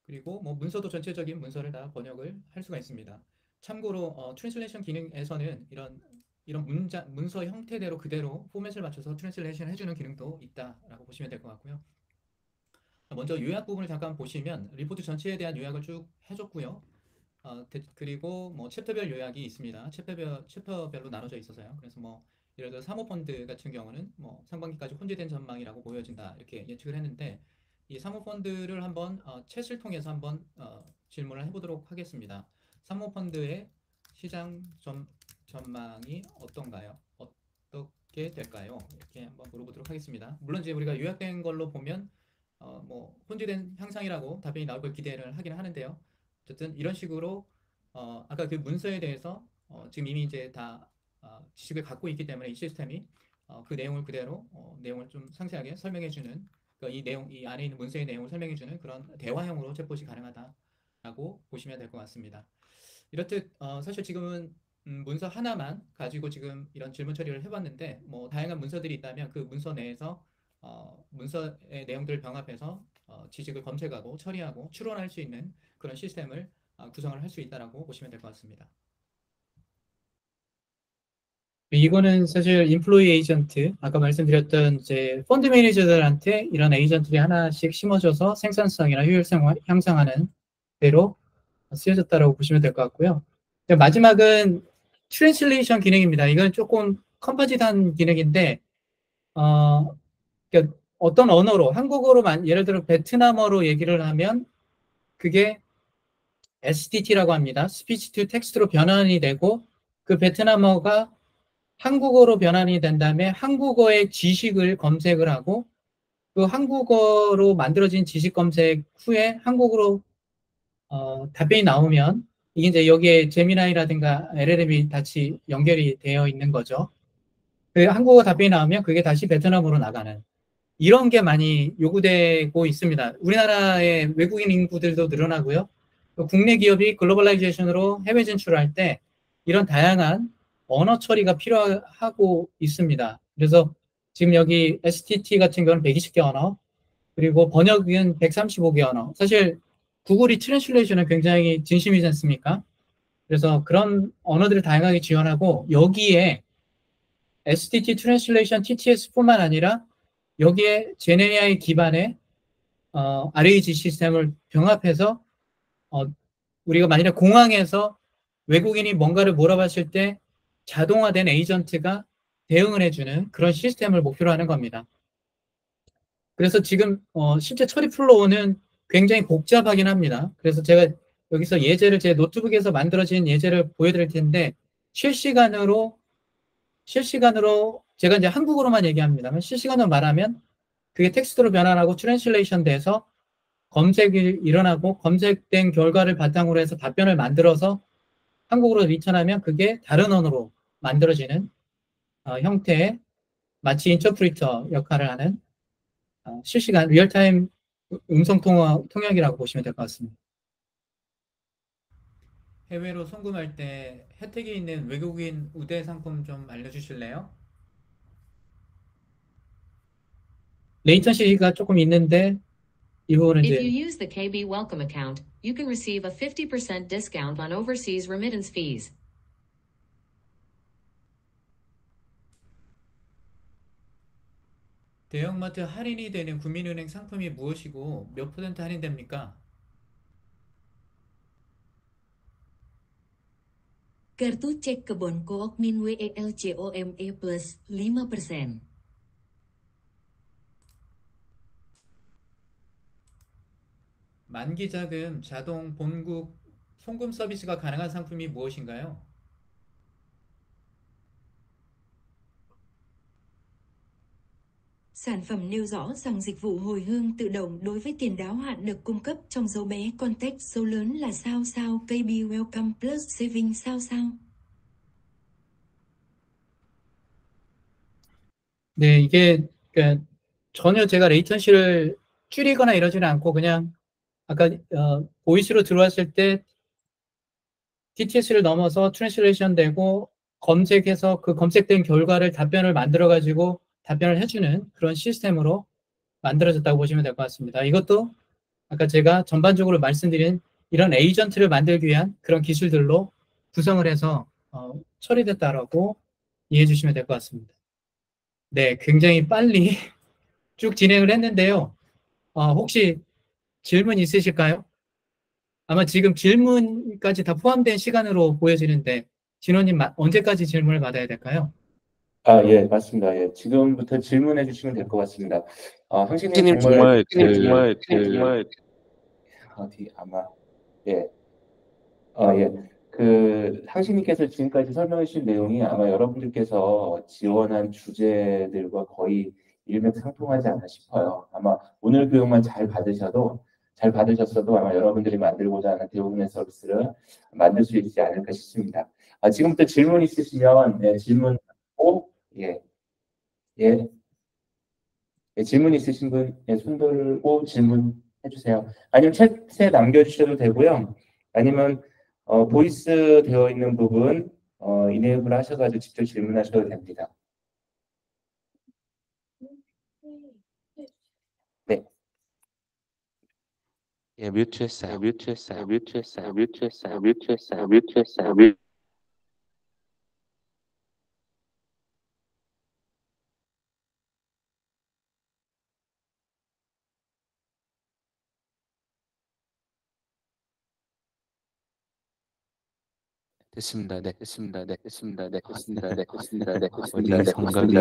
그리고 문서도 전체적인 문서를 다 번역을 할 수가 있습니다. 참고로 트랜슬레이션 기능에서는 이런 문서 형태대로 그대로 포맷을 맞춰서 트랜슬레이션 해주는 기능도 있다라고 보시면 될 것 같고요. 먼저 요약 부분을 잠깐 보시면 리포트 전체에 대한 요약을 쭉 해줬고요. 그리고 챕터별 요약이 있습니다. 챕터별로 나눠져 있어서요. 그래서 예를 들어 사모펀드 같은 경우는 상반기까지 혼재된 전망이라고 보여진다 이렇게 예측을 했는데 이 사모펀드를 한번 챗을 통해서 한번 질문을 해보도록 하겠습니다. 사모펀드의 시장 전망이 어떤가요? 어떻게 될까요? 이렇게 한번 물어보도록 하겠습니다. 물론 이제 우리가 요약된 걸로 보면 혼재된 향상이라고 답변이 나올 걸 기대를 하긴 하는데요. 어쨌든 이런 식으로 아까 그 문서에 대해서 지금 이미 이제 다 지식을 갖고 있기 때문에 이 시스템이 그 내용을 그대로 내용을 좀 상세하게 설명해주는 그러니까 이 안에 있는 문서의 내용을 설명해주는 그런 대화형으로 챗봇이 가능하다라고 보시면 될 것 같습니다. 이렇듯 사실 지금은 문서 하나만 가지고 지금 이런 질문 처리를 해봤는데 다양한 문서들이 있다면 그 문서 내에서 문서의 내용들을 병합해서 지식을 검색하고 처리하고 추론할 수 있는 그런 시스템을 구성을 할 수 있다라고 보시면 될 것 같습니다. 이거는 사실 인플로이 에이전트, 아까 말씀드렸던 이제 펀드 매니저들한테 이런 에이전트들이 하나씩 심어져서 생산성이나 효율성을 향상하는 대로 쓰여졌다라고 보시면 될 것 같고요. 마지막은 트랜슬레이션 기능입니다. 이건 조금 컴포짓한 기능인데 그러니까 어떤 언어로 한국어로만 예를 들어 베트남어로 얘기를 하면 그게 STT라고 합니다. 스피치 투 텍스트로 변환이 되고 그 베트남어가 한국어로 변환이 된 다음에 한국어의 지식을 검색을 하고 그 한국어로 만들어진 지식 검색 후에 한국어로 답변이 나오면 이게 이제 여기에 제미나이라든가 LLM이 같이 연결이 되어 있는 거죠. 그 한국어 답변이 나오면 그게 다시 베트남어로 나가는 이런 게 많이 요구되고 있습니다. 우리나라의 외국인 인구들도 늘어나고요. 국내 기업이 글로벌라이제이션으로 해외 진출할 때 이런 다양한 언어 처리가 필요하고 있습니다. 그래서 지금 여기 STT 같은 경우는 120개 언어, 그리고 번역은 135개 언어. 사실 구글이 트랜슬레이션은 굉장히 진심이지 않습니까? 그래서 그런 언어들을 다양하게 지원하고 여기에 STT 트랜슬레이션 TTS뿐만 아니라 여기에 GenAI 기반의 RAG 시스템을 병합해서 우리가 만일에 공항에서 외국인이 뭔가를 물어봤을 때 자동화된 에이전트가 대응을 해주는 그런 시스템을 목표로 하는 겁니다. 그래서 지금 실제 처리 플로우는 굉장히 복잡하긴 합니다. 그래서 제가 여기서 예제를 제 노트북에서 만들어진 예제를 보여드릴 텐데 실시간으로 제가 이제 한국어로만 얘기합니다만 실시간으로 말하면 그게 텍스트로 변환하고 트랜슬레이션 돼서 검색이 일어나고 검색된 결과를 바탕으로 해서 답변을 만들어서 한국어로 리턴하면 그게 다른 언어로 만들어지는 형태의 마치 인터프리터 역할을 하는 실시간 리얼타임 음성 통역이라고 보시면 될 것 같습니다. 해외로 송금할 때 혜택이 있는 외국인 우대 상품 좀 알려주실래요? 레이턴시가 조금 있는데 이 부분은 If you 이제 use the KB Welcome account, you can receive a 50% discount on overseas remittance fees. 대형마트 할인이 되는 국민은행 상품이 무엇이고 몇 퍼센트 할인됩니까? Kartu cek kebon kook min WELCOME plus 5%. 만기자금 자동 본국 송금 서비스가 가능한 상품이 무엇인가요? Sản phẩm nêu rõ rằng dịch vụ hồi hương tự động đối với tiền đáo hạn được cung cấp trong dấu bé context số lớn là sao sao KB Welcome Plus Saving sao sao. 네, 이게 그러니까 전혀 제가 레이턴시를 줄이거나 이러지는 않고 그냥 아까 보이스로 들어왔을 때 TTS를 넘어서 트랜슬레이션 되고 검색해서 그 검색된 결과를 답변을 만들어 가지고 답변을 해주는 그런 시스템으로 만들어졌다고 보시면 될 것 같습니다. 이것도 아까 제가 전반적으로 말씀드린 이런 에이전트를 만들기 위한 그런 기술들로 구성을 해서 처리됐다라고 이해해 주시면 될 것 같습니다. 네, 굉장히 빨리 쭉 진행을 했는데요. 혹시 질문 있으실까요? 아마 지금 질문까지 다 포함된 시간으로 보여지는데 진호님 언제까지 질문을 받아야 될까요? 예, 맞습니다. 예, 지금부터 질문해 주시면 될 것 같습니다. 황신님 정말 어디 아마 예, 황신님께서 지금까지 설명해 주신 내용이 아마 여러분들께서 지원한 주제들과 거의 일맥상통하지 않나 싶어요. 아마 오늘 교육만 잘 받으셨어도 아마 여러분들이 만들고자 하는 대부분의 서비스를 만들 수 있지 않을까 싶습니다. 지금부터 질문 있으시면 질문 질문 있으신 분 손 들고 질문해 주세요. 아니면 챗에 남겨주셔도 되고요. 아니면 보이스 되어 있는 부분 이네이블 하셔가지고 직접 질문하셔도 됩니다. 네. 예, 뮤트했어요. 됐습니다. 네. 어디 정각이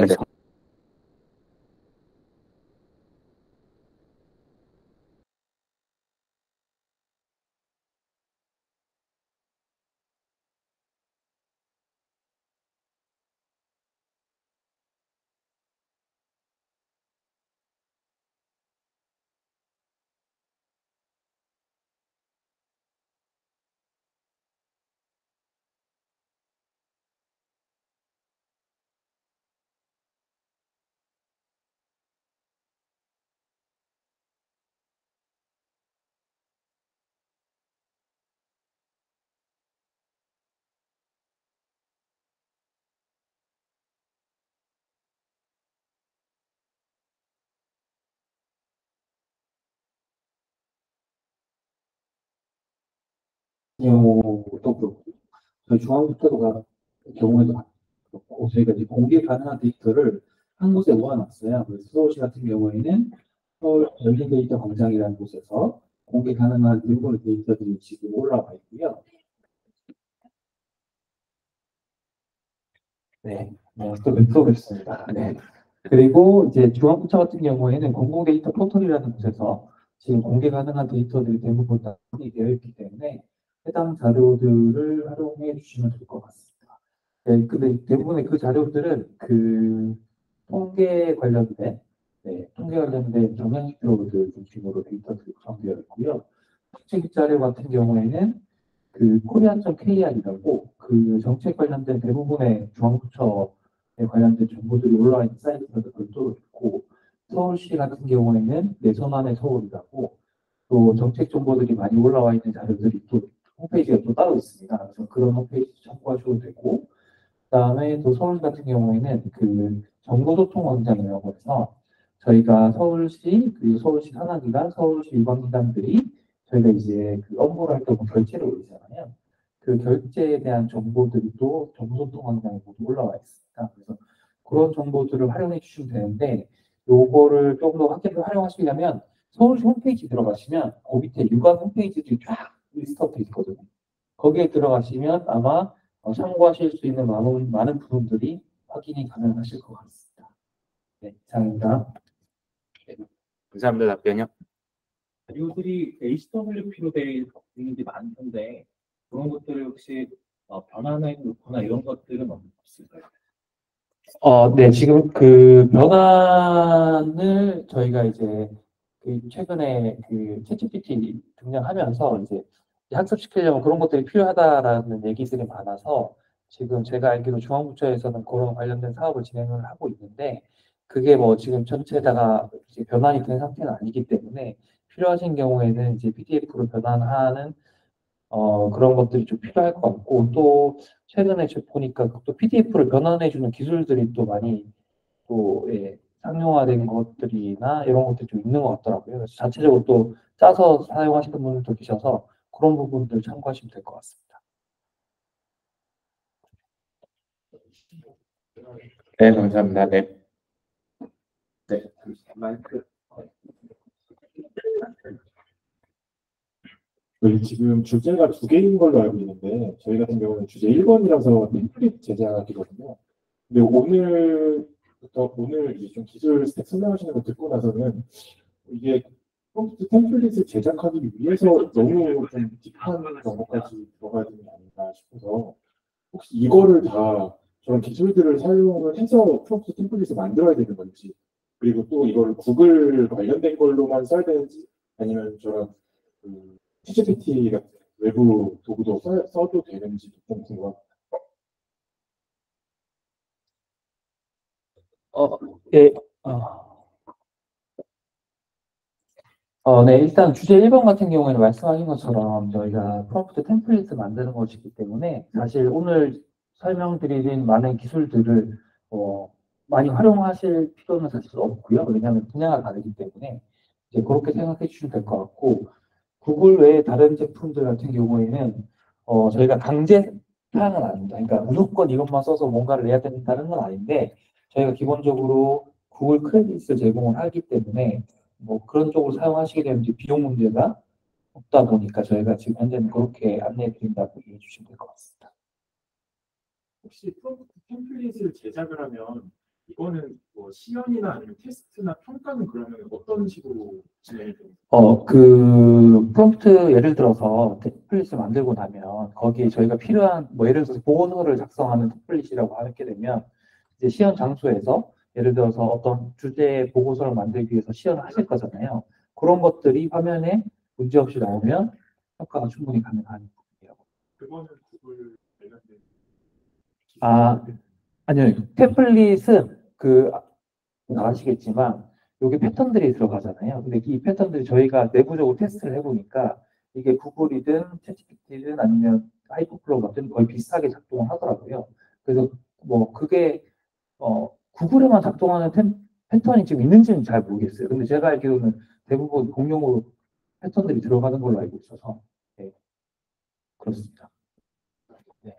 경우도 그렇고 저희 중앙국토가 경우에도 그렇고 저희가 이제 공개 가능한 데이터를 한 곳에 모아놨어요. 그래서 서울시 같은 경우에는 서울 열린 데이터 광장이라는 곳에서 공개 가능한 대부분의 데이터들이 지금 올라와 있고요. 네, 또 뵙겠습니다. 네. 그리고 이제 중앙국토 같은 경우에는 공공 데이터 포털이라는 곳에서 지금 공개 가능한 데이터들이 대부분 다 되어 있기 때문에 해당 자료들을 활용해 주시면 될 것 같습니다. 네, 근데 대부분의 그 자료들은 그 통계 관련된 경향지표들 중심으로 데이터들이 구성되어 있고요. 정책 자료 같은 경우에는 그 korean.kr이라고 그 정책 관련된 대부분의 중앙부처에 관련된 정보들이 올라와 있는 사이트들도 있고, 서울시 같은 경우에는 내 손 안의 서울이라고 또 정책 정보들이 많이 올라와 있는 자료들이 또 홈페이지가 또 따로 있습니다. 그래서 그런 홈페이지 참고하셔도 되고, 그다음에 또 서울 같은 경우에는 그 정보소통 광장이라고 해서 저희가 서울시 그리고 서울시 산하기관, 서울시 유관기관들이 저희가 이제 그 업무를 할 때 결제를 올리잖아요. 그 결제에 대한 정보들이 또 정보소통원장에 모두 올라와 있습니다. 그래서 그런 정보들을 활용해 주시면 되는데 요거를 조금 더 확대해서 활용하시려면 서울시 홈페이지 들어가시면 그 밑에 유관 홈페이지들이 쫙 리스트업돼 있거든요. 거기에 들어가시면 아마 참고하실 수 있는 많은 부분들이 확인이 가능하실 것 같습니다. 네, 이상입니다. 네, 감사합니다. 답변요. 자료들이 HWP로 되어 있는 게 많던데 그런 것들을 혹시 변환해 놓거나 이런 것들은 없을까요? 네, 지금 그 변환을 저희가 이제 그 최근에 그 챗GPT 등장하면서 이제 학습시키려면 그런 것들이 필요하다라는 얘기들이 많아서 지금 제가 알기로 중앙부처에서는 그런 관련된 사업을 진행을 하고 있는데 그게 뭐 지금 전체다가 이제 변환이 된 상태는 아니기 때문에 필요하신 경우에는 이제 PDF로 변환하는 그런 것들이 좀 필요할 것 같고 또 최근에 보니까 또 PDF를 변환해주는 기술들이 또 많이 또 예, 상용화된 것들이나 이런 것들이 좀 있는 것 같더라고요. 그래서 자체적으로 또 짜서 사용하시는 분들도 계셔서 그런 부분들 참고하시면 될 것 같습니다. 네, 감사합니다. 네. 네, 마이크. 저희 지금 주제가 2개인 걸로 알고 있는데 저희 같은 경우는 주제 1번이라서 템플릿 제작이거든요. 근데 오늘 이제 좀 기술 스택 설명하시는 거 듣고 나서는 이게 프롬프트 템플릿을 제작하기 위해서 너무 좀 딥한 정보까지 들어가야 되는 게 아닌가 싶어서 혹시 이거를 다 저런 기술들을 사용을 해서 프롬프트 템플릿을 만들어야 되는 건지 그리고 또 이걸 구글 관련된 걸로만 써야 되는지 아니면 저런 챗GPT 같은 외부 도구도 써도 되는지 좀 궁금합니다. 예, 네, 일단 주제 1번 같은 경우에는 말씀하신 것처럼 저희가 프롬프트 템플릿을 만드는 것이기 때문에 사실 오늘 설명드린 많은 기술들을 많이 활용하실 필요는 사실 없고요. 왜냐하면 분야가 다르기 때문에 이제 그렇게 생각해 주시면 될 것 같고 구글 외에 다른 제품들 같은 경우에는 저희가 강제 사양은 아닙니다. 그러니까 무조건 이것만 써서 뭔가를 내야 된다는 건 아닌데 저희가 기본적으로 구글 크레딧을 제공을 하기 때문에 뭐 그런 쪽으로 사용하시게 되면 이제 비용 문제가 없다 보니까 저희가 지금 현재는 그렇게 안내해 드린다고 이해해 주시면 될 것 같습니다. 혹시 프롬프트 템플릿을 제작을 하면 이거는 뭐 시연이나 아니면 테스트나 평가는 그러면 어떤 식으로 진행이 됩니까? 그 프롬프트 예를 들어서 템플릿을 만들고 나면 거기에 저희가 필요한 뭐 예를 들어서 보고서를 작성하는 템플릿이라고 하게 되면 이제 시연 장소에서 예를 들어서 어떤 주제 보고서를 만들기 위해서 시연을 하실 거잖아요. 그런 것들이 화면에 문제없이 나오면 평가가 충분히 가능한 부분이라고. 그거는 구글 관련된 아니요. 템플릿은 아시겠지만 여기 패턴들이 들어가잖아요. 근데 이 패턴들이 저희가 내부적으로 테스트를 해보니까 이게 구글이든 챗GPT든 아니면 하이퍼플로우 같은 거의 비슷하게 작동을 하더라고요. 그래서 뭐 그게 구글에만 작동하는 패턴이 지금 있는지는 잘 모르겠어요. 근데 제가 알기로는 대부분 공용으로 패턴들이 들어가는 걸로 알고 있어서 네, 그렇습니다. 네.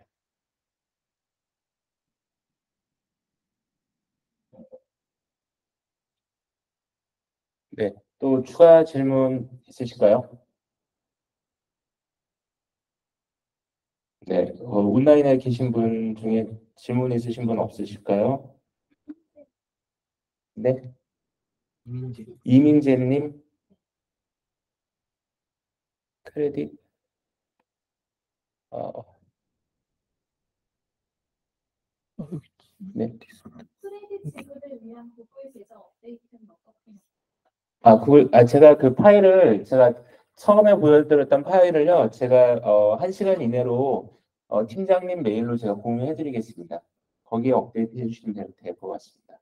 네, 또 추가 질문 있으실까요? 네, 온라인에 계신 분 중에 질문 있으신 분 없으실까요? 네, 이민재님, 크레딧, 네. 제가 그 파일을 제가 처음에 보여드렸던 파일을요, 제가 1시간 이내로 팀장님 메일로 제가 공유해드리겠습니다. 거기에 업데이트 해주시면 될 것 같습니다.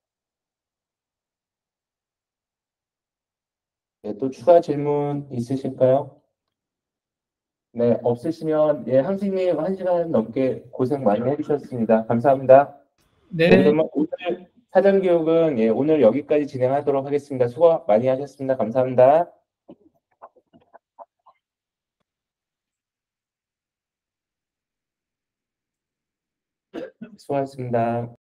네, 또 추가 질문 있으실까요? 네, 없으시면 예, 항식님 1시간 넘게 고생 많이 해주셨습니다. 감사합니다. 네. 오늘 사전 교육은 예, 오늘 여기까지 진행하도록 하겠습니다. 수고 많이 하셨습니다. 감사합니다. 수고하셨습니다.